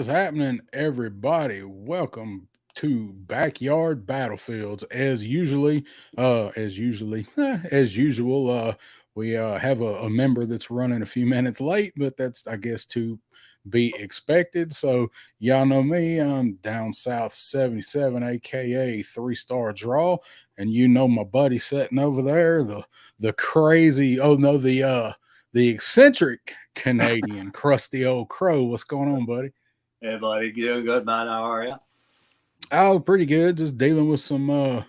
happening, everybody? Welcome to Backyard Battlefields. As usual, we have a member that's running a few minutes late, but that's, I guess, to be expected. So, y'all know me. I'm down south 77, aka three-star draw, and you know my buddy sitting over there, the crazy. Oh no, the eccentric Canadian, crusty old crow. What's going on, buddy? Hey, buddy, you doing good, man? How are you? Oh, pretty good. Just dealing with some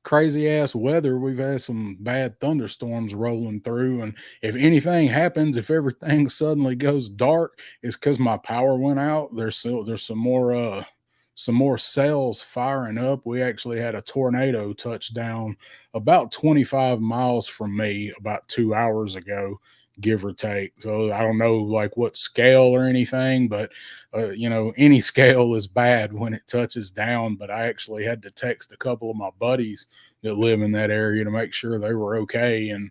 crazy ass weather. We've had some bad thunderstorms rolling through, and if anything happens, if everything suddenly goes dark, it's because my power went out. There's some more cells firing up. We actually had a tornado touch down about 25 miles from me about 2 hours ago, give or take. So I don't know like what scale or anything, but any scale is bad when it touches down. But I actually had to text a couple of my buddies that live in that area to make sure they were okay, and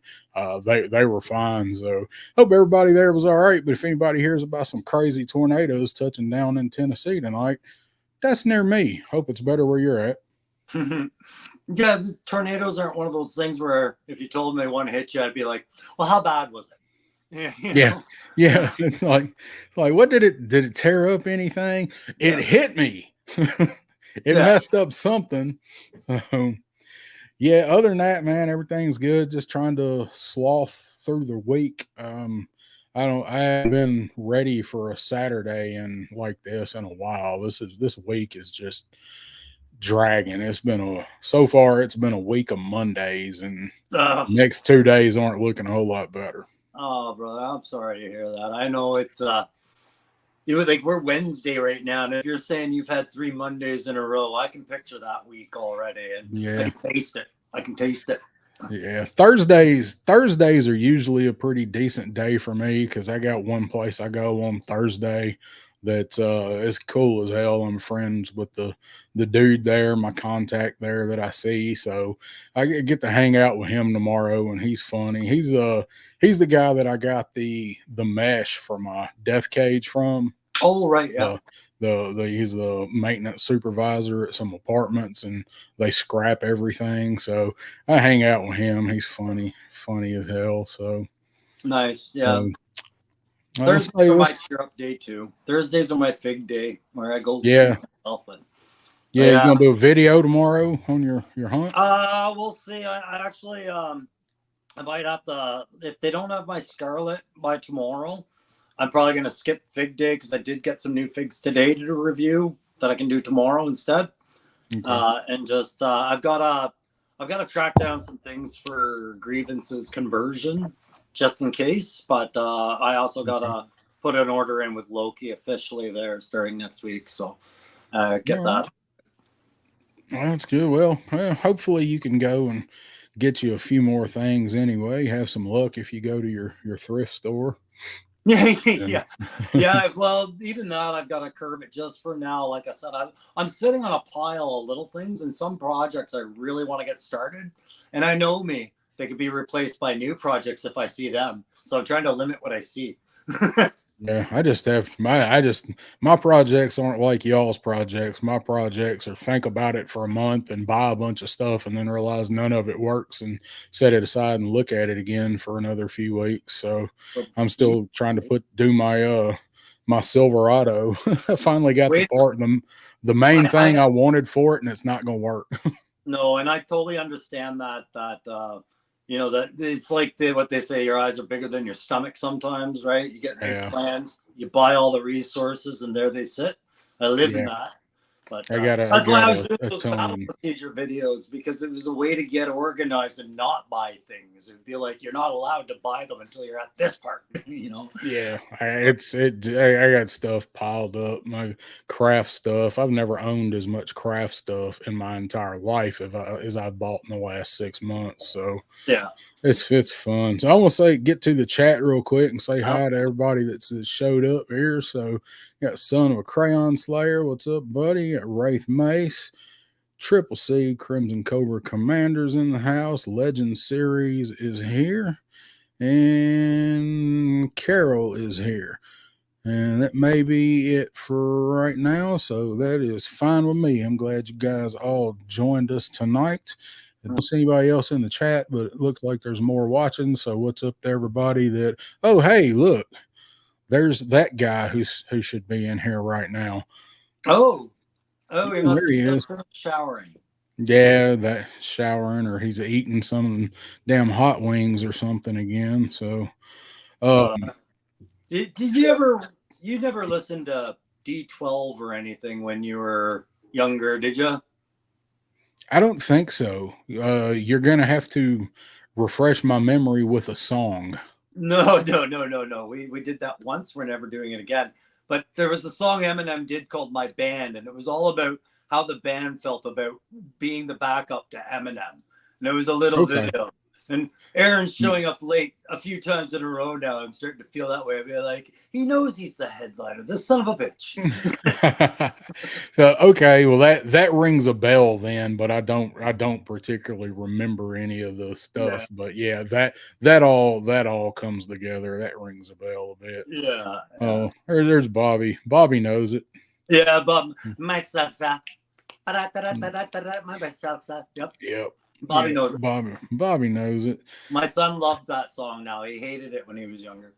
they were fine. So hope everybody there was all right. But if anybody hears about some crazy tornadoes touching down in Tennessee tonight, that's near me. Hope it's better where you're at. Yeah, tornadoes aren't one of those things where if you told me they want to hit you, I'd be like, well, how bad was it? Yeah. It's like what did it tear up anything? It hit me. It messed up something. So yeah, other than that, man, everything's good. Just trying to sloth through the week. I haven't been ready for a Saturday and like this in a while. This week is just dragging. So far it's been a week of Mondays, and next 2 days aren't looking a whole lot better. Oh, brother, I'm sorry to hear that. I know it's like we're Wednesday right now, and if you're saying you've had 3 Mondays in a row, I can picture that week already, and yeah, I can taste it. Yeah, Thursdays are usually a pretty decent day for me because I got one place I go on Thursday that's it's cool as hell. I'm friends with the dude there, my contact there that I see, so I get to hang out with him tomorrow, and he's funny. He's the guy that I got the mesh for my death cage from. Oh, right, yeah. He's the maintenance supervisor at some apartments, and they scrap everything. So I hang out with him. He's funny as hell. So nice, yeah. Thursdays are my cheer up day too. Thursdays are my fig day where I go see myself. Yeah, you gonna do a video tomorrow on your hunt? We'll see. I actually I might have to, if they don't have my scarlet by tomorrow, I'm probably going to skip fig day because I did get some new figs today to review that I can do tomorrow instead. Okay. And just I've got to track down some things for grievances conversion just in case. But I also got to put an order in with Loki officially there starting next week. So get that. Well, that's good. Well, hopefully you can go and get you a few more things anyway. Have some luck if you go to your thrift store. Yeah. Well, even that, I've got to curb it just for now. Like I said, I'm sitting on a pile of little things, and some projects I really want to get started. And I know they could be replaced by new projects if I see them. So I'm trying to limit what I see. Yeah, I just have my projects aren't like y'all's projects. My projects are think about it for a month and buy a bunch of stuff and then realize none of it works and set it aside and look at it again for another few weeks. So I'm still trying to do my my Silverado. I finally got the part, the main thing I wanted for it, and it's not going to work. No, and I totally understand that that it's like what they say, your eyes are bigger than your stomach sometimes, right? You get big plans, you buy all the resources, and there they sit. I live in that. But that's why I was doing those battle procedure videos, because it was a way to get organized and not buy things. It would be like you're not allowed to buy them until you're at this part, Yeah, I got stuff piled up, my craft stuff. I've never owned as much craft stuff in my entire life as I've bought in the last 6 months. So yeah, it's fun. So I want to say, get to the chat real quick and say hi to everybody that's showed up here. So got Son of a Crayon Slayer. What's up, buddy? Got Wraith Mace, Triple C, Crimson Cobra Commanders in the house. Legend Series is here, and Carol is here. And that may be it for right now. So that is fine with me. I'm glad you guys all joined us tonight. I don't see anybody else in the chat, but it looks like there's more watching. So what's up to everybody that, oh, hey, look, there's that guy who should be in here right now. Oh, he must There he have is. just finished showering. Yeah, that showering, or he's eating some damn hot wings or something again. So, um, Did you never listen to D12 or anything when you were younger, did you? I don't think so. You're gonna have to refresh my memory with a song. No. We did that once. We're never doing it again. But there was a song Eminem did called "My Band," and it was all about how the band felt about being the backup to Eminem. And it was a little Okay. video. And Aaron's showing up late a few times in a row now. I'm starting to feel that way. I'd be like, he knows he's the headliner. This son of a bitch. So, okay, well that rings a bell then, but I don't particularly remember any of the Yeah. stuff. But yeah, that all comes together. That rings a bell a bit. Yeah. Oh, there's Bobby. Bobby knows it. Yeah, but my salsa. My salsa. Yep. Yep. Bobby Yeah, knows it. Bobby knows it. My son loves that song now. He hated it when he was younger.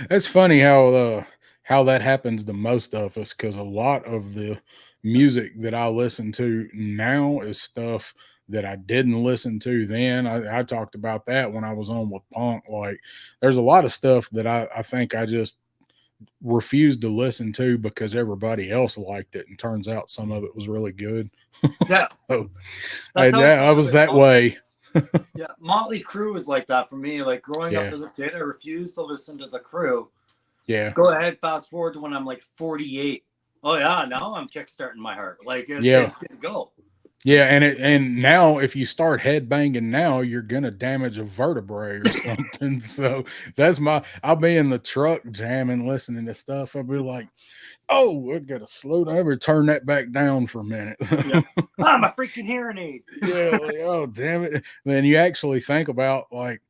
That's funny how that happens to most of us, because a lot of the music that I listen to now is stuff that I didn't listen to then. I talked about that when I was on with punk. Like, there's a lot of stuff that I think I just refused to listen to because everybody else liked it, and turns out some of it was really good. Yeah. So That's how I was that way. Yeah, Motley Crue was like that for me. Like growing up Yeah, as a kid, I refused to listen to the Crue. yeah, Go ahead, fast forward to when I'm like 48. Oh yeah, now I'm kickstarting my heart. Like yeah. it's go. Yeah, and now if you start headbanging now, you're gonna damage a vertebrae or something. So I'll be in the truck jamming, listening to stuff. I'll be like, oh, I gotta slow down. Ever turn that back down for a minute. Yeah. Ah, my freaking hearing aid. Yeah, like, oh damn it. Then you actually think about, like,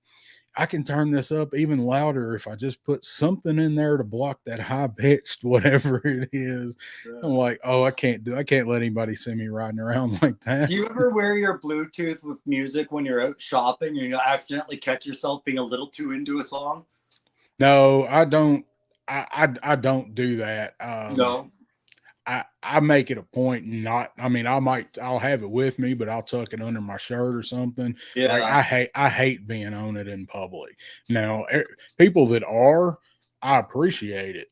I can turn this up even louder if I just put something in there to block that high pitched whatever it is. I'm like, oh, I can't let anybody see me riding around like that. Do you ever wear your Bluetooth with music when you're out shopping and you accidentally catch yourself being a little too into a song? No, I don't. I don't do that. No. I make it a point not. I mean, I'll have it with me, but I'll tuck it under my shirt or something. Like, Yeah. I hate being on it in public. Now, people that are, I appreciate it.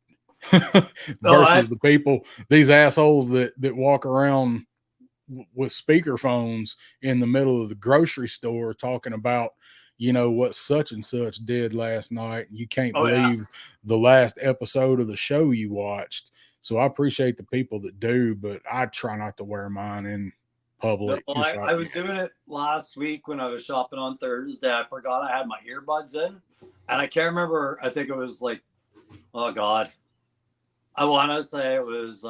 Oh, I Versus the people, these assholes that walk around with speakerphones in the middle of the grocery store talking about, what such and such did last night. You can't oh yeah. believe the last episode of the show you watched. So I appreciate the people that do, but I try not to wear mine in No, public. I was doing it last week when I was shopping on Thursday. I forgot I had my earbuds in, and I can't remember. I think it was like, oh god, I want to say it was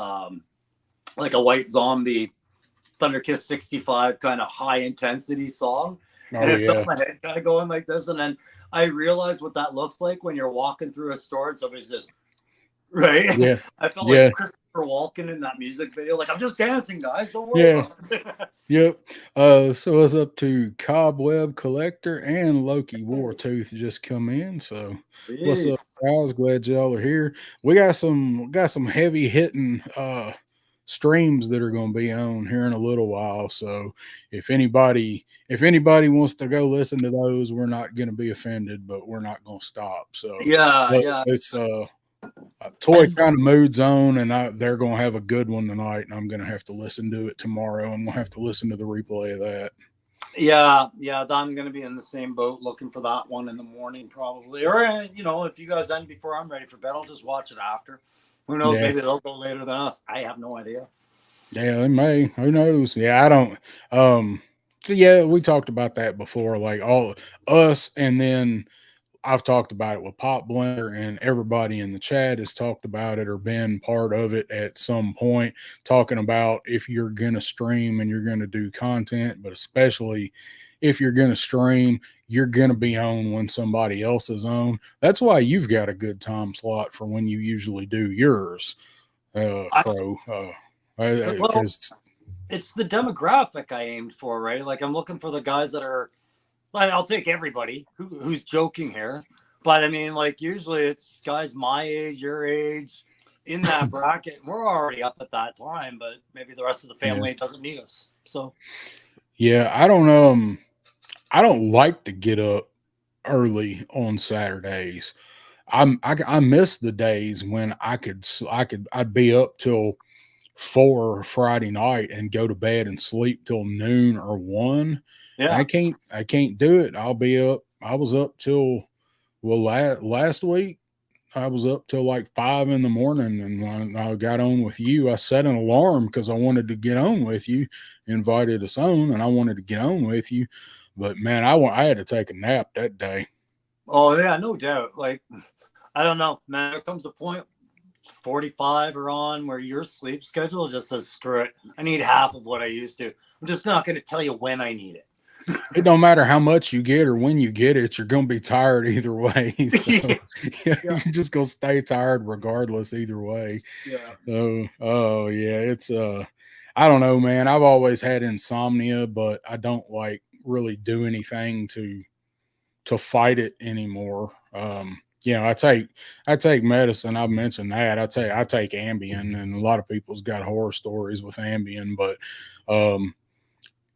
like a White Zombie, Thunder Kiss 65 kind of high intensity song, and Oh it felt yeah, my head kind of going like this, and then I realized what that looks like when you're walking through a store and somebody's just right. yeah, I felt like yeah, Christopher Walken in that music video. Like, I'm just dancing, guys. Don't worry yeah. about it. Yep. So it's up to Cobweb Collector and Loki Wartooth just come in. So what's Hey. up, guys? Glad y'all are here. We got some heavy hitting streams that are going to be on here in a little while. So if anybody wants to go listen to those, we're not going to be offended, but we're not going to stop. So Yeah, but yeah. it's Toy kind of mood zone, and they're going to have a good one tonight, and I'm going to have to listen to it tomorrow. I'm going to have to listen to the replay of that. Yeah, I'm gonna be in the same boat, looking for that one in the morning, probably. Or if you guys end before I'm ready for bed, I'll just watch it after. Who knows? Yeah, Maybe they'll go later than us. I have no idea. yeah, they may. Who knows? Yeah, I don't. So yeah, we talked about that before. Like, all us, and then I've talked about it with Pop Blender, and everybody in the chat has talked about it or been part of it at some point, talking about if you're going to stream and you're going to do content, but especially if you're going to stream, you're going to be on when somebody else is on. That's why you've got a good time slot for when you usually do yours, Crow. Well, Because it's the demographic I aimed for, right? Like I'm looking for the guys that are like, I'll take everybody who's joking here, but I mean, like usually it's guys my age, your age, in that bracket. We're already up at that time, but maybe the rest of the family doesn't need us. So yeah, I don't like to get up early on Saturdays. I miss the days when I'd be up till 4 Friday night and go to bed and sleep till noon or 1. yeah, I can't do it. I'll be up. I was up till last week. I was up till like 5 in the morning, and when I got on with you, I set an alarm because I wanted to get on with you. Invited us on, and I wanted to get on with you. But man, I had to take a nap that day. oh yeah, no doubt. Like I don't know, man. There comes a point 45 or on where your sleep schedule just says screw it. I need half of what I used to. I'm just not going to tell you when I need it. It don't matter how much you get or when you get it, you're gonna be tired either way. So yeah, you're just gonna stay tired regardless either way. Yeah. Oh yeah, it's I don't know, man. I've always had insomnia, but I don't like really do anything to fight it anymore. I take medicine. I've mentioned that. I take Ambien, and a lot of people's got horror stories with Ambien, but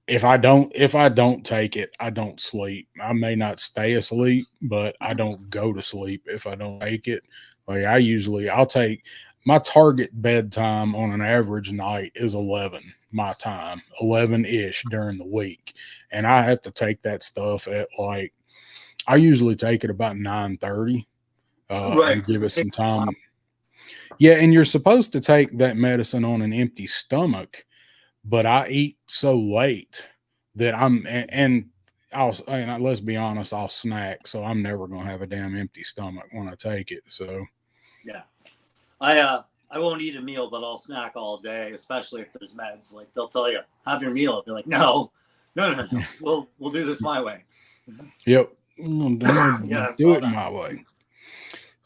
if I don't take it, I don't sleep. I may not stay asleep, but I don't go to sleep if I don't take it. Like I'll take my target bedtime on an average night is 11 my time, 11-ish during the week. And I have to take that stuff at like I usually take it about 9:30 Right. and give it some time. Yeah, and you're supposed to take that medicine on an empty stomach, but I eat so late that let's be honest, I'll snack, so I'm never gonna have a damn empty stomach when I take it. So Yeah. I won't eat a meal, but I'll snack all day, especially if there's meds. Like they'll tell you, have your meal. I'll be like, no. We'll do this my way. Yep. Yeah, Do it my way.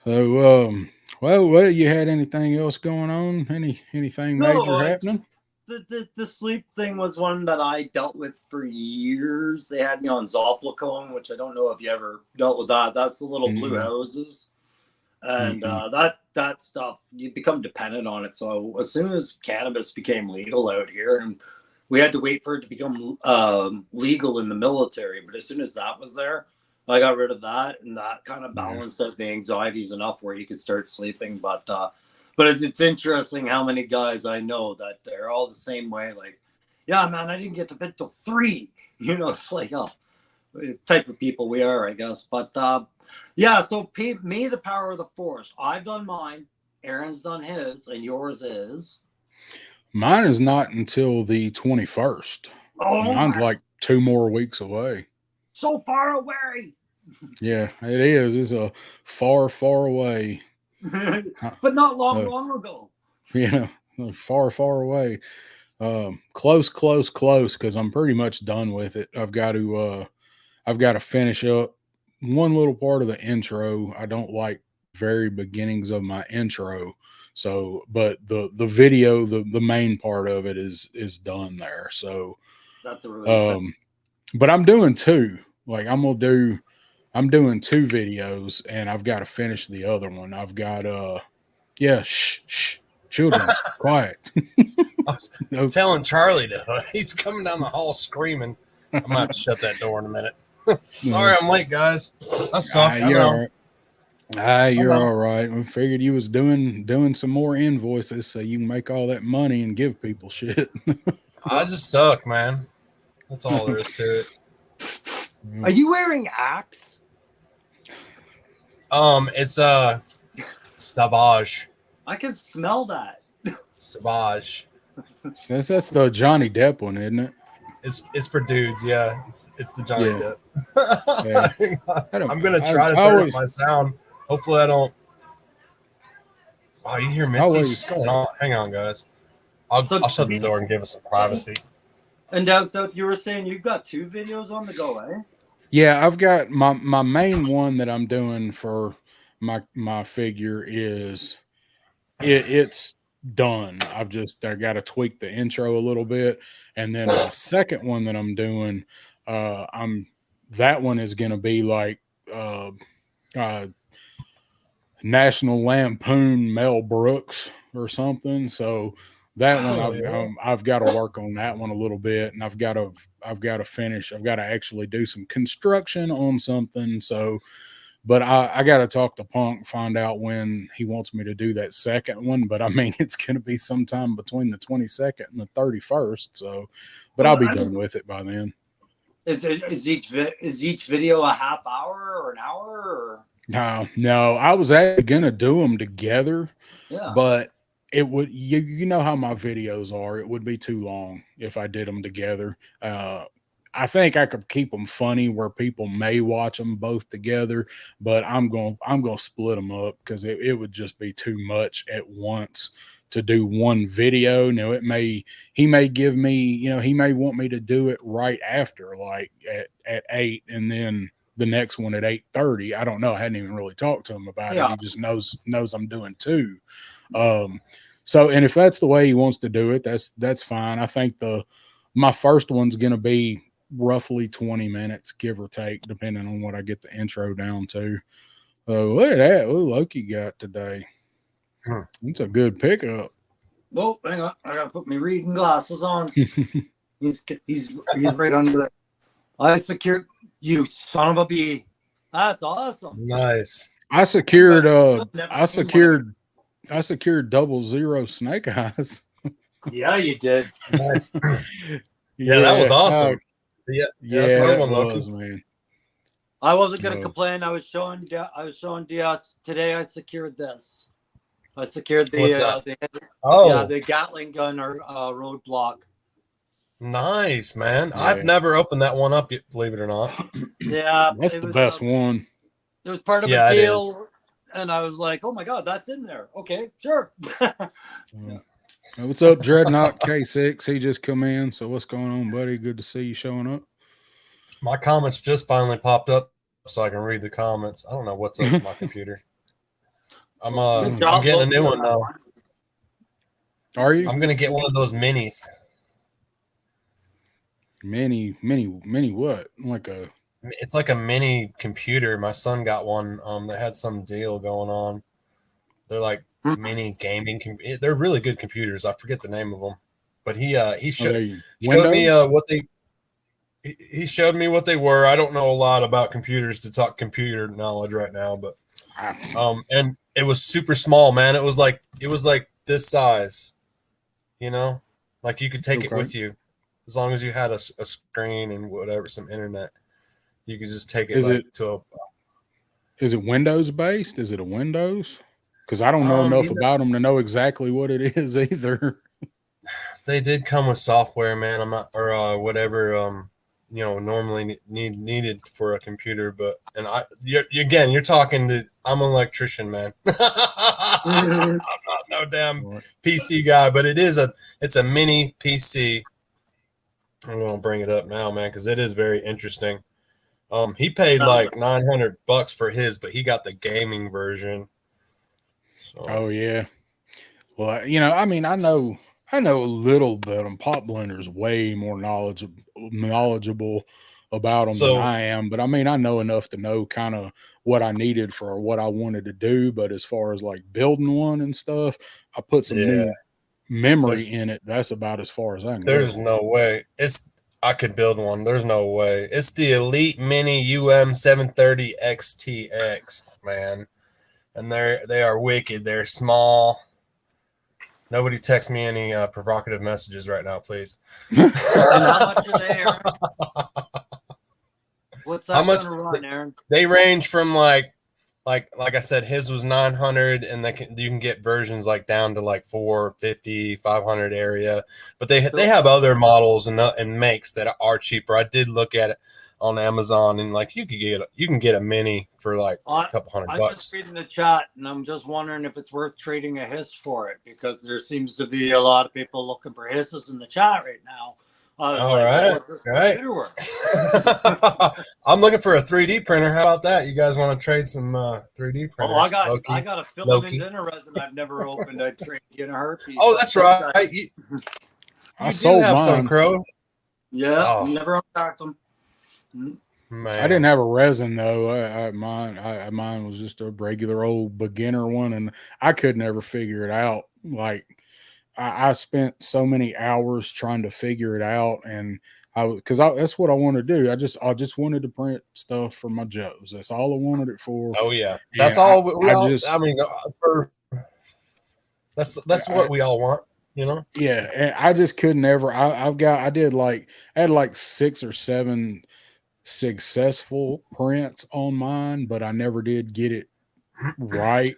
So well, you had anything else going on? Anything major happening? The sleep thing was one that I dealt with for years. They had me on Zoplicone, which I don't know if you ever dealt with that. That's the little blue houses. And that stuff, you become dependent on it. So as soon as cannabis became legal out here, and we had to wait for it to become legal in the military, but as soon as that was there, I got rid of that, and that kind of balanced out the anxieties enough where you could start sleeping. But it's interesting how many guys I know that they're all the same way. Like, yeah, man, I didn't get to bed till 3. You know, it's like, oh, type of people we are, I guess. But yeah, so me, the power of the force. I've done mine. Aaron's done his, and yours is. Mine is not until the 21st. Oh, mine's like 2 more weeks away. So far away. Yeah, it is. It's a far, far away. But not long ago. Yeah, far, far away. Close, because I'm pretty much done with it. I've got to finish up one little part of the intro. I don't like very beginnings of my intro. So, but the video, the main part of it is done there. So that's a really but I'm doing 2. Like I'm doing 2 videos, and I've got to finish the other one. I've got shh, children, quiet. I'm telling Charlie to. He's coming down the hall screaming. I'm gonna have to shut that door in a minute. Sorry, I'm late, guys. I suck. You're all right. You're all right. We figured you was doing some more invoices so you can make all that money and give people shit. I just suck, man. That's all there is to it. Are you wearing Axe? It's Savage. I can smell that. Savage. That's the Johnny Depp one, isn't it? It's for dudes. Yeah, it's the Johnny Yeah. Depp. I don't. I'm gonna try to turn up my sound. Hopefully, I don't. Wow, you hear Missy? What's going on? Hang on, guys. I'll shut the door and give us some privacy. And down south, you were saying you've got 2 videos on the go, eh? Yeah, I've got my main one that I'm doing for my figure is it's done. I got to tweak the intro a little bit, and then my second one that I'm doing, that one is going to be like National Lampoon Mel Brooks or something. So that one I've got to work on that one a little bit, and I've got to finish. I've got to actually do some construction on something. So, but I got to talk to Punk, find out when he wants me to do that second one. But I mean, it's going to be sometime between the 22nd and the 31st. So, but I'll be done with it by then. Is each video a half hour or an hour? Or? No. I was actually going to do them together. Yeah. But it would, you know how my videos are. It would be too long if I did them together. I think I could keep them funny where people may watch them both together, but I'm going to split them up because it would just be too much at once to do one video. Now he may give me, he may want me to do it right after, like at 8, and then the next one at 8:30. I don't know. I hadn't even really talked to him about it. He just knows I'm doing 2. So, and if that's the way he wants to do it, that's fine. I think my first one's going to be roughly 20 minutes, give or take, depending on what I get the intro down to. Look at that. What Loki got today. It's a good pickup. Oh, hang on. I got to put my reading glasses on. he's right under that. I secured you, son of a bee. That's awesome. Nice. I secured 00 snake eyes. Yeah, you did. Nice. Yeah, that was awesome. That's a good one, Loki. Man. I wasn't going to complain. I was showing DS today. I secured this. I secured the Gatling gun or roadblock. Nice, man. Yeah. I've never opened that one up, believe it or not. Yeah, that's the best one. It was part of a deal, and I was like, "Oh my god, that's in there." Okay, sure. What's up, Dreadnought K6? He just come in. So what's going on, buddy? Good to see you showing up. My comments just finally popped up, so I can read the comments. I don't know what's up with my computer. I'm getting a new one though. Are you? I'm gonna get one of those minis. Mini what? It's like a mini computer. My son got one that had some deal going on. They're like mini gaming. They're really good computers. I forget the name of them, but he showed me he showed me what they were. I don't know a lot about computers to talk computer knowledge right now, but and it was super small, man. It was like this size, like you could take it with you. As long as you had a screen and whatever, some internet, you could just take it Is it Windows based? Is it a Windows? Because I don't know enough about them to know exactly what it is either. They did come with software, man. I'm not, or whatever, normally needed for a computer. But you're talking to. I'm an electrician, man. I'm not no damn PC guy, but it's a mini PC. I'm gonna bring it up now, man, because it is very interesting. He paid like $900 for his, but he got the gaming version. So. Oh yeah. Well, I mean, I know a little bit. Pop Blender's way more knowledgeable about them than I am. But I mean, I know enough to know kind of what I needed for what I wanted to do. But as far as like building one and stuff, I put some new memory in it. That's about as far as I can go. There's no way. I could build one. There's no way. It's the Elite Mini UM730 XTX, man. And they are wicked. They're small. Nobody text me any provocative messages right now, please. And how much are they, Aaron? What's that going to run, Aaron? They range from like like I said, his was 900, and you can get versions like down to like 450, 500 area. But they have other models and makes that are cheaper. I did look at it on Amazon, and like you can get a mini for like a couple $100. I'm just reading the chat, and I'm just wondering if it's worth trading a hiss for it, because there seems to be a lot of people looking for hisses in the chat right now. All right. I'm looking for a 3D printer. How about that? You guys want to trade some 3D printers? Oh, I got a filament dinner resin I've never opened. I'd trade you in a heartbeat. Oh, that's right. I sold have mine. some, Crow. Yeah, never unpacked them. Man. I didn't have a resin though. Mine was just a regular old beginner one, and I could never figure it out. Like I spent so many hours trying to figure it out, and that's what I want to do. I just wanted to print stuff for my Joes. That's all I wanted it for. Oh yeah, that's all. That's what we all want, you know. Yeah, and I just could never. I had like 6 or 7 successful prints on mine, but I never did get it right,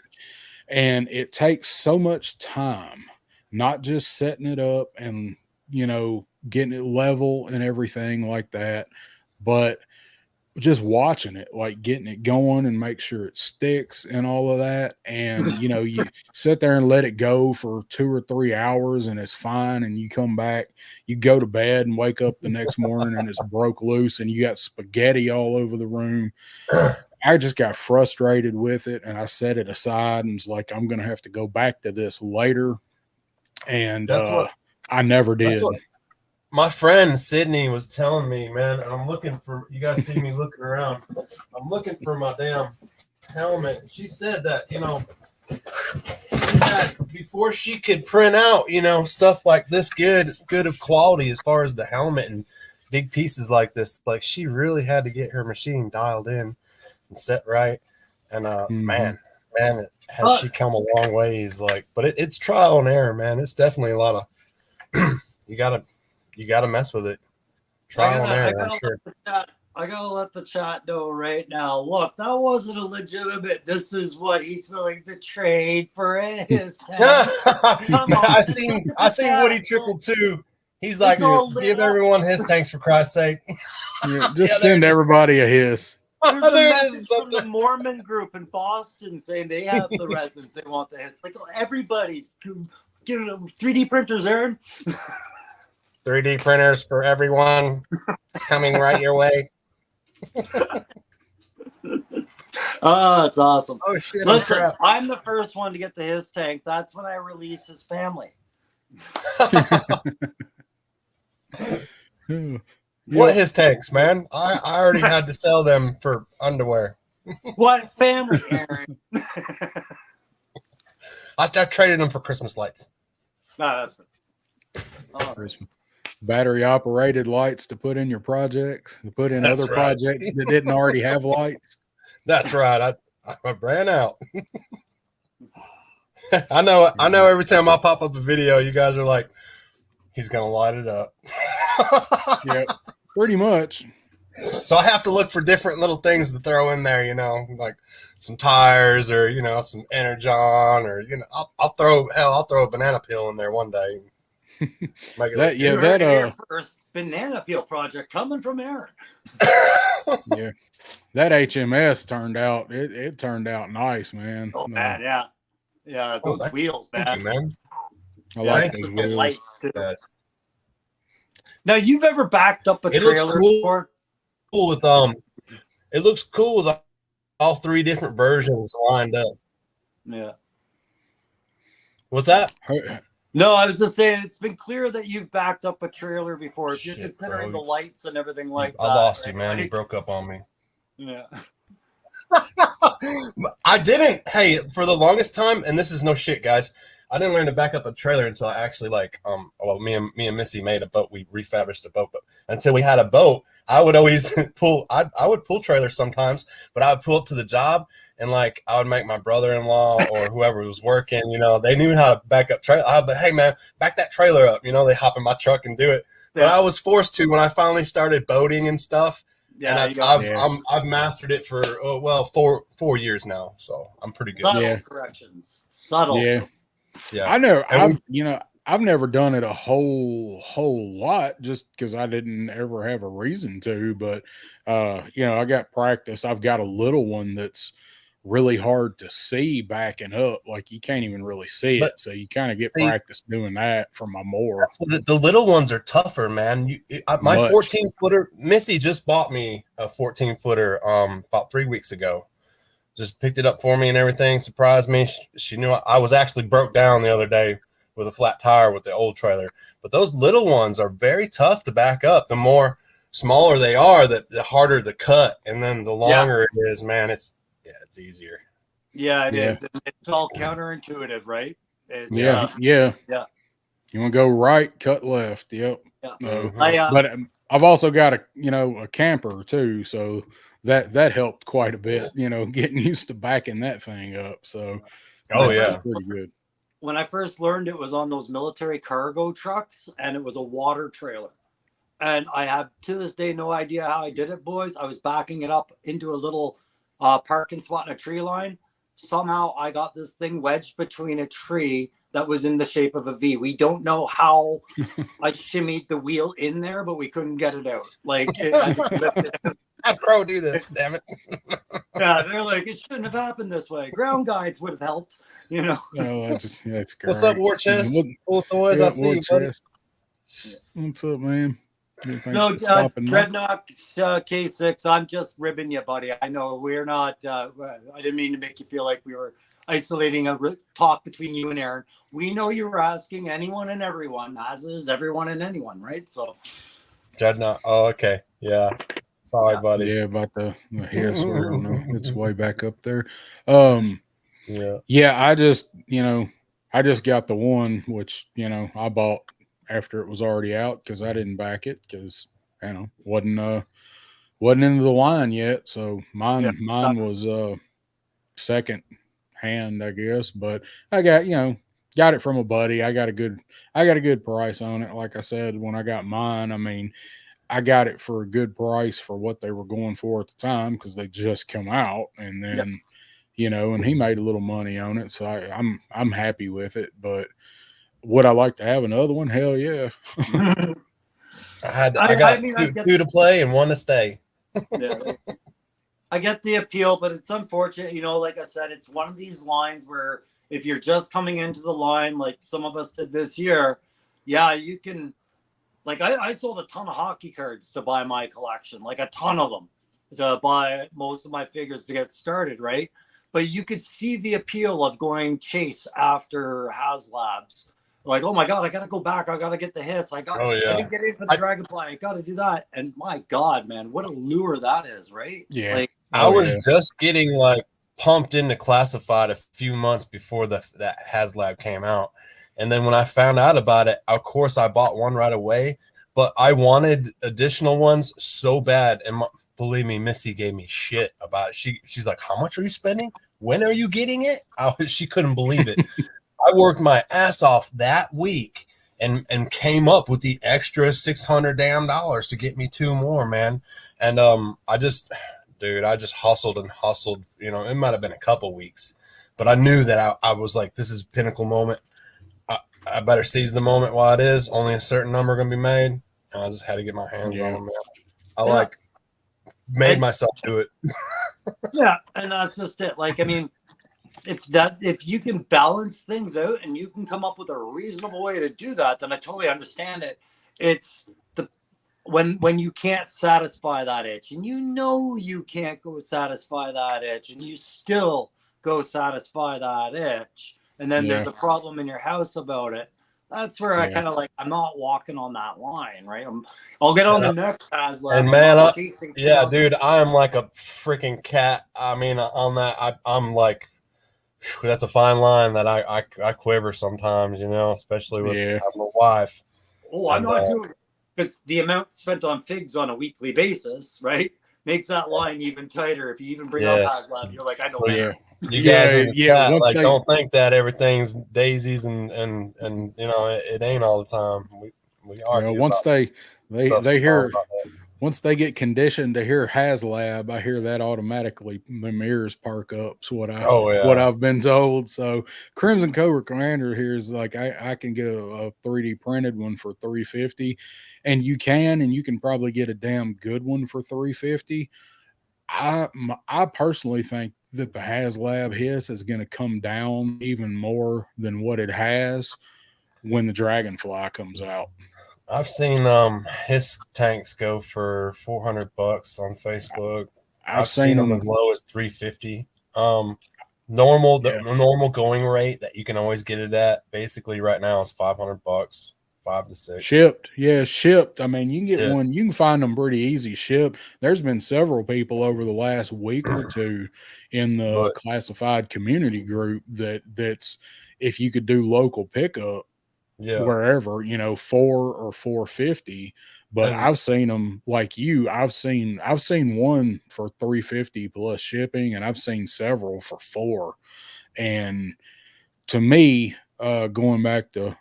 and it takes so much time. Not just setting it up and, getting it level and everything like that, but just watching it, like getting it going and make sure it sticks and all of that. And, you sit there and let it go for 2 or 3 hours and it's fine. And you come back, you go to bed and wake up the next morning and it's broke loose and you got spaghetti all over the room. I just got frustrated with it and I set it aside and was like, I'm going to have to go back to this later. And I never did. My friend Sydney was telling me, man, and I'm looking for, you guys see me looking around. I'm looking for my damn helmet. She said that, before she could print out, stuff like this good of quality as far as the helmet and big pieces like this, like she really had to get her machine dialed in and set right. And man, has she come a long ways, but it's trial and error, man. It's definitely a lot of you gotta mess with it. Trial and error, I'm sure. I gotta let the chat know right now. Look, that wasn't a legitimate. This is what he's willing to trade for his tank. I seen Woody 222. He's like, give everyone his tanks for Christ's sake. Just send everybody a hiss. There's a message from the Mormon group in Boston saying they have the resins. They want the hiss. Like, everybody's getting 3D printers, Aaron. 3D printers for everyone. It's coming right your way. Oh, it's awesome. Oh, shit. Listen, I'm the first one to get the hiss tank. That's when I release his family. What his tanks, man? I already had to sell them for underwear. What family, Aaron? I traded them for Christmas lights. No, that's fine. Christmas. Battery operated lights to put in your projects, to put in That's other right. projects that didn't already have lights. That's right. I ran out. I know every time I pop up a video, you guys are like, he's gonna light it up. Yeah, pretty much. So I have to look for different little things to throw in there, like some tires or some Energon or I'll throw a banana peel in there one day. That first banana peel project coming from Aaron. Yeah, that HMS turned out. It turned out nice, man. Oh man, yeah. Those wheels, man. Man. I like those wheels. Lights too. Now, you've ever backed up a trailer before? Cool with it looks cool with all 3 different versions lined up. Yeah. What's that? No, I was just saying it's been clear that you've backed up a trailer before. If you're considering the lights and everything like that. I lost you, man. You broke up on me. Yeah. I didn't. Hey, for the longest time, and this is no shit, guys. I didn't learn to back up a trailer until I actually me and Missy made a boat. We refabricated a boat, but until we had a boat, I would always pull. I would pull trailers sometimes, but I would pull up to the job and I would make my brother-in-law or whoever was working. They knew how to back up trailer. I'd be, hey man, back that trailer up. They hop in my truck and do it. But I was forced to when I finally started boating and stuff. Yeah, And you got I've mastered it for 4 years now, so I'm pretty good. subtle Yeah. corrections. Subtle. Yeah. Yeah, I know. and I've never done it a whole lot just because I didn't ever have a reason to. But I got practice. I've got a little one that's really hard to see backing up. Like you can't even really see but it. So you kind of get see, practice doing that for my more. the little ones are tougher, man. My Much. 14-footer, Missy just bought me a 14-footer about 3 weeks ago. Just picked it up for me and everything. Surprised me. She knew I was actually broke down the other day with a flat tire with the old trailer. But those little ones are very tough to back up. The more smaller they are, the harder the cut, and then the longer it is, man. It's easier. Yeah, it Yeah. is. It's all counterintuitive, right? It's, Yeah. yeah. You want to go right, cut left. Yep. Yeah. Mhm. But I've also got a camper too, so that helped quite a bit. Getting used to backing that thing up. So Oh, that's yeah. pretty good. When I first learned, it was on those military cargo trucks, and it was a water trailer. And I have to this day no idea how I did it, boys. I was backing it up into a little parking spot in a tree line. Somehow I got this thing wedged between a tree that was in the shape of a V. We don't know how I shimmied the wheel in there, but we couldn't get it out. Like, I'd pro do this, damn it. yeah, they're like, it shouldn't have happened this way. Ground guides would have helped, Oh, that's great. What's up, War Chest? Full toys, I see you, buddy. What's up, man? Thanks No, for stopping by. Dreadnought K6, I'm just ribbing you, buddy. I know we're not, I didn't mean to make you feel like we were isolating a talk between you and Aaron. We know you were asking anyone and everyone, as is everyone and anyone, right? So, Dreadnought. Oh, okay. Yeah. Sorry, buddy. Yeah, about the hair swear. No, it's way back up there. Yeah. Yeah, I just got the one, which I bought after it was already out because I didn't back it because wasn't into the line yet. So mine was second hand, I guess. But I got it from a buddy. I got a good price on it. Like I said, when I got mine, I mean, I got it for a good price for what they were going for at the time because they just come out, and then and he made a little money on it, so I'm happy with it. But would I like to have another one? Hell yeah. I got two to play and one to stay. Yeah, I get the appeal, but it's unfortunate. Like I said, it's one of these lines where if you're just coming into the line, like some of us did this year, you can. Like I sold a ton of hockey cards to buy my collection, like a ton of them to buy most of my figures to get started, right? But you could see the appeal of going chase after HasLabs. Like, oh my God, I got to go back. I got to get the hits. I didn't get in for the Dragonfly. I got to do that. And my God, man, what a lure that is, right? Yeah. Like, I was just getting pumped into Classified a few months before that HasLab came out. And then when I found out about it, of course, I bought one right away. But I wanted additional ones so bad. And believe me, Missy gave me shit about it. She's like, how much are you spending? When are you getting it? She couldn't believe it. I worked my ass off that week and came up with the extra $600 damn to get me two more, man. And I just hustled and hustled. It might have been a couple weeks. But I knew that I was like, this is a pinnacle moment. I better seize the moment while it is. Only a certain number going to be made. And I just had to get my hands on them, man. I made myself do it. Yeah, and that's just it. Like, I mean, if you can balance things out and you can come up with a reasonable way to do that, then I totally understand it. It's when you can't satisfy that itch, and you can't go satisfy that itch, and you still go satisfy that itch. And then there's a problem in your house about it. That's where I kind of I'm not walking on that line, right? I'll get on the next HasLab. And man, dude, I am like a freaking cat. I mean, on that, I'm like, that's a fine line that I quiver sometimes, especially with having a wife. Oh, I'm not doing it because the amount spent on figs on a weekly basis, right, makes that line even tighter. If you even bring up HasLab, you're like, I know better. You guys in the chat, don't think that everything's daisies and it ain't all the time. We argue. Once they hear once they get conditioned to hear HasLab, I hear that automatically. The ears perk up. Is what Oh, I've been told. So Crimson Cobra Commander here is like I can get a 3D printed one for $350, and you can probably get a damn good one for $350. I personally think that the HasLab hiss is going to come down even more than what it has when the Dragonfly comes out. I've seen his tanks go for $400 on Facebook. I've seen them as low as $350. The normal going rate that you can always get it at basically right now is $500, 5 to 6 shipped. I mean, you can get one. You can find them pretty easy shipped. There's been several people over the last week or two in the classified community group that's if you could do local pickup. Wherever, $4 or $450, but I've seen them like you. I've seen one for $350 plus shipping, and I've seen several for $4. And to me, going back to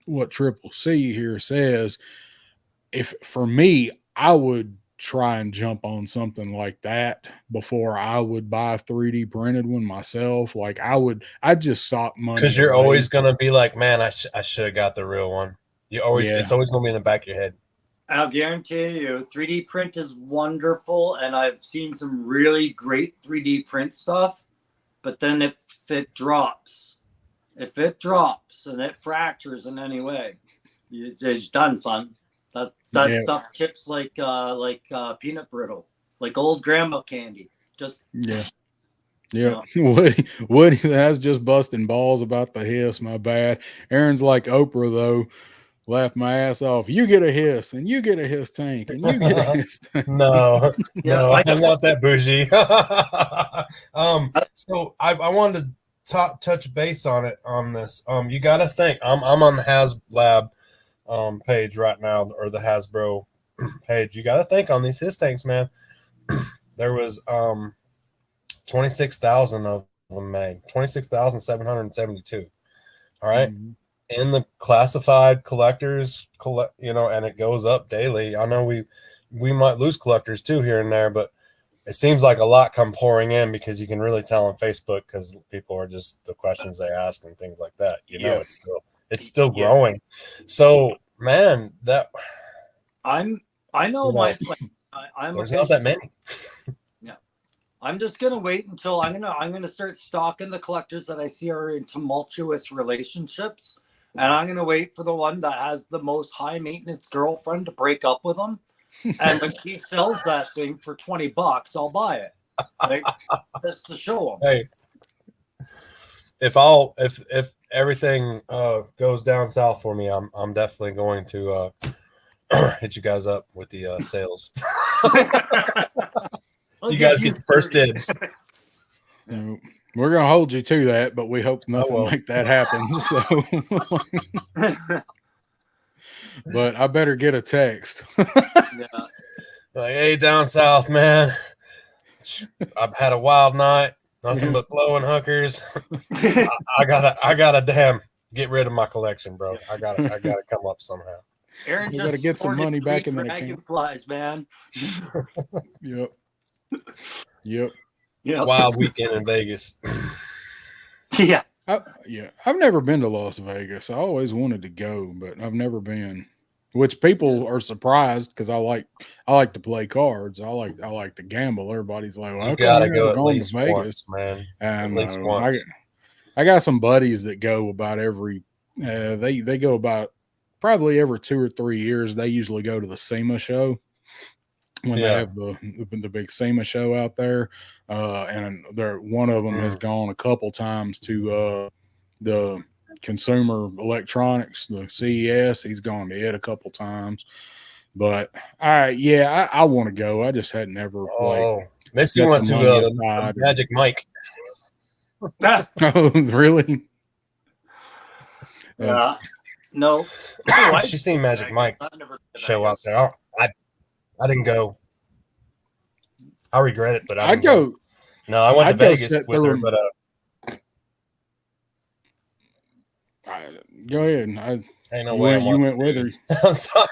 what Triple C here says, if for me, I would try and jump on something like that before I would buy a 3D printed one myself. Like I'd just stop money. Because you're always going to be like, man, I should have got the real one. It's always going to be in the back of your head. I'll guarantee you 3D print is wonderful. And I've seen some really great 3D print stuff, but then if it drops and it fractures in any way, it's done, son. That stuff chips like peanut brittle, like old grandma candy. Just Woody that's just busting balls about the hiss. My bad. Aaron's like Oprah though. Laughed my ass off. You get a hiss, and you get a hiss tank, and you get a hiss tank. No, I'm not that bougie. So I wanted to touch base on this. You got to think. I'm on the HasLab page right now, or the Hasbro page. You got to think on these his tanks, man. There was 26,000 of them made, 26,772. All right. Mm-hmm. In the classified collectors, and it goes up daily. I know we might lose collectors too here and there, but it seems like a lot come pouring in because you can really tell on Facebook because people are just the questions they ask and things like that. It's still growing. So, man, that I'm there's not that many. Yeah, I'm just gonna wait until I'm gonna start stalking the collectors that I see are in tumultuous relationships, and I'm gonna wait for the one that has the most high maintenance girlfriend to break up with them. And when she sells that thing for $20, I'll buy it. Like, just to show them. Hey, if everything goes down south for me, I'm definitely going to hit you guys up with the sales. You guys get the first dibs. We're gonna hold you to that, but we hope nothing like that happens. So. But I better get a text. Like, hey, down south, man. I've had a wild night. Nothing but blowing hookers. I gotta damn get rid of my collection, bro. I gotta come up somehow. Aaron you gotta get some money back in the dragonflies, man. Yep. Wild weekend in Vegas. Yeah. I've never been to Las Vegas. I always wanted to go, but I've never been. Which people are surprised because I like to play cards. I like to gamble. Everybody's like, well, you gotta go at least to Vegas, once, man. At least once. I got some buddies that go about every. They go about probably every 2 or 3 years. They usually go to the SEMA show when they have the big SEMA show out there. And one of them has gone a couple times to the Consumer Electronics, the CES. He's gone to it a couple times. But I want to go. I just had never Missy went to the Magic Mike. Oh, really? No. She's seen Magic Mike show out there. I didn't go. I regret it, but I'd go. No, I went to Vegas with her, but go ahead. Ain't no way you went with her. I'm sorry.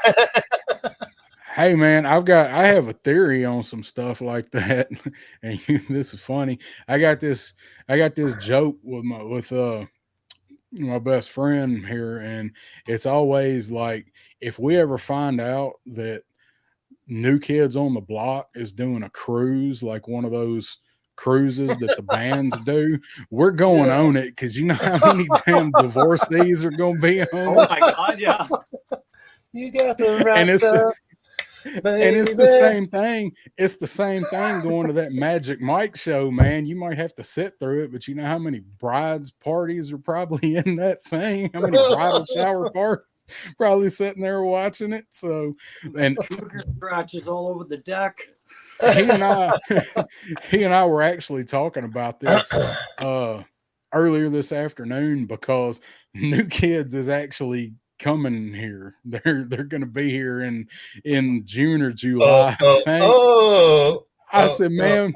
Hey man, I have a theory on some stuff like that, and this is funny. I got this joke with my best friend here, and it's always like if we ever find out that New Kids on the Block is doing a cruise, like one of those cruises that the bands do, we're going Yeah. on it because you know how many damn divorcees are going to be on Oh it, my god, yeah. You got the right and it's stuff, and it's the baby. same thing. It's the same thing going to that Magic Mike show, man. You might have to sit through it, but you know how many brides parties are probably in that thing? How many bridal shower parties probably sitting there watching it? So, and Cougar scratches all over the deck. he and I, he and I were actually talking about this earlier this afternoon because New Kids is actually coming here. They're going to be here in June or July, I think. I said, man,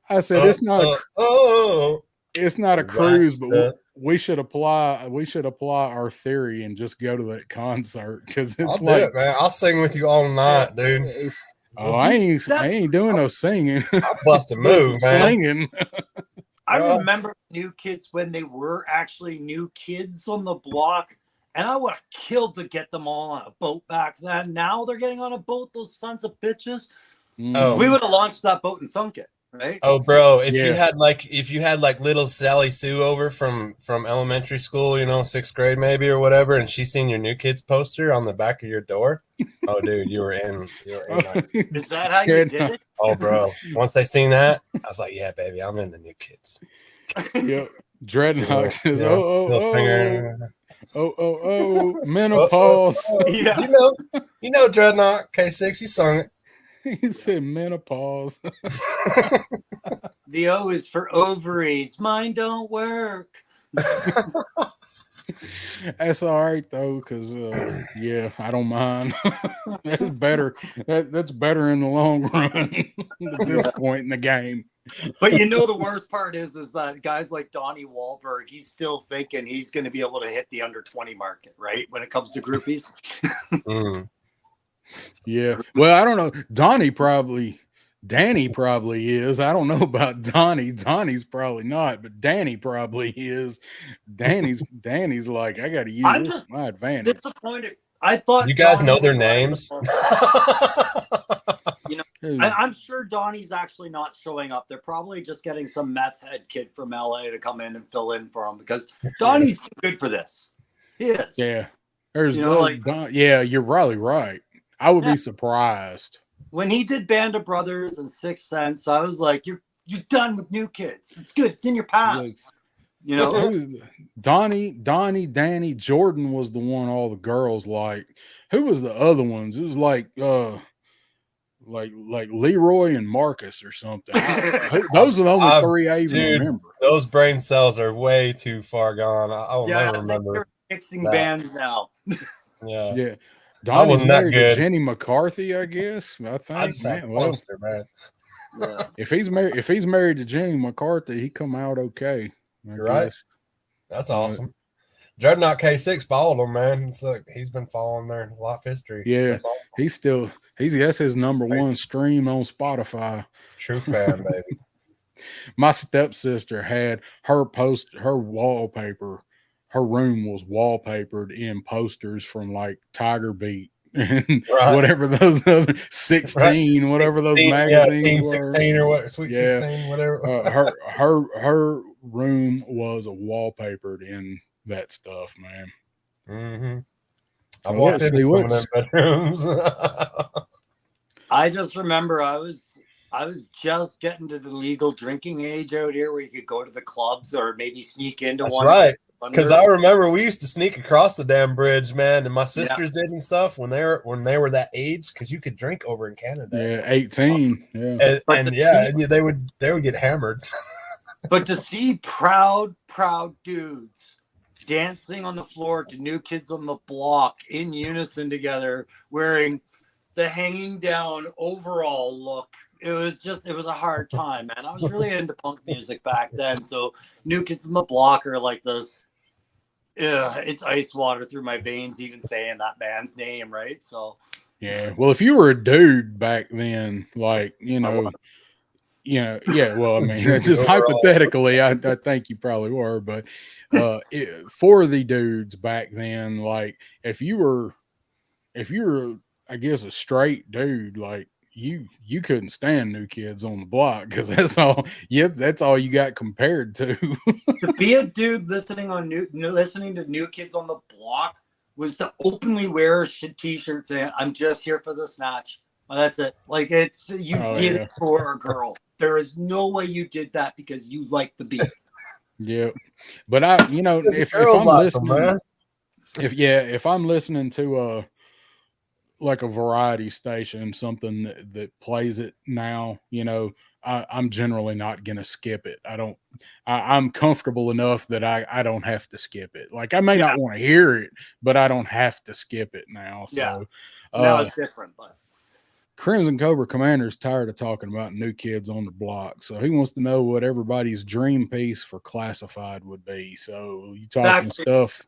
I said it's not a cruise, but we should apply our theory and just go to that concert because I'll it's do like it, man. I'll sing with you all night, dude. oh, I ain't doing no singing. I'll bust a But move, some man. slinging. I remember New Kids when they were actually New Kids on the Block, and I would have killed to get them all on a boat back then. Now they're getting on a boat, those sons of bitches. Oh. We would have launched that boat and sunk it, right? Oh, bro, if Yeah. you had like little Sally Sue over from elementary school, you know, 6th grade maybe or whatever, and she seen your New Kids poster on the back of your door, oh, dude, you were in. Is that how you did it? Oh, bro, once I seen that, I was like, yeah, baby, I'm in the New Kids. Yep. Dreadnought says, Little finger. oh, menopause. Yeah. You know, Dreadnought K6, you sung it. He said menopause. The O is for ovaries. Mine don't work. That's all right though, because yeah, I don't mind. That's better. That's better in the long run at this point in the game. But you know the worst part is that guys like Donnie Wahlberg, he's still thinking he's going to be able to hit the under 20 market, right? When it comes to groupies. Yeah. Well, I don't know. Danny probably is. I don't know about Donnie. Donnie's probably not, but Danny probably is. Danny's like, I got to use I'm this just to my advantage. disappointed. I thought You guys Donnie know their was names? You know, I'm sure Donnie's actually not showing up. They're probably just getting some meth head kid from LA to come in and fill in for him because Donnie's too good for this. He is. Yeah. There's You know, like- yeah, you're probably right. I would be surprised. When he did Band of Brothers and Sixth Sense, I was like, you're done with New Kids. It's good. It's in your past. You know, Danny, Jordan was the one all the girls like. Who was the other ones? It was like Leroy and Marcus or something. Those are the only three I even remember. Those brain cells are way too far gone. I will never remember. They're mixing bands now. Yeah. Donnie's married to Jenny McCarthy, I guess. I think. I just had poster, man. Yeah. If he's married to Jenny McCarthy, he come out okay. You're right. That's awesome. Dreadnought K6 followed him, man. It's like he's been following their life history. Yeah, that's his number one stream on Spotify. True fan, baby. My stepsister had her wallpaper. Her room was wallpapered in posters from like Tiger Beat and whatever those other 16, whatever those magazines Team were. 16 or what, Sweet 16, whatever. Her room was wallpapered in that stuff, man. Mm-hmm. I walked into some of them bedrooms. I just remember I was just getting to the legal drinking age out here where you could go to the clubs or maybe sneak into one. That's right. Because I remember we used to sneak across the damn bridge, man, and my sisters did and stuff when they were that age, because you could drink over in Canada. Yeah, 18. Yeah, and they would get hammered. But to see proud dudes dancing on the floor to New Kids on the Block in unison together, wearing the hanging down overall look. It was a hard time, man. I was really into punk music back then. So New Kids on the Block are like this. It's ice water through my veins, even saying that band's name, right? So, Yeah. Well, if you were a dude back then, like, yeah. Well, I mean, Droopy just overalls. hypothetically, I think you probably were, but for the dudes back then, like, if you were, I guess, a straight dude, like you couldn't stand New Kids on the Block because that's all. Yeah, that's all you got compared to. To be a dude listening to New Kids on the Block was to openly wear a t-shirt saying, "I'm just here for the snatch." Well, that's it. Like you Oh, did yeah. it for a girl. There is no way you did that because you like the beat. Yeah, but if Girls I'm like them, listening, man. if I'm listening to like a variety station, something that plays it now, I'm generally not gonna skip it. I'm comfortable enough that I don't have to skip it. Like, I may Yeah. not want to hear it, but I don't have to skip it now. Yeah. So Now it's different, but Crimson Cobra Commander's tired of talking about New Kids on the Block, so he wants to know what everybody's dream piece for classified would be. So you talking stuff.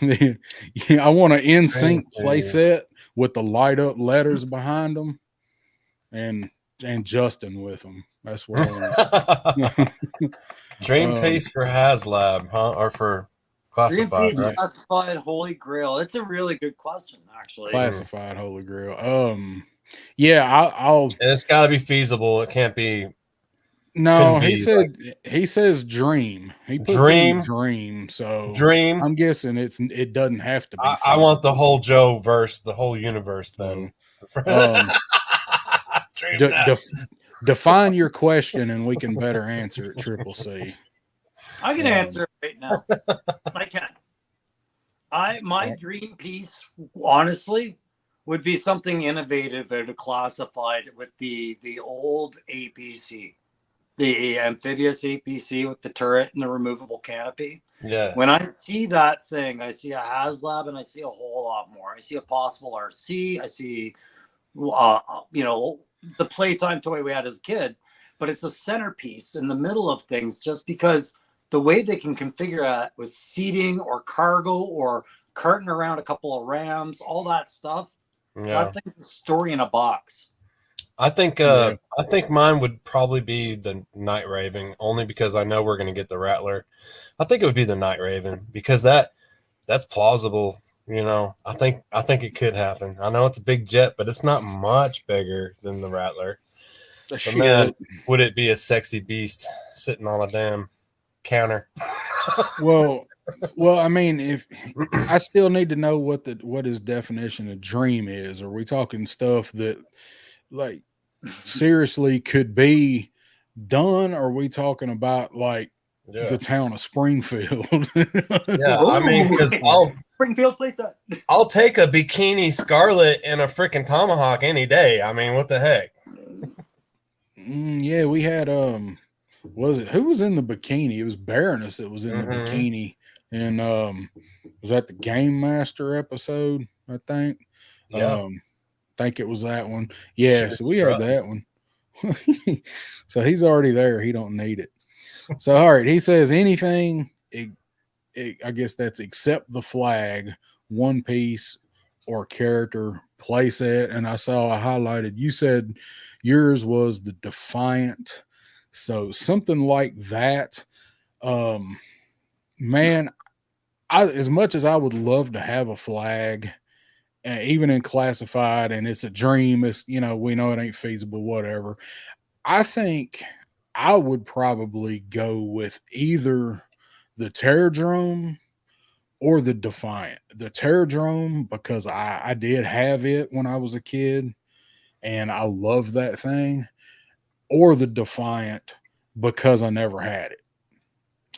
Yeah, I want an in-sync playset with the light up letters behind them, and Justin with them. That's what I want. Dream piece for HasLab, huh? Or for classified, Dream right? classified Holy Grail. It's a really good question, actually. Classified Holy Grail. Yeah, I'll. It's got to be feasible. It can't be. No, he says dream. He puts in dream. So dream. I'm guessing it doesn't have to be. I want the whole Joe verse, the whole universe. Then define your question, and we can better answer it. Triple C. I can answer it right now. I can. My dream piece, honestly, would be something innovative and classified with the old APC. The amphibious APC with the turret and the removable canopy. Yeah. When I see that thing, I see a HasLab and I see a whole lot more. I see a possible RC. I see, the playtime toy we had as a kid, but it's a centerpiece in the middle of things just because the way they can configure that with seating or cargo or carting around a couple of rams, all that stuff. Yeah. That thing's a story in a box. I think mine would probably be the Night Raven, only because I know we're going to get the Rattler. I think it would be the Night Raven because that's plausible. I think it could happen. I know it's a big jet, but it's not much bigger than the Rattler. But man, would it be a sexy beast sitting on a damn counter? Well, I mean, if I still need to know what his definition of dream is. Are we talking stuff that, like, seriously could be done? Or are we talking about like the town of Springfield? Yeah, I mean, because Springfield place that. I'll take a bikini Scarlet and a freaking Tomahawk any day. I mean, what the heck? Yeah, we had who was in the bikini? It was Baroness that was in the bikini, and was that the Game Master episode? I think. Yeah. Think it was that one. Yeah, so we had that one. So he's already there. He don't need it. So all right, he says anything. I guess that's except the flag, one piece, or character playset. And I saw I highlighted. You said yours was the Defiant. So something like that. Man, as much as I would love to have a flag, even in classified, and it's a dream, it's, we know it ain't feasible, whatever. I think I would probably go with either the Terradrome or the Defiant. The Terradrome, because I did have it when I was a kid and I love that thing, or the Defiant because I never had it.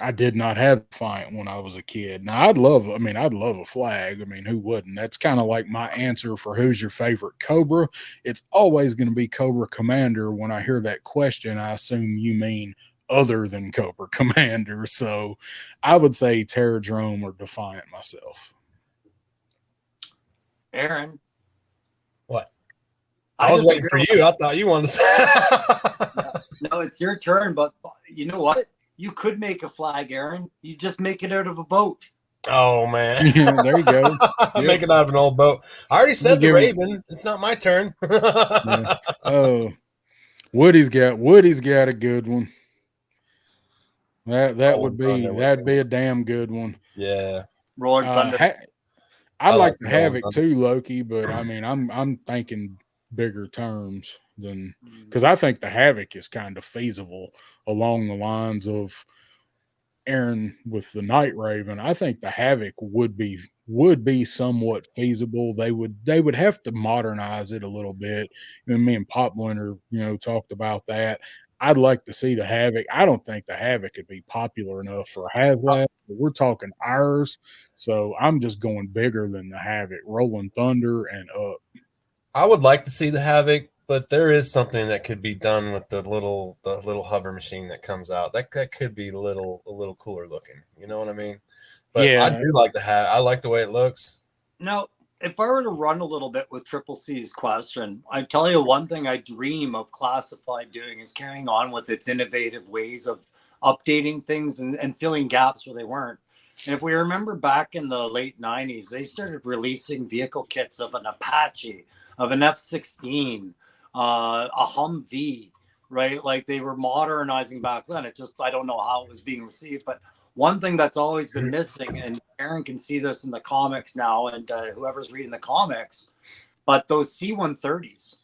I did not have Defiant when I was a kid. Now I'd love a flag. I mean, who wouldn't? That's kind of like my answer for who's your favorite Cobra. It's always going to be Cobra Commander. When I hear that question, I assume you mean other than Cobra Commander. So I would say Terradrome or Defiant myself. Aaron. What? I was waiting for you. I thought you wanted to say. No, it's your turn, but you know what? You could make a flag, Aaron. You just make it out of a boat. Oh man. Yeah, there you go. I'm Yep. making out of an old boat. I already said the give it- Raven. It's not my turn. Yeah. Oh, Woody's got a good one. That would Rolling be Thunder would that'd be be a damn good one. yeah. Roaring Thunder. I'd I like like the the Rolling Havoc Thunder. too, Loki, but I mean, I'm thinking bigger terms than because I think the Havoc is kind of feasible along the lines of Aaron with the Night Raven. I think the Havoc would be somewhat feasible. They would have to modernize it a little bit. And me and Pop Winter, talked about that. I'd like to see the Havoc. I don't think the Havoc would be popular enough for HasLab, but we're talking ours. So I'm just going bigger than the Havoc, Rolling Thunder and up. I would like to see the Havoc, but there is something that could be done with the little hover machine that comes out. That could be a little cooler looking. You know what I mean? But I Yeah, do like the hat. I like the way it looks. Now, if I were to run a little bit with Triple C's question, I tell you one thing I dream of Classified doing is carrying on with its innovative ways of updating things and filling gaps where they weren't. And if we remember back in the late 90s, they started releasing vehicle kits of an Apache, of an F-16, a Humvee, right? Like they were modernizing back then. It just, I don't know how it was being received, but one thing that's always been missing, and Aaron can see this in the comics now, and whoever's reading the comics, but those C-130s.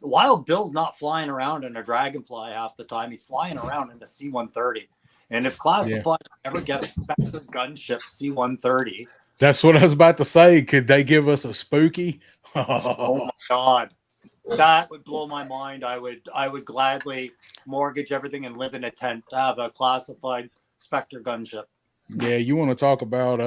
Wild Bill's not flying around in a Dragonfly half the time. He's flying around in a C-130. And if Classified ever gets a Spectre gunship C-130, that's what I was about to say. Could they give us a spooky? oh my God, that would blow my mind. I would gladly mortgage everything and live in a tent to have a Classified Spectre gunship. Yeah, you want to talk about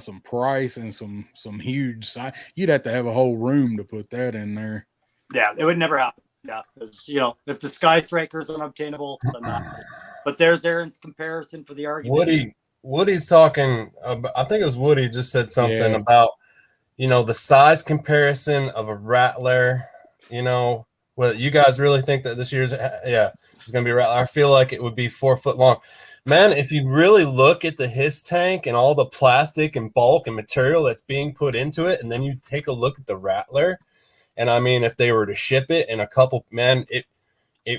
some price and some huge size. You'd have to have a whole room to put that in there. Yeah, it would never happen. Yeah, because if the Sky Striker is unobtainable, then that. But there's Aaron's comparison for the argument. Woody's talking. I think it was Woody just said something Yeah. about the size comparison of a Rattler. Well, you guys really think that this year's it's going to be a Rattler? I feel like it would be 4 foot long. Man, if you really look at the his tank and all the plastic and bulk and material that's being put into it, and then you take a look at the Rattler, and I mean, if they were to ship it in a couple, man, it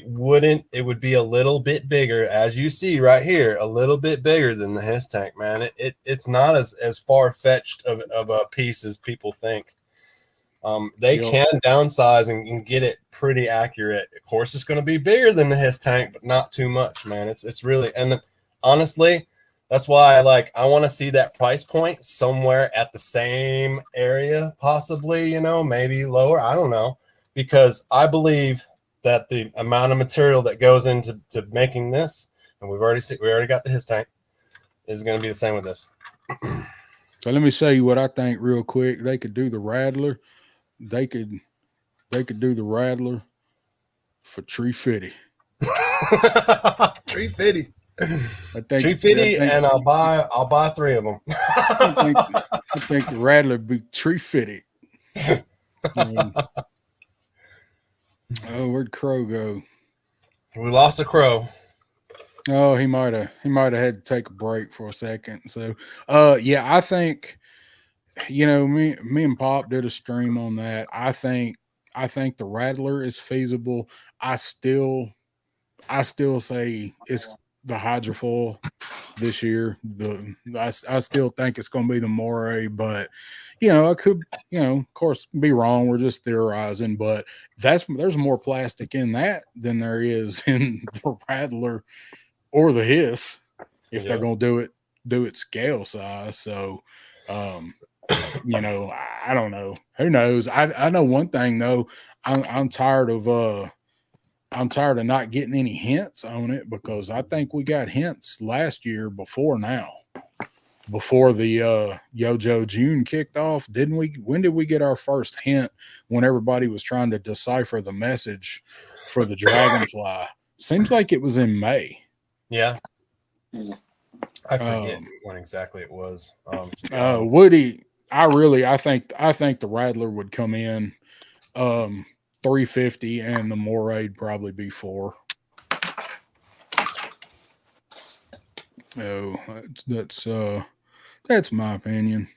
would be a little bit bigger, as you see right here, a little bit bigger than the his tank, man. It's not as far fetched of a piece as people think. They can downsize and get it pretty accurate. Of course, it's going to be bigger than the his tank, but not too much, man. It's really, and honestly, that's why I want to see that price point somewhere at the same area, possibly, maybe lower. I don't know, because I believe that the amount of material that goes into making this, and we already got the his tank, is going to be the same with this. So let me show you what I think real quick. They could do the Rattler. They could do the Rattler for $350. $350. $350, and I'll buy 3 of them. I think the Rattler would be $350. Oh, where'd Crow go? We lost a Crow. Oh, he might have had to take a break for a second. So, yeah, I think, me and Pop did a stream on that. I think the Rattler is feasible. I still say it's the hydrofoil this year. I still think it's going to be the Moray, but I could, of course, be wrong. We're just theorizing, but there's more plastic in that than there is in the Rattler or the Hiss if they're going to do it scale size. So, I don't know. Who knows? I know one thing though. I'm tired of not getting any hints on it, because I think we got hints last year before the Yojo June kicked off, didn't we? When did we get our first hint when everybody was trying to decipher the message for the Dragonfly? Seems like it was in May. Yeah. I forget when exactly it was. Woody, I think the Rattler would come in $350, and the Moray'd probably be $400. Oh, that's my opinion.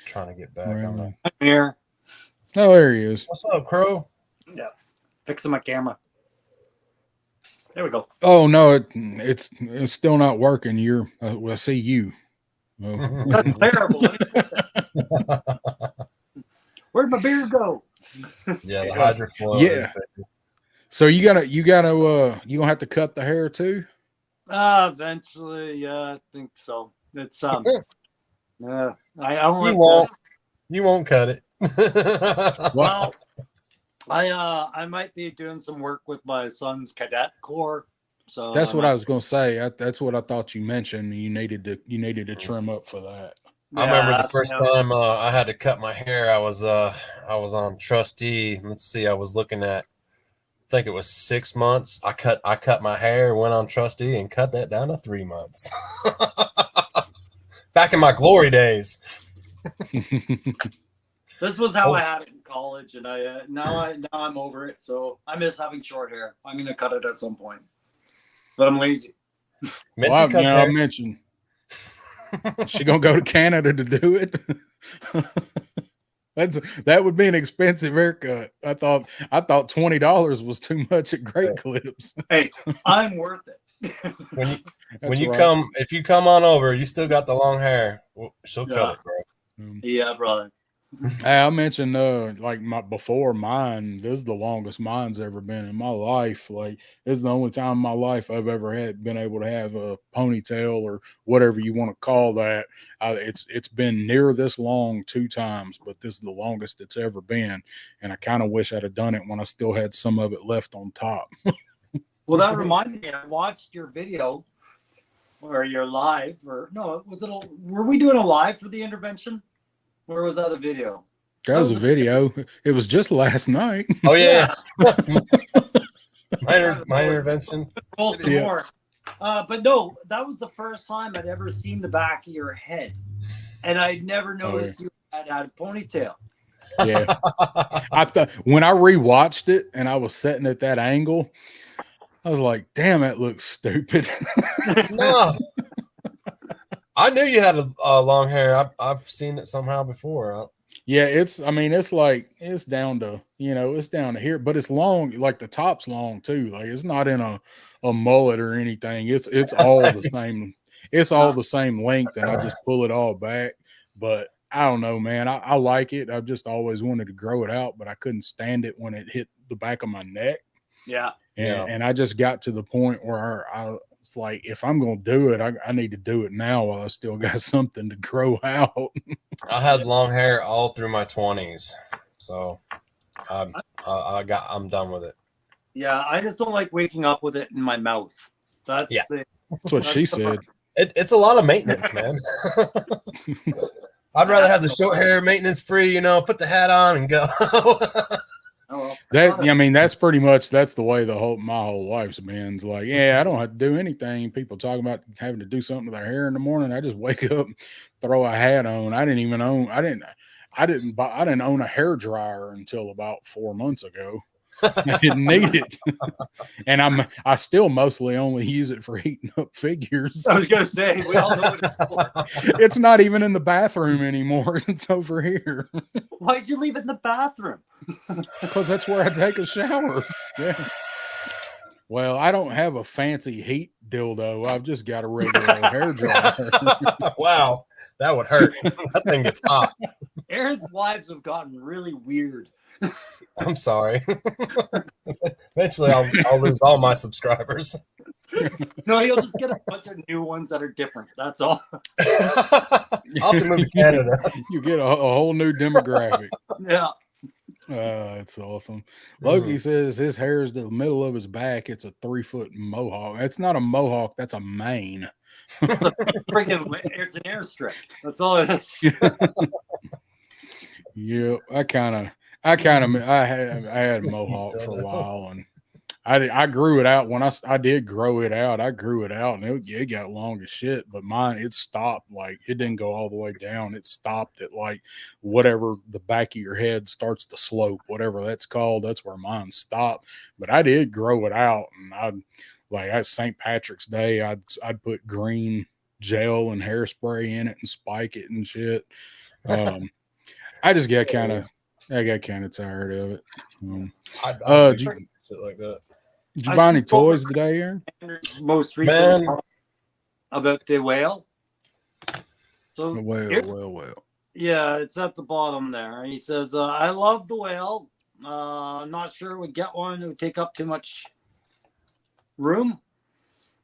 Trying to get back on that. Really. I'm here. Oh, there he is. What's up, Crow? Yeah. Fixing my camera. There we go. Oh no, it's still not working. I see you. Oh. That's terrible. Let me fix it. Where'd my beard go? Yeah, the hydroflow. Yeah. So you gonna have to cut the hair too? Eventually, yeah, I think so. It's I don't You won't. You won't cut it. Well, I might be doing some work with my son's cadet corps. So That's what I was gonna say. That's what I thought you mentioned. You needed to trim up for that. I remember the first time I had to cut my hair. I was on Trustee. Let's see, I was looking at, I think it was 6 months. I cut my hair, went on Trustee, and cut that down to 3 months. Back in my glory days. This was how I had it in college, and now I'm over it. So I miss having short hair. I'm gonna cut it at some point, but I'm lazy. I mentioned she gonna go to Canada to do it. That would be an expensive haircut. I thought $20 was too much at Great Clips. Hey, I'm worth it. If you come on over, you still got the long hair. She'll cut it, bro. Yeah, brother. Hey, I mentioned mine. This is the longest mine's ever been in my life. Like, this is the only time in my life I've ever been able to have a ponytail or whatever you want to call that. It's been near this long 2 times, but this is the longest it's ever been. And I kind of wish I'd have done it when I still had some of it left on top. Well, that reminded me. I watched your video, or your live, or no? Were we doing a live for the intervention? Where was that a video? That was a video. It was just last night. Oh yeah. my intervention. More. But no, that was the first time I'd ever seen the back of your head, and I'd never noticed you had a ponytail. Yeah. When I rewatched it and I was sitting at that angle, I was like, "Damn, it looks stupid." No. I knew you had a long hair. I've seen it somehow before. Yeah, it's down to, it's down to here, but it's long, like the top's long too. Like, it's not in a mullet or anything. It's all the same. It's all the same length, and I just pull it all back. But I don't know, man. I like it. I've just always wanted to grow it out, but I couldn't stand it when it hit the back of my neck. Yeah. And I just got to the point where it's like, if I'm going to do it, I need to do it now while I still got something to grow out. I had long hair all through my 20s, so I'm done with it. Yeah, I just don't like waking up with it in my mouth. That's what she said. It's a lot of maintenance, man. I'd rather have the short hair, maintenance free. Put the hat on and go. That's pretty much, that's the way my whole life's been. It's like, I don't have to do anything. People talking about having to do something to their hair in the morning. I just wake up, throw a hat on. I didn't own a hair dryer until about 4 months ago. I didn't need it. And I still mostly only use it for heating up figures. I was gonna say, we all know what it's for. It's not even in the bathroom anymore. It's over here. Why'd you leave it in the bathroom? Because that's where I take a shower. Yeah. Well, I don't have a fancy heat dildo. I've just got a regular hair dryer. Wow, that would hurt. That thing gets hot. Aaron's lives have gotten really weird. I'm sorry. Eventually, I'll lose all my subscribers. No, he'll just get a bunch of new ones that are different. That's all. I'll have to move to Canada. You get a whole new demographic. Yeah. It's awesome. Loki says his hair is the middle of his back. It's a 3-foot mohawk. It's not a mohawk. That's a mane. It's an airstrip. That's all it is. Yeah, I had a mohawk for a while, and I grew it out. When I did grow it out, and it got long as shit. But mine, it stopped. Like, it didn't go all the way down. It stopped at like whatever the back of your head starts to slope, whatever that's called. That's where mine stopped. But I did grow it out, and at St. Patrick's Day, I'd put green gel and hairspray in it and spike it and shit. I just got kind of tired of it. I Did do shit like that. you buy any toys today, Aaron? Most recent about the whale. So Well. Yeah, it's at the bottom there. He says, I love the whale. I'm not sure we'd get one. It would take up too much room.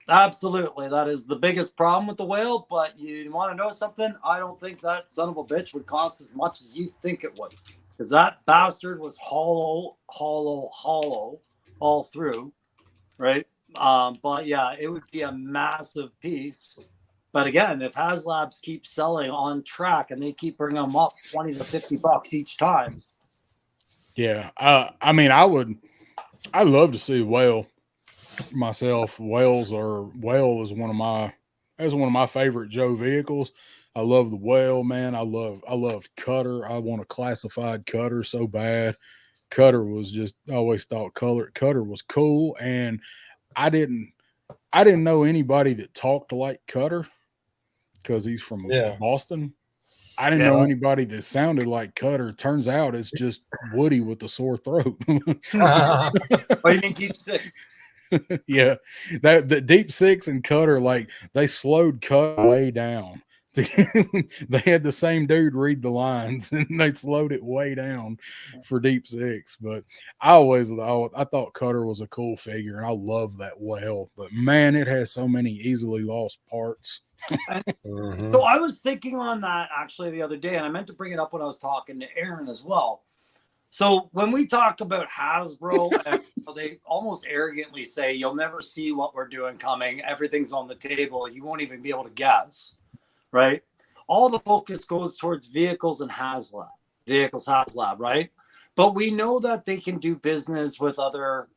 Absolutely. That is the biggest problem with the whale. But you want to know something? I don't think that son of a bitch would cost as much as you think it would. Because that bastard was hollow all through. Right? But yeah, it would be a massive piece. But again, if HasLabs keep selling on track and they keep bringing them up $20 to $50 each time. Yeah. I mean, I'd love to see whale myself. Whale is one of my favorite Joe vehicles. I love the whale, man. I love Cutter. I want a classified Cutter so bad. Cutter was just, I always thought Cutter was cool. And I didn't know anybody that talked like Cutter because he's from Boston. I didn't know anybody that sounded like Cutter. Turns out it's just Woody with a sore throat. Oh, you mean Deep Six? Yeah, the Deep Six and Cutter, like they slowed Cutter way down. They had the same dude read the lines and they slowed it way down for Deep Six. But I thought Cutter was a cool figure and I love that whale. But man, it has so many easily lost parts. So I was thinking on that actually the other day, and I meant to bring it up when I was talking to Aaron as well. So when we talk about Hasbro, and they almost arrogantly say, you'll never see what we're doing coming. Everything's on the table. You won't even be able to guess, right? All the focus goes towards vehicles and HasLab, right? But we know that they can do business with other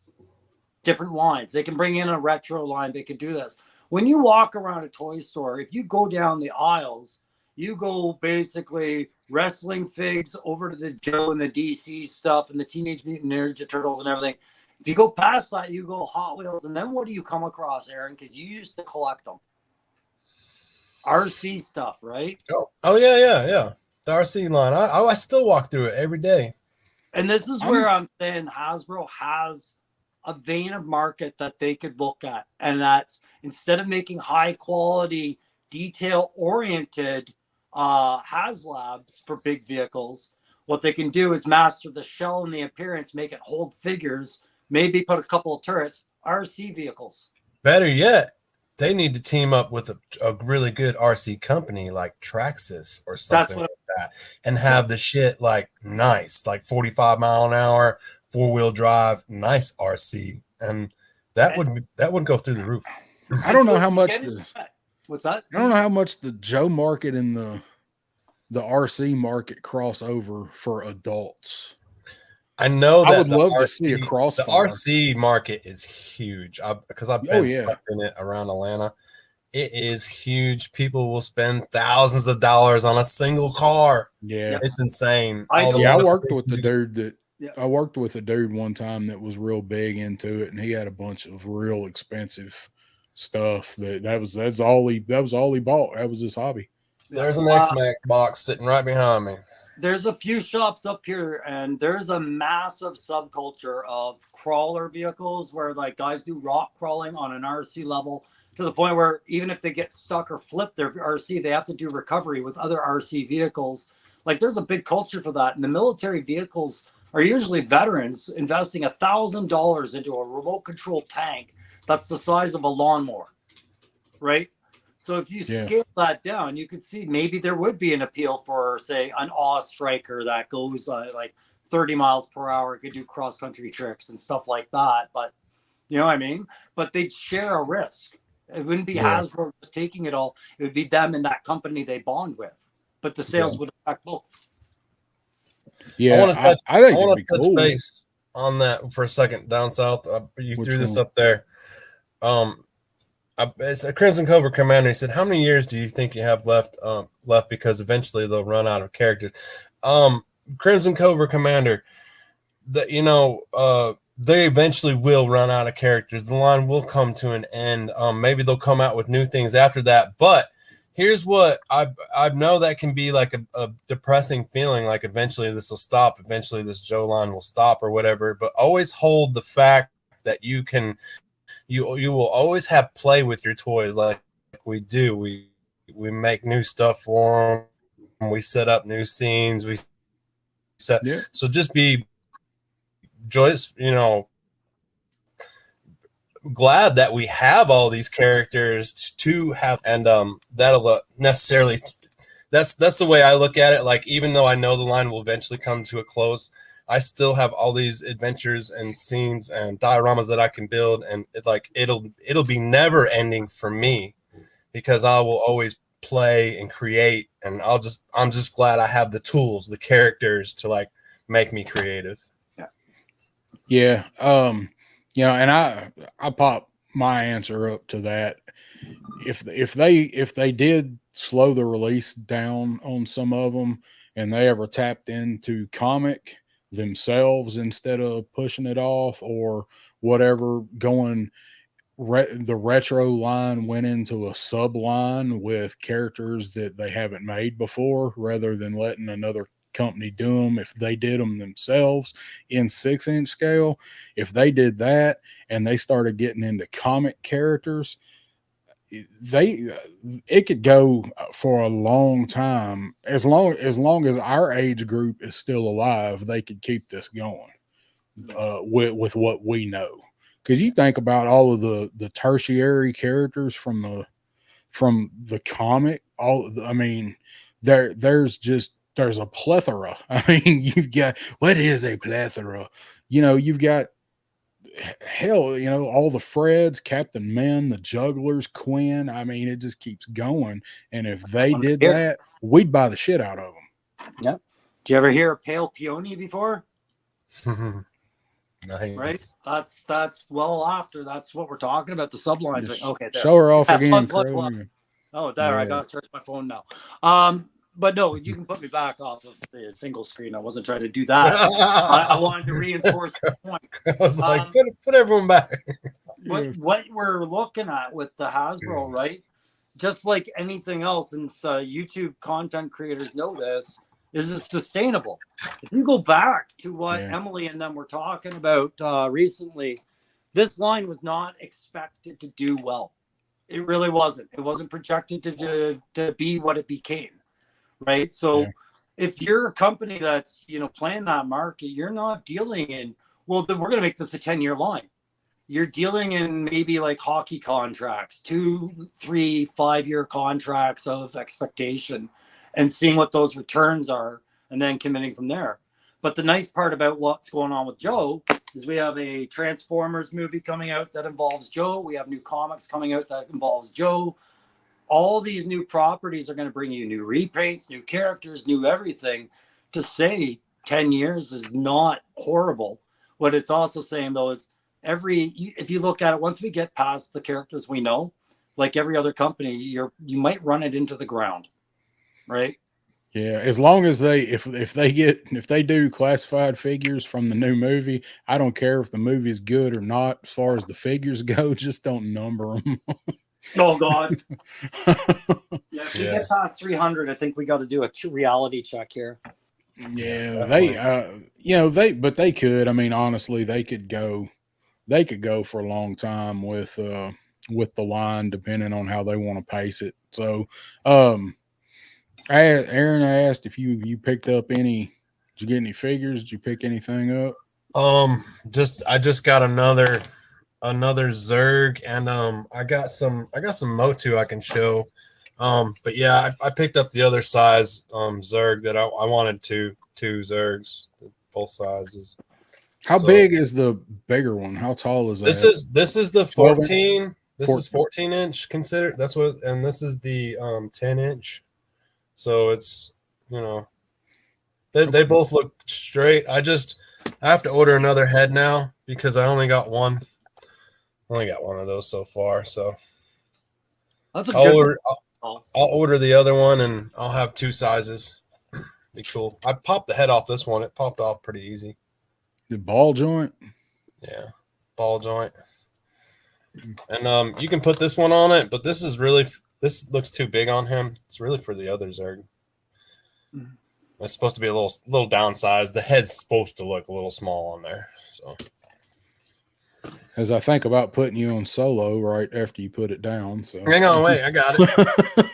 different lines. They can bring in a retro line. They can do this. When you walk around a toy store, if you go down the aisles, you go basically wrestling figs over to the Joe and the DC stuff and the Teenage Mutant Ninja Turtles and everything. If you go past that, you go Hot Wheels. And then what do you come across, Aaron? Because you used to collect them. RC stuff, right? Oh yeah. The RC line. I still walk through it every day. And this is where I'm saying Hasbro has a vein of market that they could look at. And that's instead of making high quality, detail oriented HasLabs for big vehicles, what they can do is master the shell and the appearance, make it hold figures, maybe put a couple of turrets, RC vehicles. Better yet, they need to team up with a really good RC company like Traxxas or something like that and have the shit like nice, like 45 mile an hour, 4-wheel drive, nice RC. And that would go through the roof. I don't know how much what's that? I don't know how much the Joe market and the RC market cross over for adults. I know that I would love to see a crossfire. The RC market is huge because I've been sucked in it around Atlanta. It is huge. People will spend thousands of dollars on a single car. Yeah, it's insane. I worked with the dude that. Yeah. I worked with a dude one time that was real big into it, and he had a bunch of real expensive stuff. That's all he bought. That was his hobby. There's an X-Max box sitting right behind me. There's a few shops up here, and there's a massive subculture of crawler vehicles where like guys do rock crawling on an RC level to the point where even if they get stuck or flip their RC, they have to do recovery with other RC vehicles. Like there's a big culture for that, and the military vehicles are usually veterans investing $1,000 into a remote control tank that's the size of a lawnmower, right? So if you scale that down, you could see maybe there would be an appeal for, say, an Awe Striker that goes like 30 miles per hour, could do cross-country tricks and stuff like that. But you know what I mean? But they'd share a risk. It wouldn't be Hasbro just taking it all. It would be them and that company they bond with. But the sales would affect both. Yeah, I want to touch base on that for a second down south. You threw this up there. It's a Crimson Cobra Commander. He said, "How many years do you think you have left? Because eventually they'll run out of characters." Crimson Cobra Commander, they eventually will run out of characters. The line will come to an end. Maybe they'll come out with new things after that, but here's what I know that can be like a depressing feeling, like eventually this will stop, eventually this Joe line will stop or whatever, but always hold the fact that you will always have play with your toys like we do. We make new stuff for them, we set up new scenes, Yeah. so just be joyous, glad that we have all these characters to have, and that'll necessarily, that's the way I look at it. Like, even though I know the line will eventually come to a close, I still have all these adventures and scenes and dioramas that I can build, and it'll be never ending for me, because I will always play and create, and I'm just glad I have the tools, the characters to like make me creative. Yeah. And I pop my answer up to that. If they did slow the release down on some of them, and they ever tapped into comic themselves instead of pushing it off or whatever, going the retro line went into a sub line with characters that they haven't made before, rather than letting another company do them. If they did them themselves in 6-inch scale, if they did that and they started getting into comic characters, it could go for a long time. As long as our age group is still alive, they could keep this going with what we know. Because you think about all of the tertiary characters from the comic, there's a plethora. I mean, you've got, what is a plethora? You've got, hell, all the Freds, Captain Men, the Jugglers, Quinn. I mean, it just keeps going. And if they did that, we'd buy the shit out of them. Yep. Did you ever hear of Pale Peony before? Nice. Right? That's well after. That's what we're talking about. The sublines. Okay. There. Show her off again. Plug. Oh, there. Yeah. I got to charge my phone now. But no, you can put me back off of the single screen. I wasn't trying to do that. I wanted to reinforce the point. I was like, put everyone back. What we're looking at with the Hasbro, right? Just like anything else, and YouTube content creators know this, is it sustainable? If you go back to what Emily and them were talking about recently, this line was not expected to do well. It really wasn't. It wasn't projected to be what it became. Right. So if you're a company that's, playing that market, you're not dealing in, well, then we're going to make this a 10-year line. You're dealing in maybe like hockey contracts, 2, 3, 5-year contracts of expectation, and seeing what those returns are and then committing from there. But the nice part about what's going on with Joe is we have a Transformers movie coming out that involves Joe. We have new comics coming out that involves Joe. All these new properties are going to bring you new repaints, new characters, new everything. To say 10 years is not horrible. What it's also saying, though, is if you look at it, once we get past the characters we know, like every other company, you might run it into the ground, right? Yeah, as long as if they do classified figures from the new movie, I don't care if the movie is good or not. As far as the figures go, just don't number them. Oh God! If we get past 300, I think we got to do a reality check here. Yeah, they could. I mean, honestly, they could go for a long time with the line, depending on how they want to pace it. So, Aaron, I asked if you picked up any. Did you get any figures? Did you pick anything up? I just got another Zerg, and I got some Motu I can show. But yeah, I picked up the other size Zerg that I wanted two Zergs, both sizes. How big is the bigger one? How tall is that? This is the 14. This is 14-inch considered. That's what, and this is the 10-inch. So it's they both look straight. I have to order another head now because I only got one. Only got one of those so far, so that's a I'll order the other one, and I'll have two sizes. Be cool. I popped the head off this one. It popped off pretty easy. The ball joint? Yeah, ball joint. And you can put this one on it, but this is really This looks too big on him. It's really for the other Zerg. It's supposed to be a little downsized. The head's supposed to look a little small on there. So, as I think about putting you on solo right after you put it down. So hang on, wait, I got it.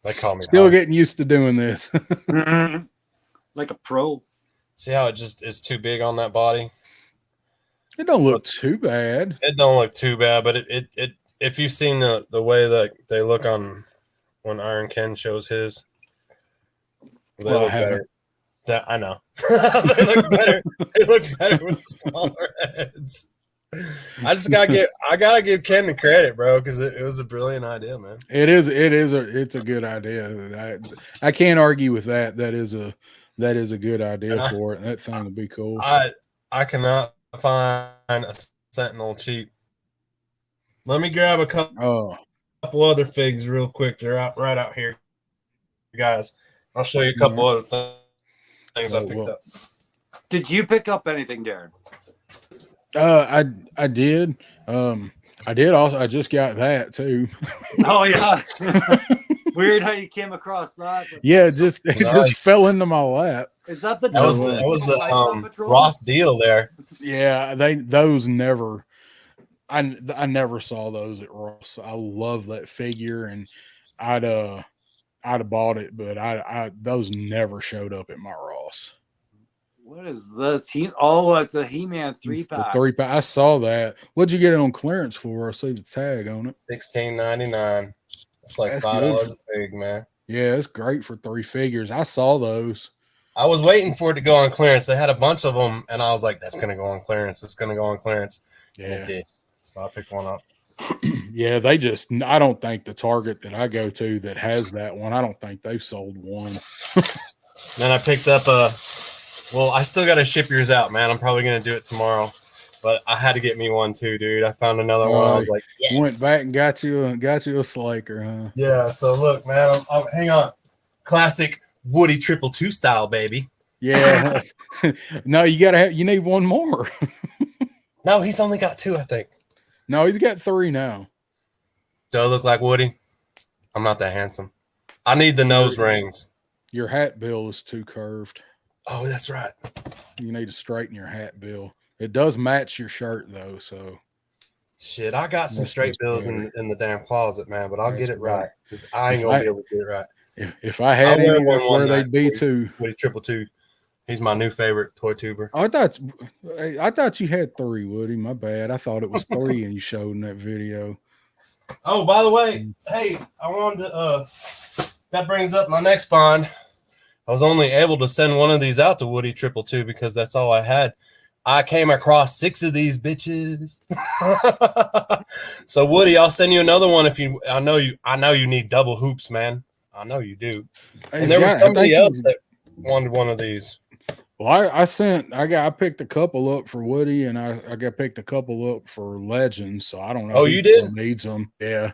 They call me still Hard. getting used to doing this. Like a pro. See how it just is too big on that body? It don't look too bad. It don't look too bad, but it if you've seen the way that they look on when Iron Ken shows his, they look better. That I know. They look better. They look better with smaller heads. I gotta give Ken the credit, bro, because it was a brilliant idea, man. It's a good idea. I can't argue with that. That is a good idea for it. That thing would be cool. I cannot find a Sentinel cheap. Let me grab a couple other figs real quick. They're right out here, guys. I'll show you a couple other things I picked up. Did you pick up anything, Darren? I did. I did also. I just got that too. Oh yeah. Weird how you came across that. Yeah, it just fell into my lap. Is that the that was the Ross deal there? Yeah, those never. I never saw those at Ross. I love that figure, and I'd have bought it, but I those never showed up at my Ross. What is this? It's a He-Man 3-pack. 3-pack. I saw that. What'd you get it on clearance for? I see the tag on it. $16.99. It's like $5 a fig, man. Yeah, it's great for 3 figures. I saw those. I was waiting for it to go on clearance. They had a bunch of them, and I was like, "That's gonna go on clearance. It's gonna go on clearance." Yeah, and it did. So I picked one up. Yeah, I don't think the Target that I go to that has that one, I don't think they've sold one. Then I picked up well, I still got to ship yours out, man. I'm probably going to do it tomorrow, but I had to get me one too, dude. I found another one. I was like, yes. Went back and got you a Slaker, huh? Yeah. So look, man, hang on. Classic Woody 222 style, baby. Yeah. No, you need one more. No, he's only got 2, I think. No, he's got 3 now. Do I look like Woody? I'm not that handsome. I need the nose rings. Your hat bill is too curved. Oh, that's right. You need to straighten your hat bill. It does match your shirt though, so shit. I got some straight bills in the damn closet, man, but I'll get it right because I ain't gonna be able to get it right. If I had any, where they'd be too. Woody 222. He's my new favorite toy tuber. I thought you had 3, Woody. My bad. I thought it was 3 and you showed in that video. Oh, by the way, hey, I wanted to that brings up my next find. I was only able to send one of these out to Woody 222 because that's all I had. I came across 6 of these bitches. So Woody, I'll send you another one if you. I know you need double hoops, man. I know you do. And there was somebody else that wanted one of these. Well, I picked a couple up for Woody, and I got picked a couple up for Legends. So I don't know. Oh, you did? Needs them? Yeah.